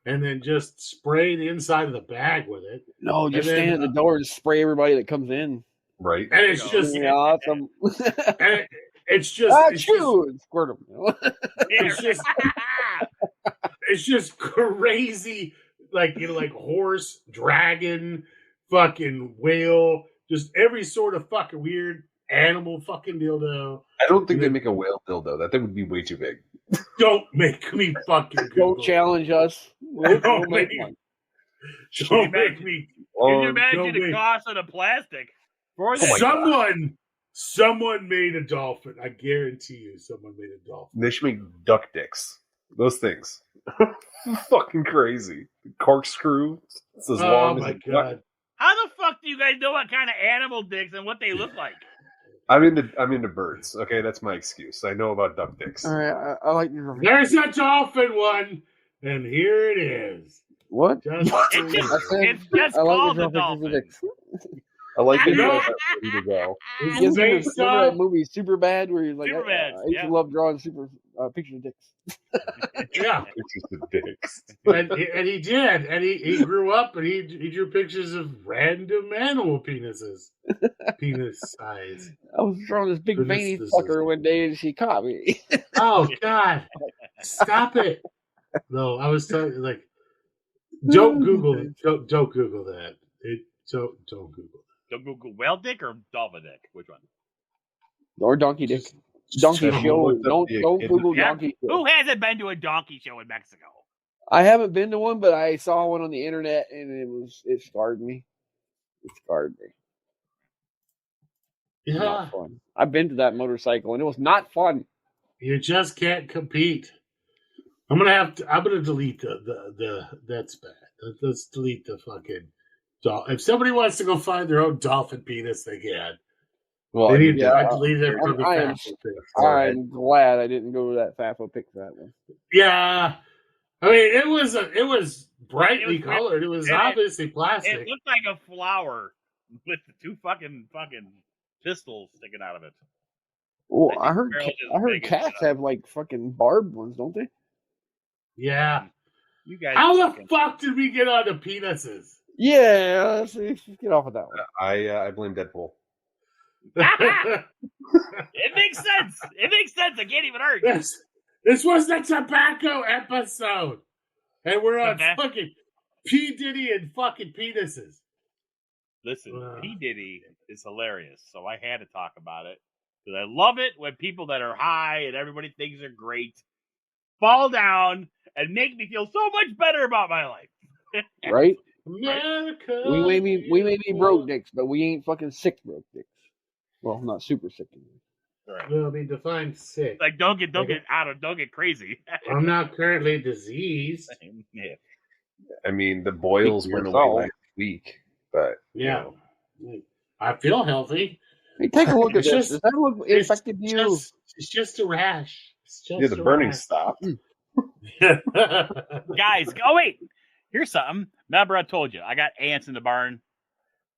and then just spray the inside of the bag with it.
No, just stand at the door and spray everybody that comes in.
Right.
And it's just
awesome.
And it's just
squirt them.
It's just crazy, like like horse, dragon, fucking whale, just every sort of fucking weird animal fucking dildo.
I don't think they make a whale dildo. That thing would be way too big.
Don't make me fucking
Don't challenge us. We'll make one.
Don't make me.
Can you imagine the cost of the plastic?
Someone made a dolphin. I guarantee you someone made a dolphin.
They should make duck dicks. Those things. Fucking crazy. Corkscrew. It's as long as a duck.
How the fuck do you guys know what kind of animal dicks and what they look like?
I'm into birds. Okay, that's my excuse. I know about duck dicks.
All right, I like your.
There's a dolphin one, and here it is.
What?
It's just called a dolphin.
I like it.
Remember that movie Superbad, where he's like,
Superbad,
I used to love drawing pictures of dicks.
Yeah,
pictures of dicks.
and he did, and he grew up, and he drew pictures of random animal penises, penis size.
I was drawing this big veiny fucker one day, and she caught me.
Oh God! Stop it! No, I was telling you, like, don't Google that. Don't Google.
Don't Google whale dick or dolphin dick. Which one?
Or donkey dick. Donkey show. Don't Google donkey show.
Who hasn't been to a donkey show in Mexico?
I haven't been to one, but I saw one on the internet, and it scarred me. It scarred me.
Yeah,
not fun. I've been to that motorcycle, and it was not fun.
You just can't compete. I'm gonna delete the that's bad. Let's delete the fucking. If somebody wants to go find their own dolphin penis, they can.
Well,
I deleted it from the
I'm glad I didn't go to that FAFO pick for that one.
Yeah, I mean it was brightly colored. It was obviously plastic.
It looked like a flower with the two fucking pistols sticking out of it.
Well, I heard cats have like fucking barbed ones, don't they?
Yeah.
You guys.
How the fuck did we get onto penises?
Yeah, let's get off of that one.
I blame Deadpool.
It makes sense. It makes sense. I can't even argue.
This was the tobacco episode, and we're on fucking P-diddy and fucking penises.
Listen, P-diddy is hilarious, so I had to talk about it because I love it when people that are high and everybody thinks they're great fall down and make me feel so much better about my life.
Right?
America.
We may be broke dicks, but we ain't fucking sick broke dicks. Well, not super sick.
Right.
Well, I mean, define sick.
Like, don't get crazy.
I'm not currently diseased.
Yeah.
I mean, the boils went away last week, but
yeah, I feel healthy.
Hey, take a look at this. Does that look infected you?
It's just a rash.
The burning stopped.
Guys, wait. Here's something. Remember I told you I got ants in the barn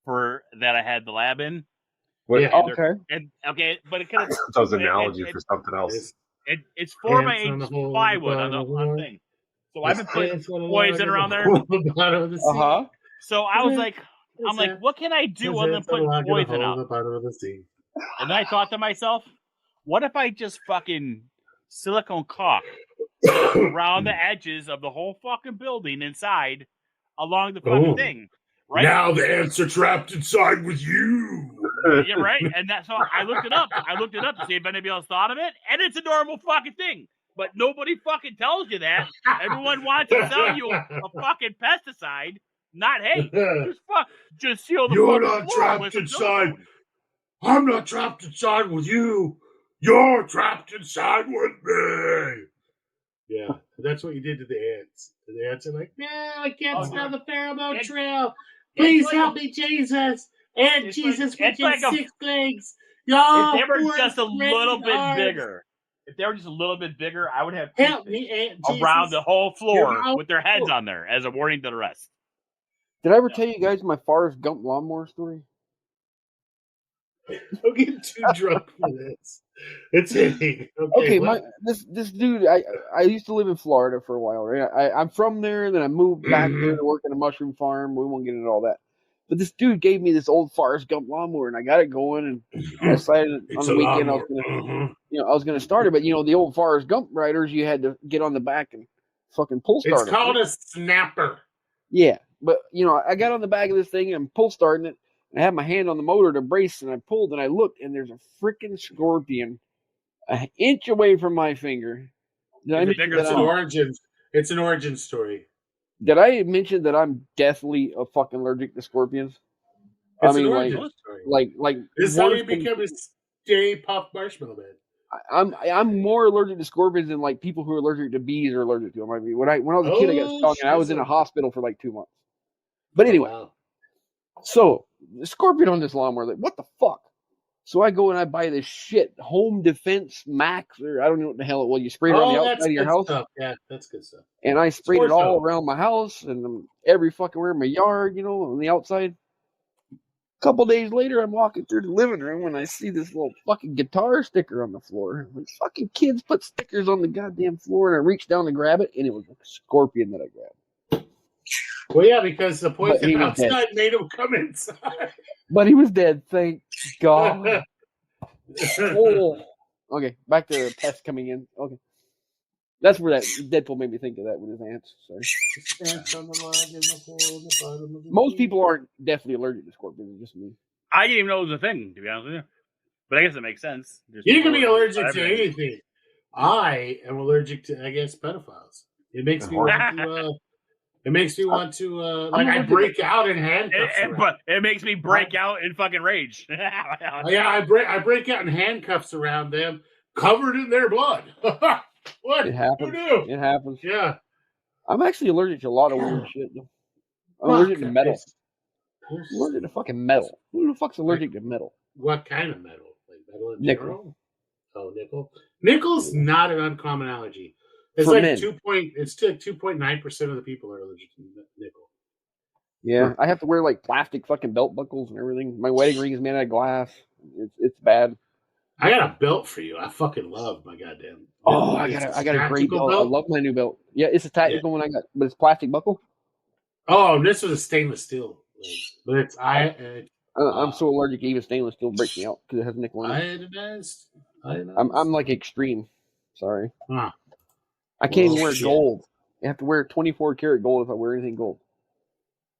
that I had the lab in.
What?
Yeah.
And okay, but it kind of
That was an analogy for something else.
it's 4 by
Ants
8
on the
plywood on
bottom
the
of the
thing. So I've been putting
Ants on the
poison
log
around
in
there.
the bottom of the sea.
So I was like, what can I do other than
Ants on the
putting
log in the
poison
hole
out?
in the bottom of the sea.
And then I thought to myself, what if I just fucking silicone caulk around the edges of the whole fucking building inside along the fucking thing, right?
Now the ants are trapped inside with you.
Yeah, right. And that's how I looked it up. I looked it up to see if anybody else thought of it, and it's a normal fucking thing. But nobody fucking tells you that. Everyone wants to sell you a fucking pesticide. Not hey, just seal the
You're
fucking
not
floor
trapped
with some
inside.
silicone.
I'm not trapped inside with you. You're trapped inside with me. Yeah, that's what you did to the ants. And the ants are like, no, I can't smell the pheromone trail. Please help me, Jesus. And Jesus with your 6 legs.
If they were just a little bit bigger, I would have
help me, Aunt Jesus.
around the whole floor with their heads on there as a warning to the rest.
Did I ever tell you guys my Forrest Gump lawnmower story?
Don't get too drunk for this. It's hitting.
Okay, this dude, I used to live in Florida for a while, right? I'm from there, then I moved back there to work in a mushroom farm. We won't get into all that. But this dude gave me this old Forrest Gump lawnmower, and I got it going, and I decided on the weekend I was gonna start it. But the old Forrest Gump riders, you had to get on the back and fucking pull start it.
It's called a snapper.
Yeah, but I got on the back of this thing and I'm pull starting it. I had my hand on the motor to brace, and I pulled, and I looked, and there's a freaking scorpion an inch away from my finger.
It's an origin story.
Did I mention that I'm deathly fucking allergic to scorpions?
It's an origin story.
Like
this is how you become a Stay Puft Marshmallow Man.
I'm more allergic to scorpions than like people who are allergic to bees are allergic to them. I mean, when I was a kid, I got stung, and I was in a hospital for like 2 months. But anyway, so the scorpion on this lawnmower, like, what the fuck? So I go and I buy this shit Home Defense Max, or I don't know what the hell it was. You spray it on the outside of your house.
Stuff. Yeah, that's good stuff.
And I sprayed it all around my house and every fucking where in my yard, on the outside. A couple days later, I'm walking through the living room and I see this little fucking guitar sticker on the floor. Like, fucking kids put stickers on the goddamn floor, and I reached down to grab it, and it was a scorpion that I grabbed.
Well, yeah, because the poison outside made him come inside.
But he was dead, thank God. Okay, back to pests coming in. Okay. That's where that Deadpool made me think of that with his ants. Sorry. Most people aren't definitely allergic to scorpions. It's just me.
I didn't even know it was a thing, to be honest with you. But I guess it makes sense.
You can be allergic to anything. I am allergic to, I guess, pedophiles. It makes me want to. I break out in handcuffs.
But it makes me break out in fucking rage.
Yeah, I break out in handcuffs around them, covered in their blood. What?
It happens. It happens.
Yeah.
I'm actually allergic to a lot of weird shit. I'm allergic to metal. I'm allergic to fucking metal. Who the fuck's allergic to metal?
What kind of metal? Like metal in
nickel.
General? Oh, nickel. Nickel's not an uncommon allergy. It's
for
like
men.
2.9% of the people are allergic to nickel.
Yeah, I have to wear like plastic fucking belt buckles and everything. My wedding ring is made out of glass. It's bad.
I got a belt for you. I fucking love my goddamn.
Oh, I got a great belt. I love my new belt. Yeah, it's a tactical one I got, but it's plastic buckle.
Oh, this was a stainless steel. But it's
I'm so allergic to even stainless steel breaks me out because it has nickel in it. I'm like extreme. Sorry.
Huh.
I can't even wear gold. I have to wear 24 karat gold if I wear anything gold.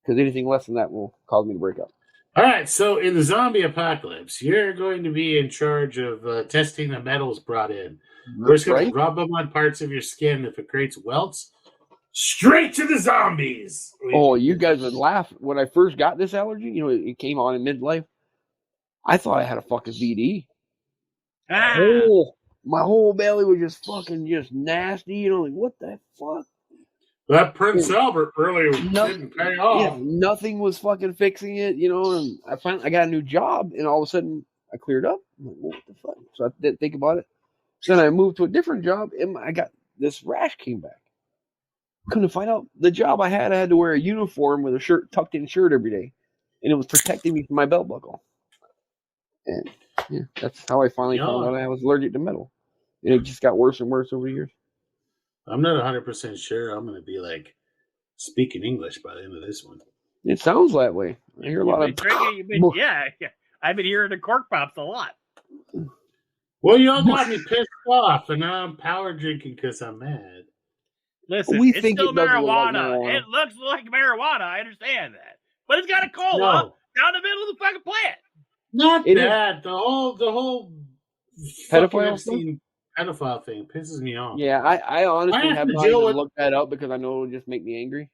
Because anything less than that will cause me to break out.
All right, so in the zombie apocalypse, you're going to be in charge of testing the metals brought in. We're just going to rub them on parts of your skin. If it creates welts, straight to the zombies.
Oh, you guys would laugh. When I first got this allergy, it came on in midlife. I thought I had a fucking VD. My whole belly was just nasty. Like, what the fuck?
That Prince Albert really didn't pay off.
Yeah, nothing was fucking fixing it, and I got a new job, and all of a sudden I cleared up. I'm like, what the fuck? So I didn't think about it. Then I moved to a different job, and I got this rash came back. Couldn't find out the job I had to wear a uniform with a tucked in shirt every day, and it was protecting me from my belt buckle. And yeah, that's how I finally found out I was allergic to metal. And it just got worse and worse over the years.
I'm not 100% sure I'm going to be like speaking English by the end of this one.
It sounds that way. I hear a lot of...
Yeah. I've been hearing the cork pops a lot.
Well, y'all got me pissed off, and now I'm power drinking because I'm mad.
Listen, it's still marijuana. It looks like marijuana. I understand that. But it's got a cola down the middle of the fucking plant.
Not that. The whole
pedophile
thing pisses me off.
Yeah, I honestly have not even looked that up because I know it'll just make me angry.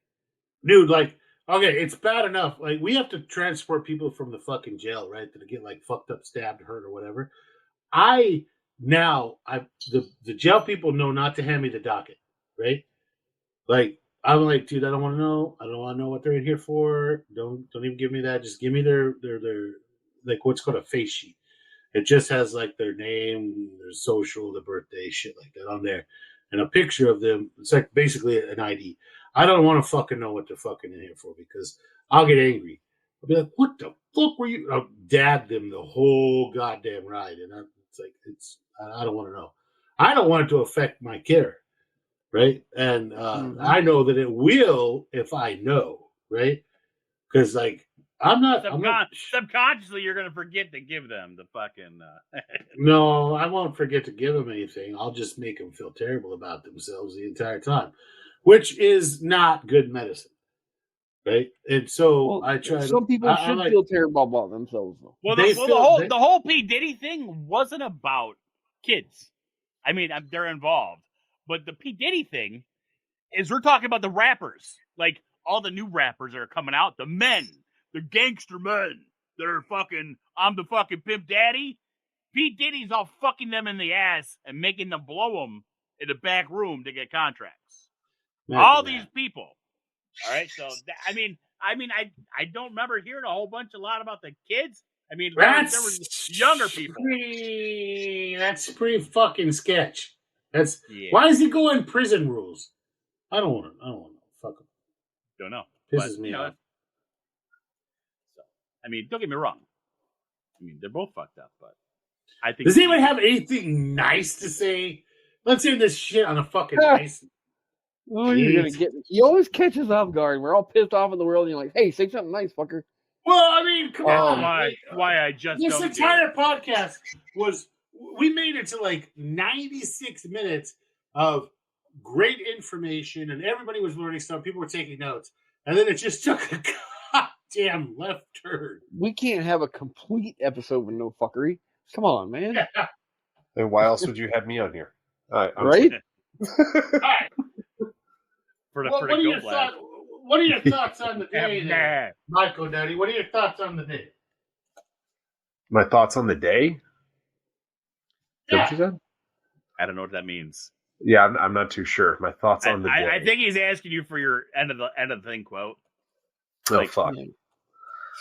Dude, like, okay, it's bad enough. Like, we have to transport people from the fucking jail, right? To get, like, fucked up, stabbed, hurt, or whatever. The jail people know not to hand me the docket, right? Like, I'm like, dude, I don't want to know. I don't want to know what they're in here for. Don't even give me that. Just give me their like what's called a face sheet. It just has like their name, their social, their birthday, shit like that on there, and a picture of them. It's like basically an ID. I don't want to fucking know what they're fucking in here for because I'll get angry. I'll be like, what the fuck were you? I'll dab them the whole goddamn ride, and it's like I don't want to know. I don't want it to affect my care. Right. And I know that it will if I know. Right. Because, like,
subconsciously, you're going to forget to give them the fucking.
No, I won't forget to give them anything. I'll just make them feel terrible about themselves the entire time, which is not good medicine. Right. And so I try.
Some people should feel terrible about themselves, though.
Well, the whole P-diddy thing wasn't about kids. I mean, they're involved. But the P-diddy thing is we're talking about the rappers. Like, all the new rappers that are coming out. The men. The gangster men. They're fucking, I'm the fucking pimp daddy. P-diddy's all fucking them in the ass and making them blow them in the back room to get contracts. All these people. All right? So, I don't remember hearing a lot about the kids. I mean, there were younger people.
That's pretty fucking sketch. Why does he go in prison rules? I don't want to. Fuck him.
Don't know.
Pisses me off.
So, I mean, don't get me wrong. I mean, they're both fucked up, but I think.
Does anyone have anything nice to say? Let's hear this shit on a fucking nice.
Oh, you're gonna get me. He always catches off guard. We're all pissed off in the world, and you're like, "Hey, say something nice, fucker."
Well, I mean, come on.
Why I just
this entire podcast was. We made it to like 96 minutes of great information, and everybody was learning stuff. People were taking notes, and then it just took a goddamn left turn.
We can't have a complete episode with no fuckery. Come on, man.
Yeah.
And why else would you have me on here?
Right?
All right. What are your thoughts on the day, Michael Daddy? What are your thoughts on the day?
My thoughts on the day?
Yeah.
What you said?
I don't know what that means.
Yeah, I'm not too sure. My thoughts on the day.
I think he's asking you for your end of the thing quote.
Oh, fuck.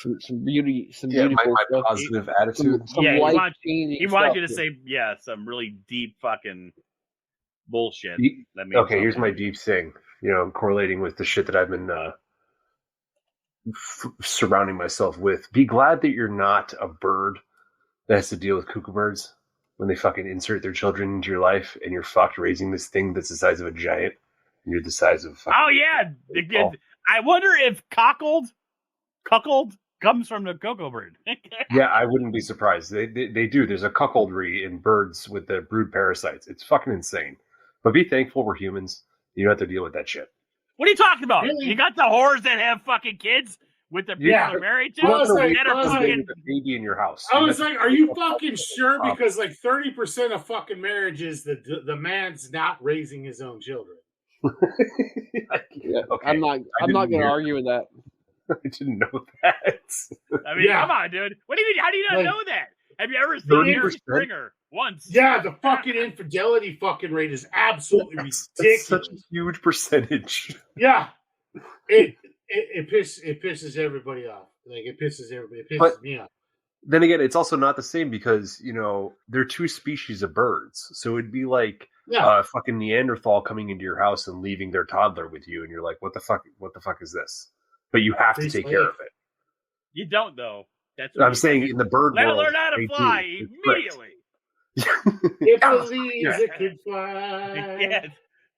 Some beauty,
my positive attitude.
He wants you to say some really deep fucking bullshit.
Okay, here's my deep thing. Correlating with the shit that I've been surrounding myself with. Be glad that you're not a bird that has to deal with cuckoo birds when they fucking insert their children into your life and you're fucked raising this thing that's the size of a giant and you're the size of a fucking...
Oh, yeah. I wonder if cuckold comes from the cocoa bird.
Yeah, I wouldn't be surprised. They do. There's a cuckoldry in birds with the brood parasites. It's fucking insane. But be thankful we're humans. You don't have to deal with that shit.
What are you talking about? Really? You got the whores that have fucking kids with the people they're married to?
A baby in your house.
I was like, are you fucking sure? Because like 30% of fucking marriages, the man's not raising his own children.
Yeah, okay. I'm not going to argue with that.
I didn't know that.
I mean, come on, dude. What do you mean? How do you not know that? Have you ever seen Harry Springer once?
Yeah, the fucking infidelity fucking rate is absolutely ridiculous.
That's such a huge percentage.
Yeah, it pisses everybody off. Like it pisses everybody. It pisses me off.
Then again, it's also not the same because they're two species of birds. So it'd be like a fucking Neanderthal coming into your house and leaving their toddler with you, and you're like, what the fuck is this? But you have to take care of it.
You don't, though. That's
I'm saying in the bird
let
world.
learn how to
they
fly
do. It's correct.
immediately.
It believes it can fly.
Yes.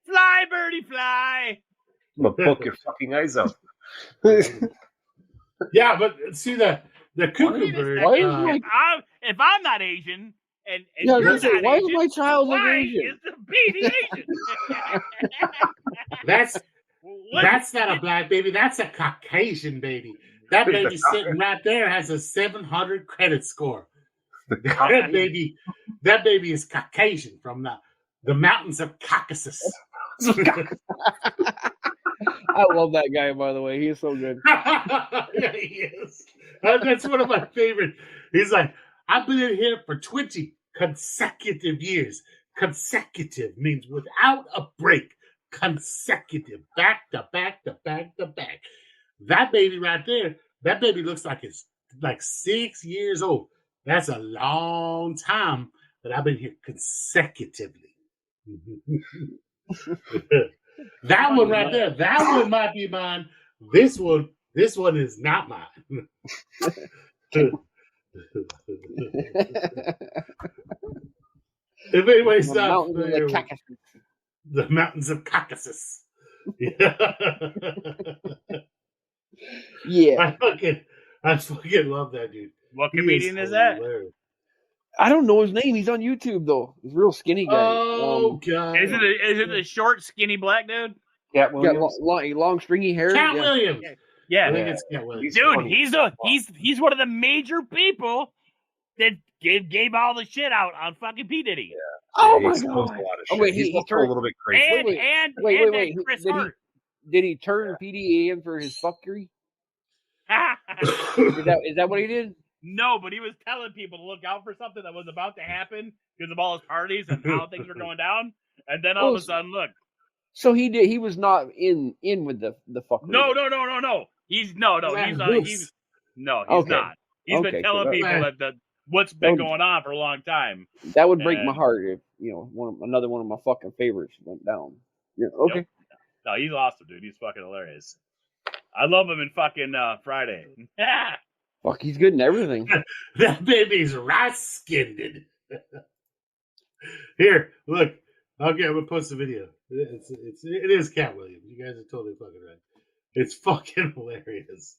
Fly, birdie, fly.
I'm gonna poke your fucking eyes out.
Yeah, but see the cuckoo bird.
why is
If I'm not Asian and
Yeah, I was
you're
gonna say,
not
why
Asian,
does my child look
why
Asian?
is the baby Asian?
That's not a black baby. That's a Caucasian baby. That baby sitting right there has a 700 credit score. That baby is Caucasian from the mountains of Caucasus.
I love that guy, by the way. He is so good.
Yeah, he is. That's one of my favorite. He's like, I've been in here for 20 consecutive years. Consecutive means without a break. Consecutive, back to back to back to back. That baby right there, that baby looks like it's like 6 years old. That's a long time that I've been here consecutively. That one right there, that one might be mine. This one is not mine. If anybody's not familiar with the mountains of Caucasus.
Yeah.
I fucking love that dude.
What comedian is that?
I don't know his name. He's on YouTube though. He's a real skinny guy.
Oh god!
Is it the short, skinny black dude?
Cat
Got
Williams.
long stringy hair.
Cat Williams.
Yeah,
I think it's Cat Williams.
dude, he's one of the major people that gave all the shit out on fucking P-diddy.
Yeah.
Oh
he
my
exposed
god!
a lot of
Oh
shit.
wait,
He's
he
also a little bit crazy.
And Chris Hart.
Did he turn PDA in for his fuckery? Is that what he did?
No, but he was telling people to look out for something that was about to happen because of all his parties and how things were going down. And then all of a sudden, look.
So he did. He was not in with the fuckery.
No. He's not. He's not. He's been telling people that what's been going on for a long time.
That would break my heart if another one of my fucking favorites went down. Yeah. Okay.
Nope. No, he's awesome, dude. He's fucking hilarious. I love him in fucking Friday.
Fuck, he's good in everything.
That baby's rice-skinned. Here, look. Okay, I'm gonna post the video. It is Cat Williams. You guys are totally fucking right. It's fucking hilarious.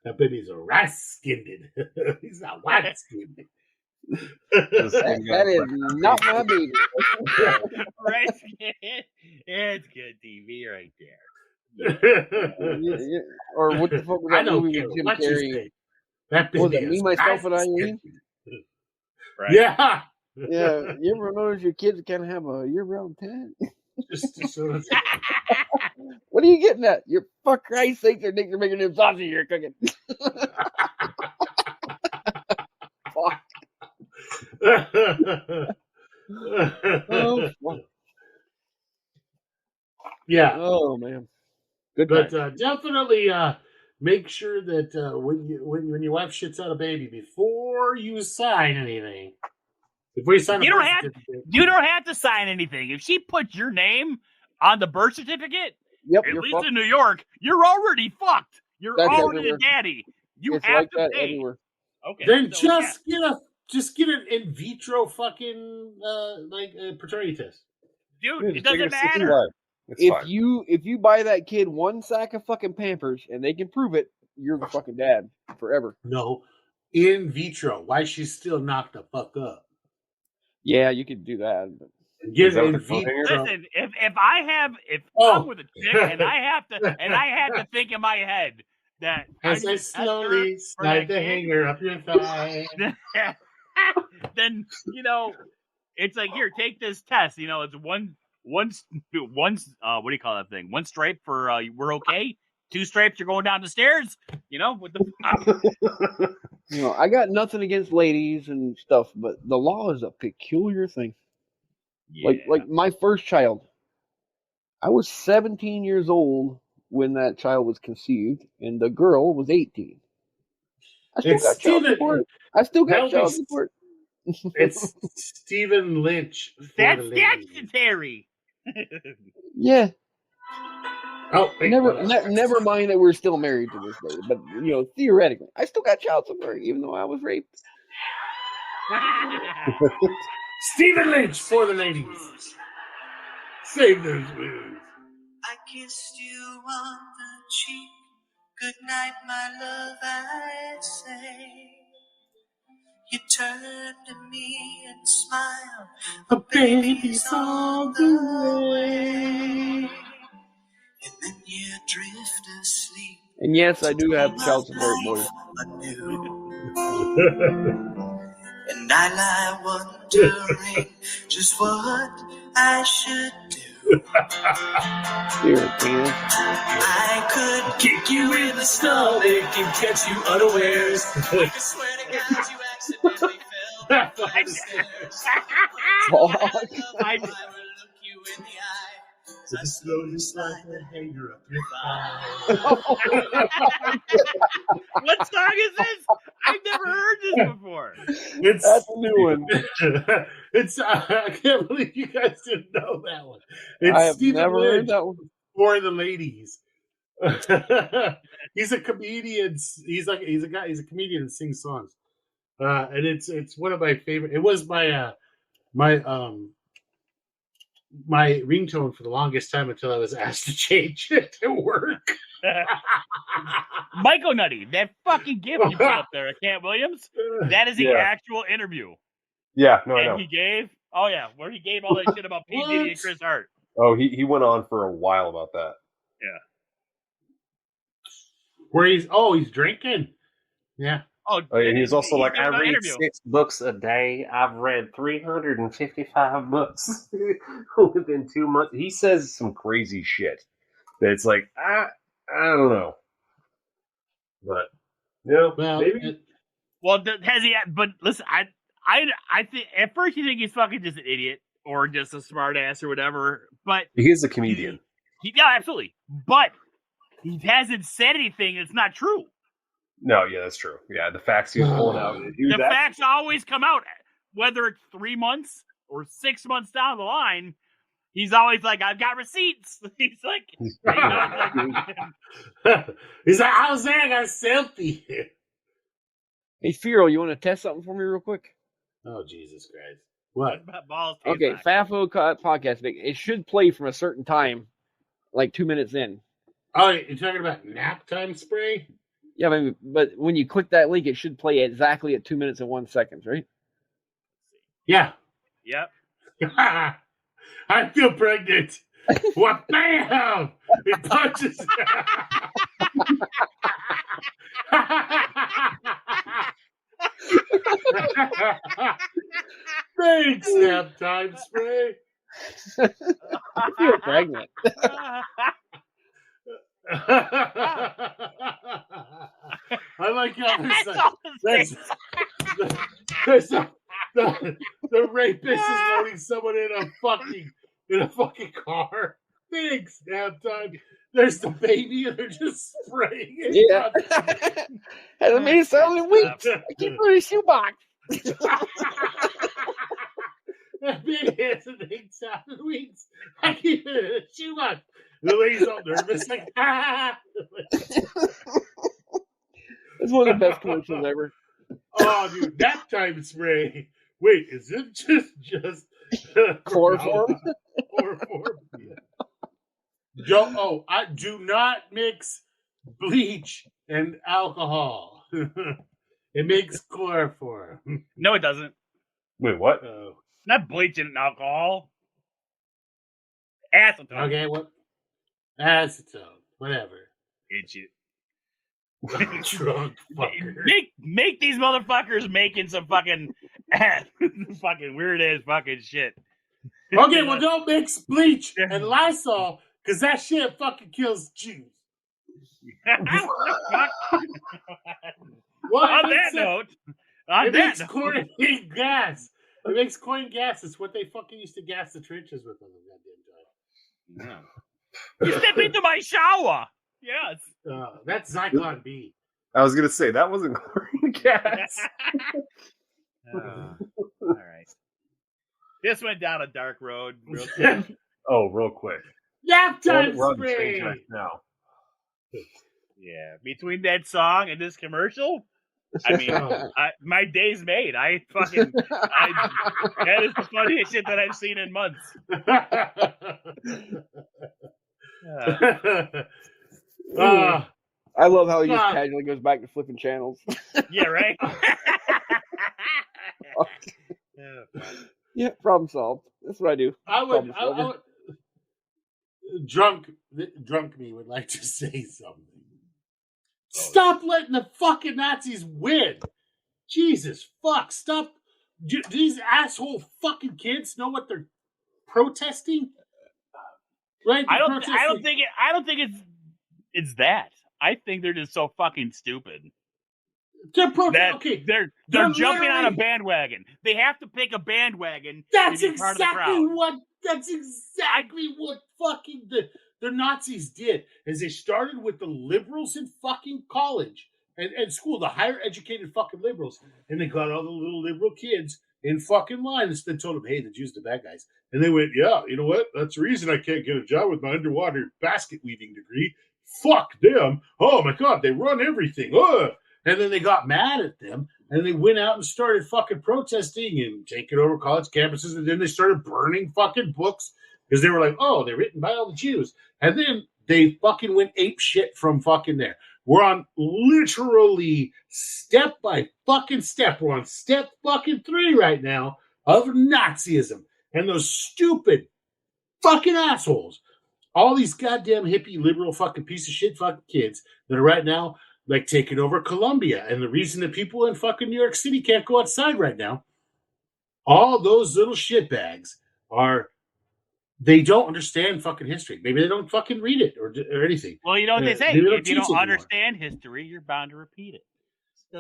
That baby's rice-skinned. He's not white-skinned.
That is not my baby.
Rice-skinned. It's good TV right there.
Yeah. Or what the fuck was that movie with Jim Carrey?
That
was it Me, Myself, and Eileen?
Right.
Yeah.
Yeah. You ever notice your kids can't have a year-round pet? What are you getting at? You're fuck Christ's sake, their dicks are bigger than sausage you're cooking. Fuck. Oh, fuck.
Yeah.
Oh man. Good.
But definitely make sure that when your wife shits out a baby, before you sign anything, before you sign
you don't have to sign anything. If she puts your name on the birth certificate, at least
fucked.
in New York, you're already fucked. You're already
everywhere.
a daddy.
It's
have
like
to
that
pay.
everywhere.
Okay.
Then just get an in vitro fucking paternity test.
Dude, it doesn't matter.
If you buy that kid one sack of fucking Pampers and they can prove it, you're the fucking dad forever.
No, in vitro. Why she's still knocked the fuck up?
Yeah, you could do that. But...
Get in vitro.
Listen, if I'm with a chick and I have to think in my head that
as I slowly slide the hanger up your thigh,
then it's like, here, take this test. It's one what do you call that thing? One stripe for we're okay. 2 stripes, you're going down the stairs. With the.
I got nothing against ladies and stuff, but the law is a peculiar thing. Yeah. Like my first child, I was 17 years old when that child was conceived, and the girl was 18. I still got child support.
It's Stephen Lynch.
That's statutory.
Yeah.
Oh,
never mind that we're still married to this day, but theoretically, I still got child support even though I was raped.
Stephen Lynch for the ladies. Save those blues.
I kissed you on the cheek. Good night, my love, I'd say. You turned to me and smiled.
A baby's on the way.
And then you drift asleep.
And yes, I do have child support, boys.
And I lie wondering just what I should do.
Here, penis.
I could kick you in the stomach and catch you unawares. I swear to God, you accidentally fell down the stairs. I would look you in the eye. I slowly slide the hanger up your thigh.
What song is this? I've never heard this before.
That's a new one.
It's I can't believe you guys didn't know that one. It's
I have
Stephen
never heard
Lynch
that one.
for the ladies. He's a comedian. He's a comedian that sings songs. And it's one of my favorite. It was my my ringtone for the longest time until I was asked to change it to work.
Michael Nutty, that fucking gift you put up there at Camp Williams, that is the actual interview.
Yeah, no,
and
I know.
He gave, where he gave all that shit about P-diddy and Chris Hart.
Oh, he went on for a while about that.
Yeah.
Where he's drinking. Yeah.
Oh, and he's also like, I read
interview.
6 books a day. I've read 355 books within 2 months. He says some crazy shit. That it's like, I don't know. But, well, maybe.
Well, has he? But listen, I think at first you think he's fucking just an idiot or just a smart ass or whatever. But
He is a comedian.
Yeah, absolutely. But he hasn't said anything that's not true.
No, yeah, that's true. Yeah, the facts he was pulling out.
The facts always come out, whether it's 3 months or 6 months down the line. He's always like, I've got receipts. He's like,
he's like, I was there, I got a selfie.
Hey, Firo, you want to test something for me real quick?
Oh, Jesus Christ. What?
Balls
Okay, FAFO podcast. It should play from a certain time, like 2 minutes in.
Oh, you're talking about nap time spray?
Yeah, but when you click that link, it should play exactly at 2 minutes and 1 second, right?
Yeah.
Yep.
I feel pregnant. What? Bam! It punches. Thanks, nap time spray.
I feel pregnant.
I like how the rapist is loading someone in a fucking car. Thanks, nap time. There's the baby, and they're just spraying it.
Yeah, hasn't made it sound in weeks. I keep it in a shoebox.
That baby hasn't made it sound in weeks. I keep it in a shoebox. The lady's all nervous, like,
It's one of the best commercials ever.
Oh, dude, nap time spray. Wait, is it just
chloroform?
Chloroform. Yeah. I do not mix bleach and alcohol. It makes chloroform.
No, it doesn't.
Wait, what?
Not bleach and alcohol. Acetone.
Okay, what? Acetone. Whatever.
Idiot.
Drunk fucker.
Make these motherfuckers making some fucking fucking weird ass fucking shit.
Okay, well, don't mix bleach and Lysol, because that shit fucking kills Jews.
What? On that note,
it makes chlorine gas. It makes chlorine gas. It's what they fucking used to gas the trenches with on the goddamn time.
Yeah. You step into my shower. Yes.
That's Zyklon B.
I was gonna say that wasn't chlorine gas.
All right. This went down a dark road real quick.
Oh, real quick.
Nap time
We're on the train
spray.
track now.
Yeah, between that song and this commercial, I mean, my day's made. That is the funniest shit that I've seen in months.
I love how he just casually goes back to flipping channels.
Yeah, right?
Yeah, problem solved. That's what I do.
I would drunk me would like to say something. Stop letting the fucking Nazis win. Jesus fuck. Stop. Do these asshole fucking kids know what they're protesting? Right?
I don't think it's that. I think they're just so fucking stupid.
They're okay.
They're jumping on a bandwagon. They have to pick a bandwagon.
That's
to be part of the crowd.
That's exactly what fucking the Nazis did. Is they started with the liberals in fucking college and school, the higher educated fucking liberals, and they got all the little liberal kids in fucking line and told them, "Hey, the Jews are the bad guys." And they went, "Yeah, you know what? That's the reason I can't get a job with my underwater basket weaving degree. Fuck them! Oh my god, they run everything." Ugh. And then they got mad at them, and they went out and started fucking protesting and taking over college campuses, and then they started burning fucking books because they were like, "Oh, they're written by all the Jews." And then they fucking went ape shit from fucking there. We're on literally step by fucking step. We're on step fucking 3 right now of Nazism. And those stupid fucking assholes, all these goddamn hippie liberal fucking piece of shit fucking kids that are right now like taking over Colombia. And the reason that people in fucking New York City can't go outside right now, all those little shitbags they don't understand fucking history. Maybe they don't fucking read it or anything.
Well, you know what they say. If you don't understand history, you're bound to repeat it.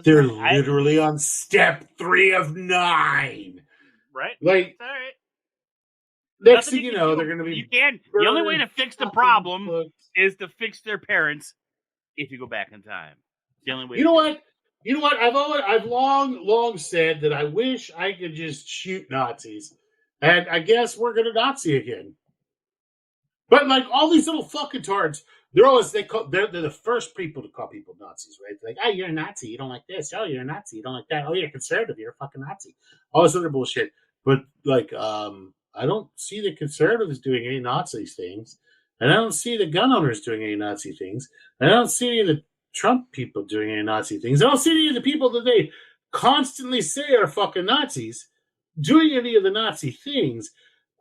They're literally on step 3 of 9.
Right.
Like,
all right.
Next thing you know, they're going to be...
The only way to fix the problem is to fix their parents if you go back in time. The only way. You know what? I've long said that I wish I could just shoot Nazis. And I guess we're going to Nazi again. But like all these little fucking tards, they're the first people to call people Nazis, right? They're like, "Oh, you're a Nazi. You don't like this. Oh, you're a Nazi. You don't like that. Oh, you're a conservative. You're a fucking Nazi." All this other bullshit. But like, I don't see the conservatives doing any Nazi things. And I don't see the gun owners doing any Nazi things. And I don't see any of the Trump people doing any Nazi things. I don't see any of the people that they constantly say are fucking Nazis doing any of the Nazi things.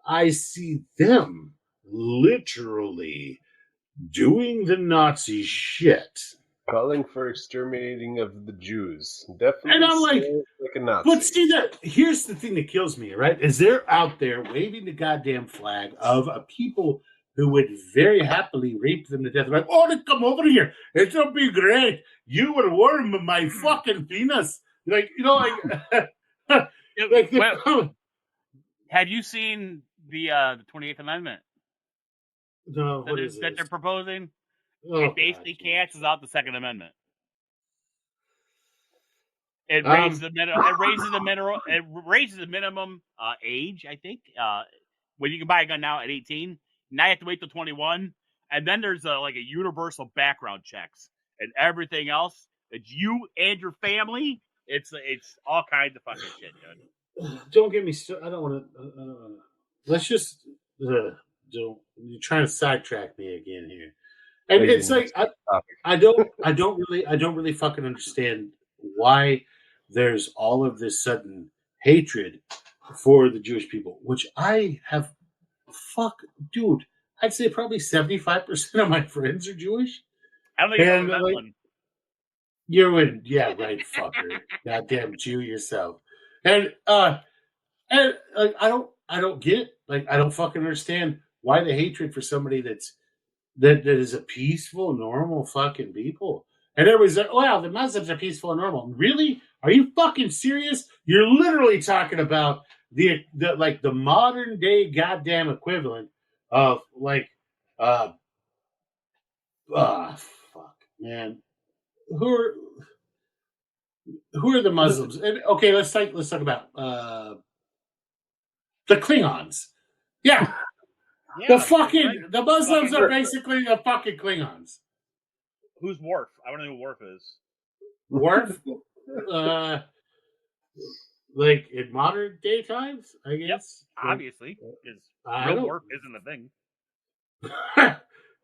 I see them literally doing the Nazi shit.
Calling for exterminating of the Jews. Definitely.
And I'm like
a Nazi.
But see, here's the thing that kills me, right? Is they're out there waving the goddamn flag of a people who would very happily rape them to death. Like, "Oh, they come over here. It'll be great. You will warm my fucking penis." Like, you know, like...
Well, have you seen the 28th Amendment?
No, what is
that they're proposing?
Oh,
it basically cancels out the Second Amendment. It raises the minimum age. I think when you can buy a gun now at 18. Now you have to wait till 21, and then there's a universal background checks and everything else that you and your family. It's all kinds of fucking shit, dude.
Don't get me started. I don't want to. Let's just. You're trying to sidetrack me again here, and it's like I don't really fucking understand why there's all of this sudden hatred for the Jewish people, which I have. Fuck, dude. I'd say probably 75% of my friends are Jewish.
I don't think you're that one.
You're in, yeah, right, fucker. Goddamn Jew yourself. And I don't get it. Like, I don't fucking understand why the hatred for somebody that is a peaceful, normal fucking people. And everybody's like, "Well, the Muslims are peaceful and normal." Really? Are you fucking serious? You're literally talking about the modern day goddamn equivalent of fuck, man. Who are the Muslims? And, okay, let's talk about the Klingons. Yeah.
Yeah,
the Muslims are basically the fucking Klingons.
Who's Worf? I don't know who Worf is.
Worf? Like in modern day times, I guess.
Yep, obviously, because real Worf isn't a thing.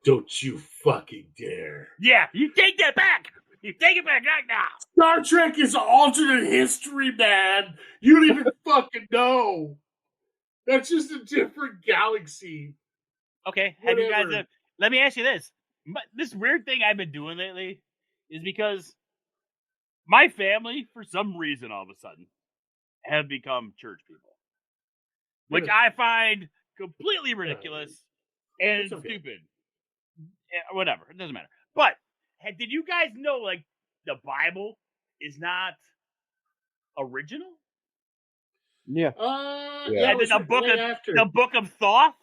Don't you fucking dare!
Yeah, you take that back. You take it back right now.
Star Trek is alternate history, man. You don't even fucking know. That's just a different galaxy.
Okay, have you guys? Let me ask you this. This weird thing I've been doing lately is because my family, for some reason, all of a sudden, have become church people, which I find completely ridiculous and stupid. Whatever, it doesn't matter. But did you guys know, like, the Bible is not original?
Yeah.
And then the book of Thoth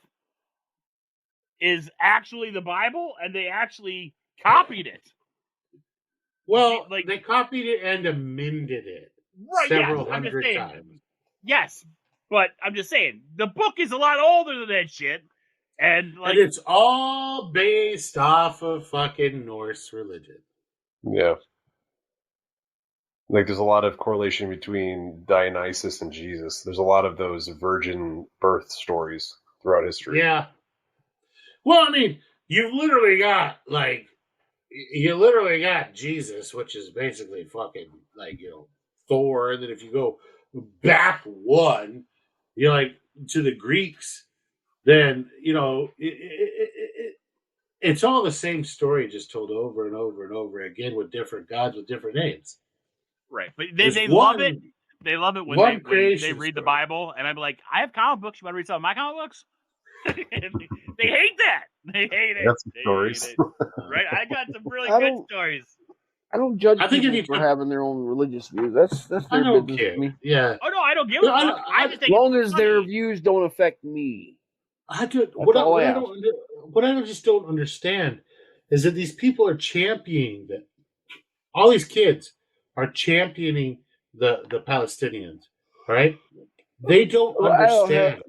is actually the Bible, and they actually copied it.
Well, they copied it and amended it several hundred times.
Yes, but I'm just saying, the book is a lot older than that shit. And
it's all based off of fucking Norse religion.
Yeah. Like, there's a lot of correlation between Dionysus and Jesus. There's a lot of those virgin birth stories throughout history.
Yeah. Well, I mean, you literally got Jesus, which is basically fucking, like, Thor. And then if you go back one, to the Greeks, then, it's all the same story, just told over and over and over again with different gods with different names.
Right, but they love it. They love it when they read the Bible, and I'm like, I have comic books. You want to read some of my comic books? They hate that. They hate it.
That's stories,
right? I got some really good stories.
I don't judge people for having their own religious views. That's their business to me.
Yeah.
Oh no, I don't give a fuck. I just think
as long as their views don't affect me.
What I just don't understand is that these people are championing that. All these kids are championing the Palestinians, right? They don't understand.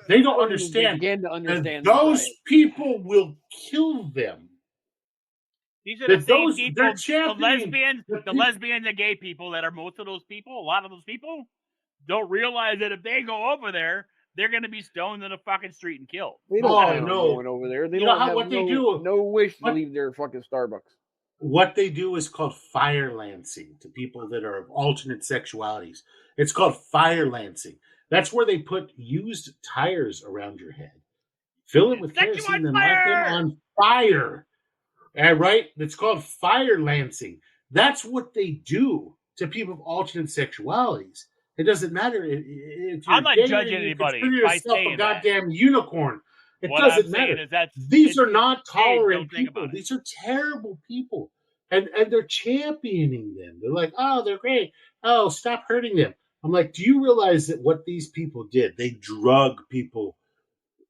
They don't understand.
Begin to understand.
Those people will kill them.
These are the same people, the lesbians, the gay people that are most of those people. A lot of those people don't realize that if they go over there, they're going to be stoned in the fucking street and killed.
They don't have going over there. They don't have no wish to leave their fucking Starbucks.
What they do is called fire lancing to people that are of alternate sexualities. It's called fire lancing. That's where they put used tires around your head, fill it with kerosene, and light them on fire. Right? It's called fire lancing. That's what they do to people of alternate sexualities. It doesn't matter if you're
I'm not judging anybody.
Consider yourself a goddamn unicorn. It doesn't matter. These are not tolerant people. These are terrible people. And they're championing them. They're like, oh, they're great. Oh, stop hurting them. I'm like, do you realize that what these people did? They drug people.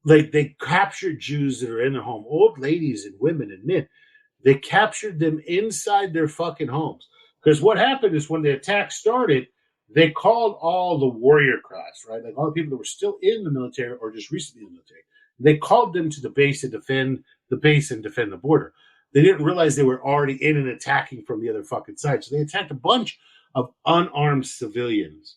Like, they captured Jews that are in their home, old ladies and women and men. They captured them inside their fucking homes. Because what happened is when the attack started, they called all the warrior class, right? Like all the people that were still in the military or just recently in the military. They called them to the base to defend the base and defend the border. They didn't realize they were already in and attacking from the other fucking side. So they attacked a bunch of unarmed civilians.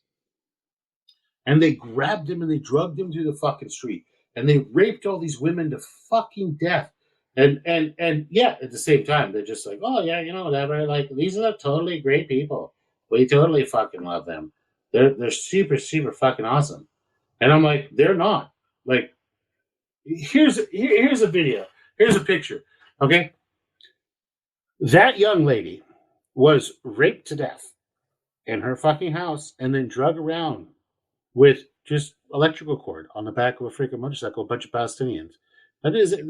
And they grabbed them and they drugged them to the fucking street. And they raped all these women to fucking death. And yeah, at the same time, they're just like, oh yeah, whatever. Like, these are totally great people. We totally fucking love them. They're super, super fucking awesome. And I'm like, they're not. Like, here's a video. Here's a picture. Okay. That young lady was raped to death in her fucking house and then drug around with just electrical cord on the back of a freaking motorcycle, a bunch of Palestinians. That is a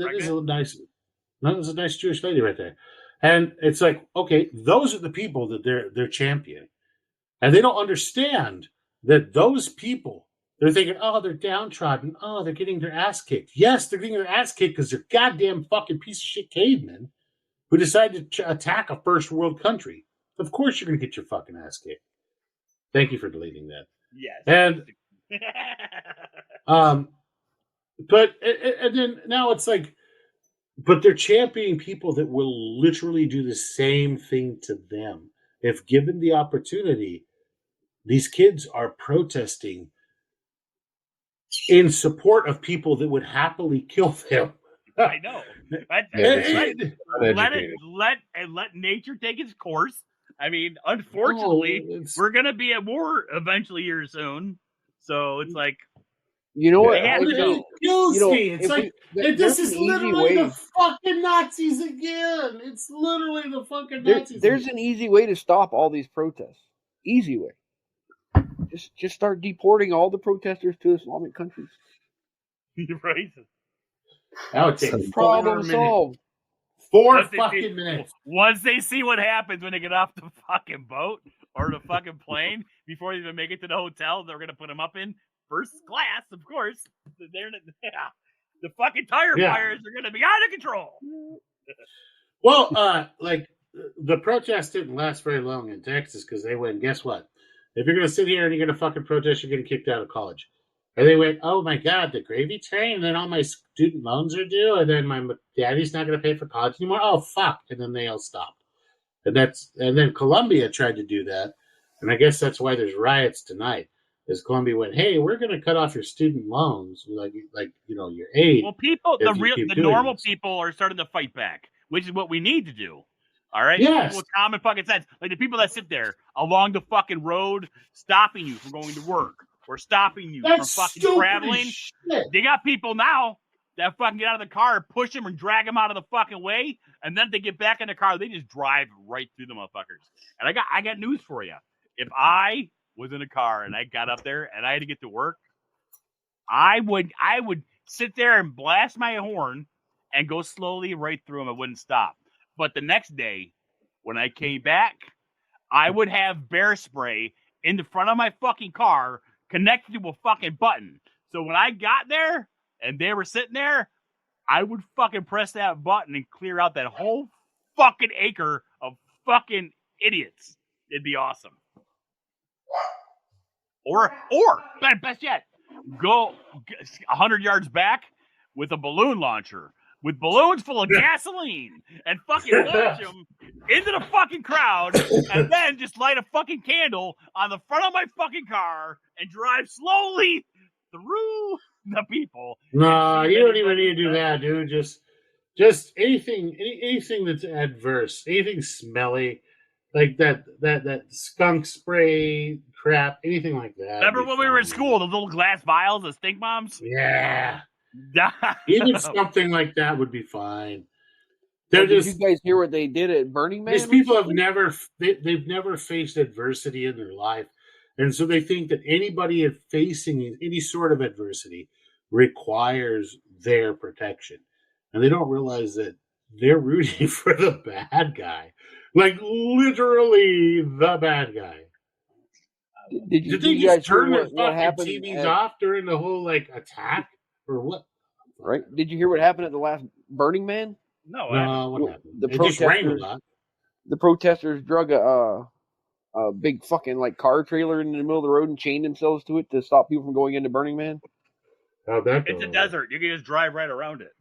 nice Jewish lady right there. And it's like, okay, those are the people that they're championing. And they don't understand that those people, they're thinking, oh, they're downtrodden. Oh, they're getting their ass kicked. Yes, they're getting their ass kicked because they're goddamn fucking piece of shit cavemen who decided to attack a first world country. Of course you're going to get your fucking ass kicked. Thank you for deleting that.
Yes.
And But and then now it's like, but they're championing people that will literally do the same thing to them if given the opportunity. These kids are protesting in support of people that would happily kill them.
I know. Let nature take its course. I mean, unfortunately, we're gonna be at war eventually here soon. So it's like,
you know what?
It kills me. It's like this is literally the fucking Nazis again. It's literally the fucking Nazis.
There's an easy way to stop all these protests. Easy way. Just start deporting all the protesters to Islamic countries.
Right.
That would take
problem solved.
4 fucking minutes.
Once they see what happens when they get off the fucking boat or the fucking plane, before they even make it to the hotel, they're gonna put them up in first class, of course. The fucking tire fires are gonna be out of control.
Well, like the protest didn't last very long in Texas because they went, guess what? If you're gonna sit here and you're gonna fucking protest, you're getting kicked out of college. And they went, oh my God, the gravy train, and then all my student loans are due, and then my daddy's not going to pay for college anymore. Oh fuck! And then they all stopped. And then Colombia tried to do that, and I guess that's why there's riots tonight. Is Colombia went, hey, we're going to cut off your student loans, like your aid.
Well, the normal people are starting to fight back, which is what we need to do. All right?
Yes.
With common fucking sense, like the people that sit there along the fucking road, stopping you from going to work. Or stopping you from fucking traveling. They got people now that fucking get out of the car, push them, and drag them out of the fucking way, and then they get back in the car. They just drive right through the motherfuckers. And I got news for you. If I was in a car and I got up there and I had to get to work, I would sit there and blast my horn and go slowly right through them. I wouldn't stop. But the next day, when I came back, I would have bear spray in the front of my fucking car connected to a fucking button. So when I got there and they were sitting there, I would fucking press that button and clear out that whole fucking acre of fucking idiots. It'd be awesome. Or best yet, go 100 yards back with a balloon launcher with balloons full of gasoline and fucking launch them into the fucking crowd and then just light a fucking candle on the front of my fucking car and drive slowly through the people.
No, you don't even need to do that, dude. Just anything that's adverse, anything smelly, like that skunk spray crap, anything like that.
Remember when we were in school, those little glass vials of stink bombs?
Yeah. Even something like that would be fine. Did
you guys hear what they did at Burning Man?
These people have they've never faced adversity in their life, and so they think that anybody facing any sort of adversity requires their protection, and they don't realize that they're rooting for the bad guy, like literally the bad guy. Did they just turn their fucking TVs off during the whole attack? Or what?
Right? Did you hear what happened at the last Burning Man?
No,
what happened? It just rained a lot.
The protesters drug a big fucking car trailer in the middle of the road and chained themselves to it to stop people from going into Burning Man.
It's a desert. You can just drive right around it.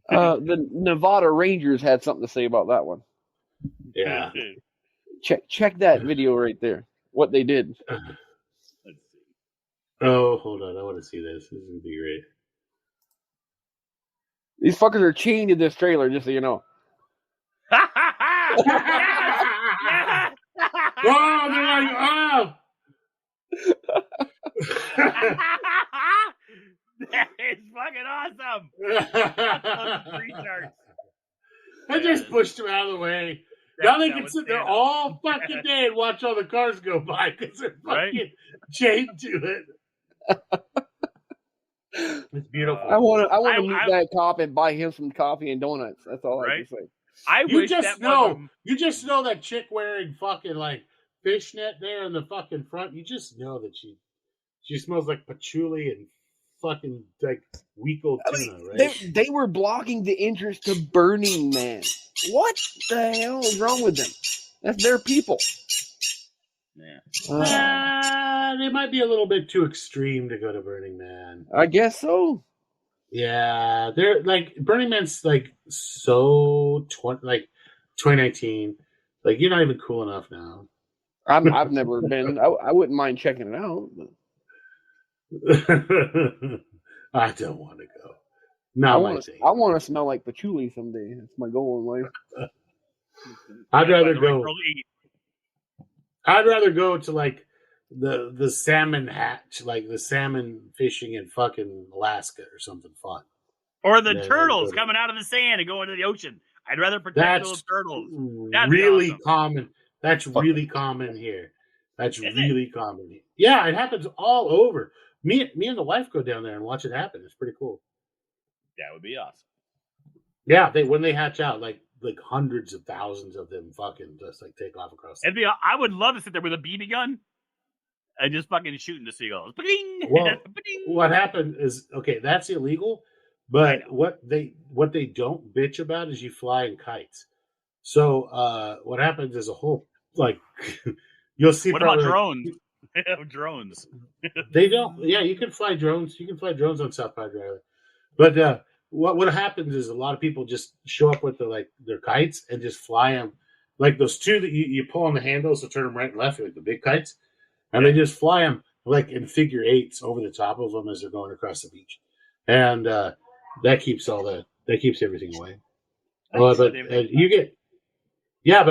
The Nevada Rangers had something to say about that one.
Yeah.
Check that video right there. What they did.
Let's see.
Oh, hold on. I want to see this. This is going to be great.
These fuckers are chained to this trailer, just so you know.
Oh, they're like, oh!
That is fucking awesome!
I just pushed them out of the way. Now they can sit there all fucking day and watch all the cars go by because they're fucking chained to it. It's beautiful.
I want to meet that cop and buy him some coffee and donuts. That's all I can say.
You just know that chick wearing fucking fishnet there in the fucking front. You just know that she smells like patchouli and fucking week-old tuna, right?
They were blocking the entrance to Burning Man. What the hell is wrong with them? That's their people.
Yeah. They might be a little bit too extreme to go to Burning Man.
I guess so.
Yeah, they're like Burning Man's like so 2019. Like you're not even cool enough now.
I've never been. I wouldn't mind checking it out. But
I don't want to go. Not my thing.
I want to smell like patchouli someday. That's my goal in life.
I'd rather go. I'd rather go to like the salmon hatch, like the salmon fishing in fucking Alaska or something fun.
Or the turtles coming out of the sand and going to the ocean. I'd rather protect those turtles.
That's really awesome. Common. That's really common here. That's really common here. Yeah, it happens all over. Me and the wife go down there and watch it happen. It's pretty cool.
That would be awesome.
Yeah, when they hatch out, like hundreds of thousands of them fucking just like take off across.
I would love to sit there with a BB gun and just fucking shooting the seagulls.
Well, what happened is that's illegal. But what they don't bitch about is you fly in kites. So what happens is a whole like you'll see.
What about drones? They have drones.
They don't. Yeah, you can fly drones. You can fly drones on South Padre Island. But what happens is a lot of people just show up with their kites and just fly them, like those two that you pull on the handles to turn them right and left, like the big kites, and they just fly them like in figure eights over the top of them as they're going across the beach, and that keeps everything away. But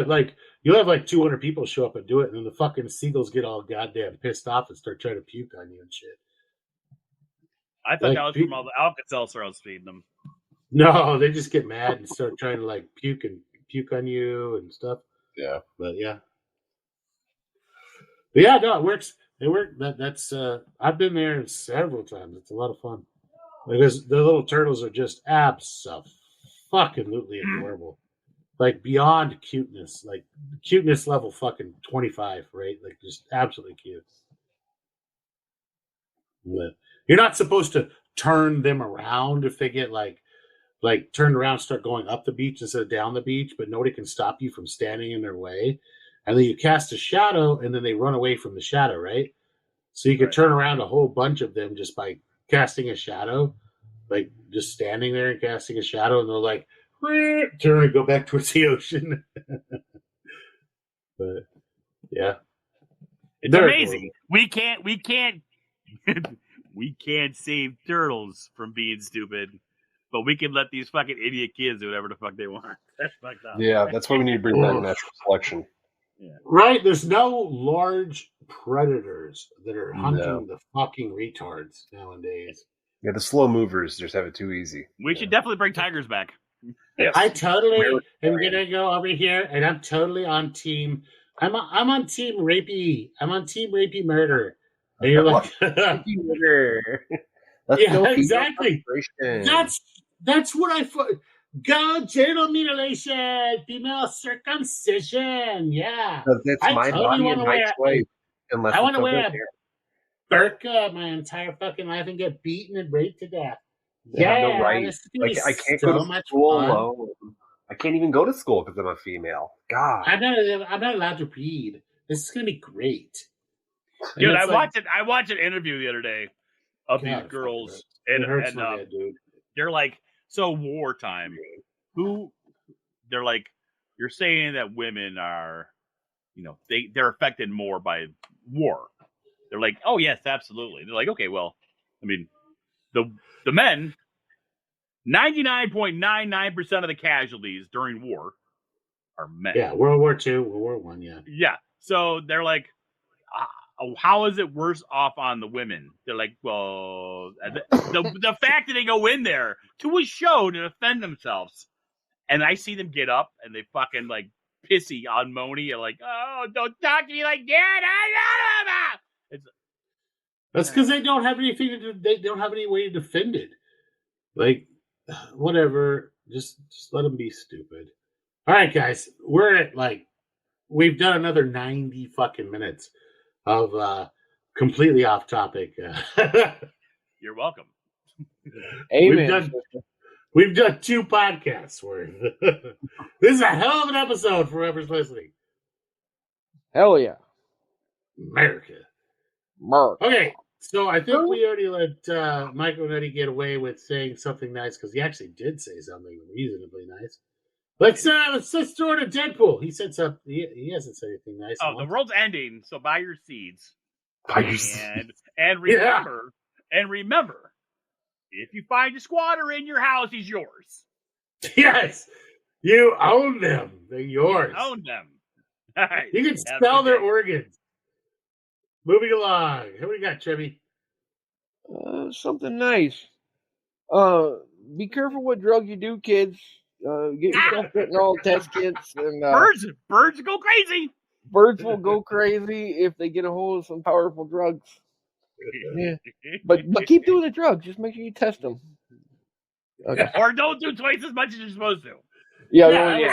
like you'll have like 200 people show up and do it, and then the fucking seagulls get all goddamn pissed off and start trying to puke on you and shit.
I thought that was from all the Alka-Seltzer I was feeding them.
No, they just get mad and start trying to like puke on you and stuff.
Yeah,
but yeah, no, it works. It worked. That's I've been there several times. It's a lot of fun. Because the little turtles are just fucking-lutely adorable. Like, beyond cuteness. Like, cuteness level fucking 25, right? Like, just absolutely cute. But you're not supposed to turn them around if they get, like turned around and start going up the beach instead of down the beach, but nobody can stop you from standing in their way. And then you cast a shadow, and then they run away from the shadow, right? So you can turn around a whole bunch of them just by casting a shadow, like just standing there and casting a shadow, and they'll like turn and go back towards the ocean. But yeah,
it's amazing. Adorable. We can't save turtles from being stupid, but we can let these fucking idiot kids do whatever the fuck they want. That's fucked up.
Yeah, that's why we need to bring back natural selection.
Yeah. Right, there's no large predators that are hunting the fucking retards nowadays.
Yeah, the slow movers just have it too easy.
We should definitely bring tigers back.
Yes. I totally am gonna go over here, and I'm totally on team. I'm on team rapey. I'm on team rapey murder. And you're like, rapey murder. Yeah, exactly. That's what I. Go genital mutilation, female circumcision. Yeah,
that's my body and my choice.
I want to wear a burqa my entire fucking life and get beaten and raped to death. Yeah,
no right. Like, I can't go to school alone. I can't even go to school because I'm a female. God,
I'm not allowed to read. This is gonna be great.
Dude, I watched an interview the other day of these girls, and they're like, so wartime. They're like, you're saying that women are, they're affected more by war. They're like, oh yes, absolutely. They're like, okay, well, I mean, the men, 99.99% of the casualties during war are men.
Yeah, World War II, World War I, yeah.
Yeah. So they're like, how is it worse off on the women? They're like, well, the fact that they go in there to a show to defend themselves, and I see them get up and they fucking like pissy on Moni and like, oh, don't talk to me like that.
That's because they don't have anything to do. They don't have any way to defend it. Like, whatever. Just let them be stupid. All right, guys, we're at we've done another 90 fucking minutes of completely off topic.
You're welcome.
Amen.
We've done 2 podcasts worth. This is a hell of an episode for whoever's listening.
Hell yeah.
America. Okay, So I think we already let Michael Nutty get away with saying something nice because he actually did say something reasonably nice. Let's throw it to Deadpool. He said something. He hasn't said anything nice.
Oh, the world's ending, so buy your seeds.
Buy your seeds.
And remember, if you find a squatter in your house, he's yours.
Yes, you own them. They're yours.
You own them. All right.
You can sell their organs. Moving along. Who we got, Chevy?
Something nice. Be careful what drug you do, kids. Get yourself fentanyl test kits, and
birds go crazy.
Birds will go crazy if they get a hold of some powerful drugs. Yeah, but keep doing the drugs. Just make sure you test them.
Okay. Or don't do twice as much as you're supposed to.
Yeah.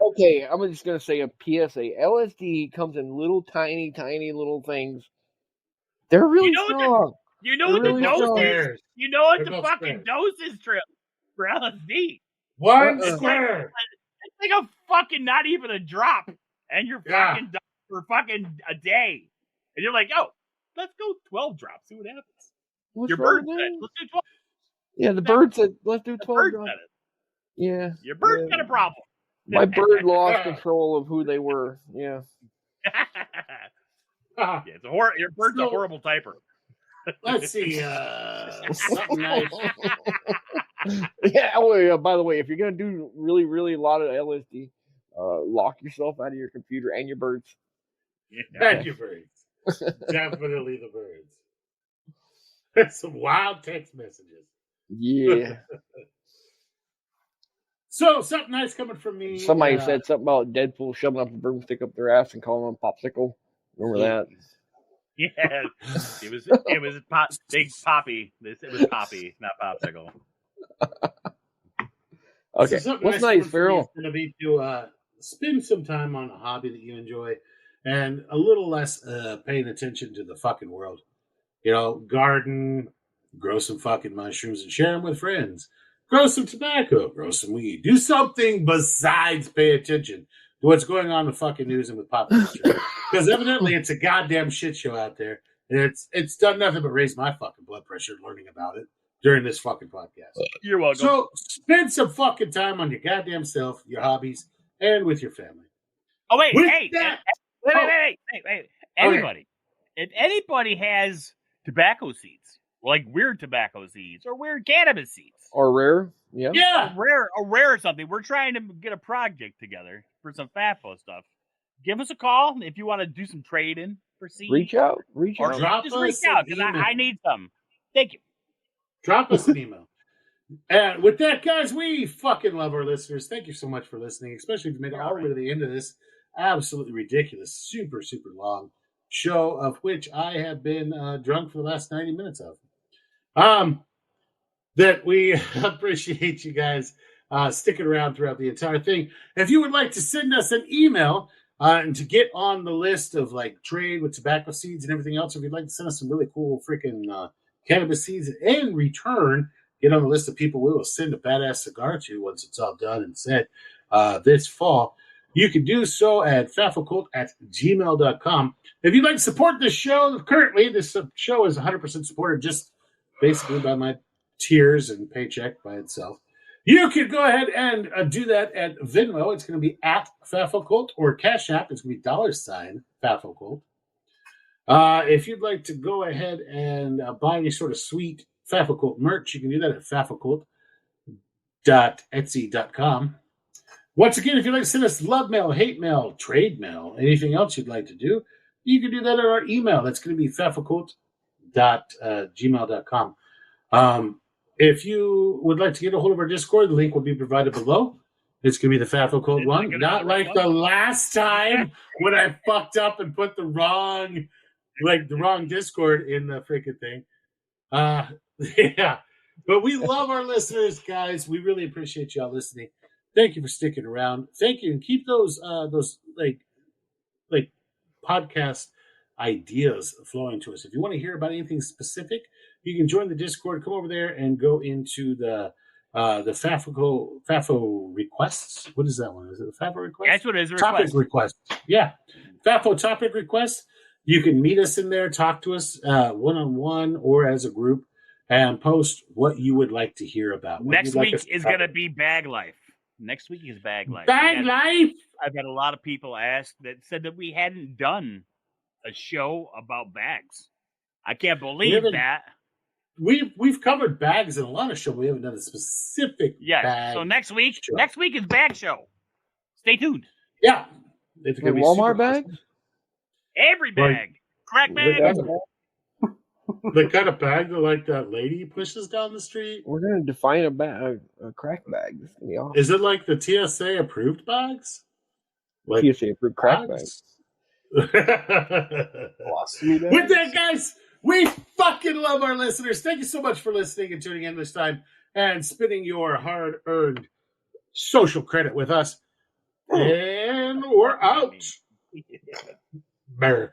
Okay, I'm just gonna say a PSA. LSD comes in little tiny little things. They're really strong.
You know what the dose is? You know what the fucking dose is, Trip, for LSD?
One square.
It's like a fucking not even a drop, and you're fucking done for fucking a day. And you're like, oh, let's go 12 drops. See what happens. Your bird said, let's do 12.
Yeah, the bird said, let's do 12 drops. Yeah.
Your bird's got a problem.
My bird lost control of who they were. Yeah.
Your bird's a horrible typer.
Let's see. Something nice.
Yeah. By the way, if you're gonna do really, really a lot of LSD, lock yourself out of your computer and your birds.
And your birds. Definitely the birds. That's some wild text messages.
Yeah.
So something nice coming from me.
Somebody said something about Deadpool shoving up a broomstick up their ass and calling them popsicle. Remember that?
Yeah, it was Big Poppy. It was Poppy, not popsicle.
Okay,
so
what's nice, Farrell?
It's going to be to spend some time on a hobby that you enjoy, and a little less paying attention to the fucking world. You know, garden, grow some fucking mushrooms and share them with friends. Grow some tobacco, grow some weed. Do something besides pay attention to what's going on in the fucking news and with pop culture. Because evidently it's a goddamn shit show out there. And it's done nothing but raise my fucking blood pressure learning about it during this fucking podcast.
You're welcome.
So spend some fucking time on your goddamn self, your hobbies, and with your family.
Oh, wait. Anybody. If anybody has tobacco seeds, like weird tobacco seeds or weird cannabis seeds.
Or rare. Yeah.
Or rare or something. We're trying to get a project together for some FAFO stuff. Give us a call if you want to do some trading for seeds.
Reach out.
Or just reach out because I need some. Thank you.
Drop us an email. And with that, guys, we fucking love our listeners. Thank you so much for listening, especially if you made it all the way to the end of this absolutely ridiculous, super, super long show, of which I have been drunk for the last 90 minutes of. That we appreciate you guys sticking around throughout the entire thing. If you would like to send us an email and to get on the list of like trade with tobacco seeds and everything else, if you'd like to send us some really cool freaking cannabis seeds, in return, get on the list of people we will send a badass cigar to once it's all done and said this fall, you can do so at fafocult@gmail.com. If you'd like to support this show, currently this show is 100% supported just basically by my tiers and paycheck by itself. You can go ahead and do that at Venmo. It's going to be at FAFOCult, or Cash App. It's going to be $FAFOCult. If you'd like to go ahead and buy any sort of sweet FAFOCult merch, you can do that at fafocult.etsy.com. Once again, if you'd like to send us love mail, hate mail, trade mail, anything else you'd like to do, you can do that at our email. That's going to be fafocult.gmail.com. If you would like to get a hold of our Discord, the link will be provided below. It's going to be the FAFOCult one. Not like the last time when I fucked up and put the wrong Discord in the freaking thing. Yeah. But we love our listeners, guys. We really appreciate y'all listening. Thank you for sticking around. Thank you. And keep those like podcast ideas flowing to us. If you want to hear about anything specific, you can join the Discord, come over there and go into the FAFO requests. What is that one? Is it the FAFO request?
That's what it is.
Topic request. Yeah. FAFO topic request. You can meet us in there, talk to us one-on-one or as a group, and post what you would like to hear about.
Next week is going to be bag life. Next week is bag life.
Bag life.
I've had a lot of people ask that said that we hadn't done a show about bags. I can't believe that.
We've covered bags in a lot of shows. We haven't done a specific bag.
So next week is bag show. Stay tuned.
Yeah. It's
going to be Walmart bags?
Awesome.
Every bag. Crack bag.
The kind of bag that like that lady pushes down the street.
We're going to define a crack bag. This is going to be awesome.
Is it like the TSA approved bags?
Like TSA approved crack bags.
With that, guys, we fucking love our listeners. Thank you so much for listening and tuning in this time and spending your hard-earned social credit with us. And we're out. America.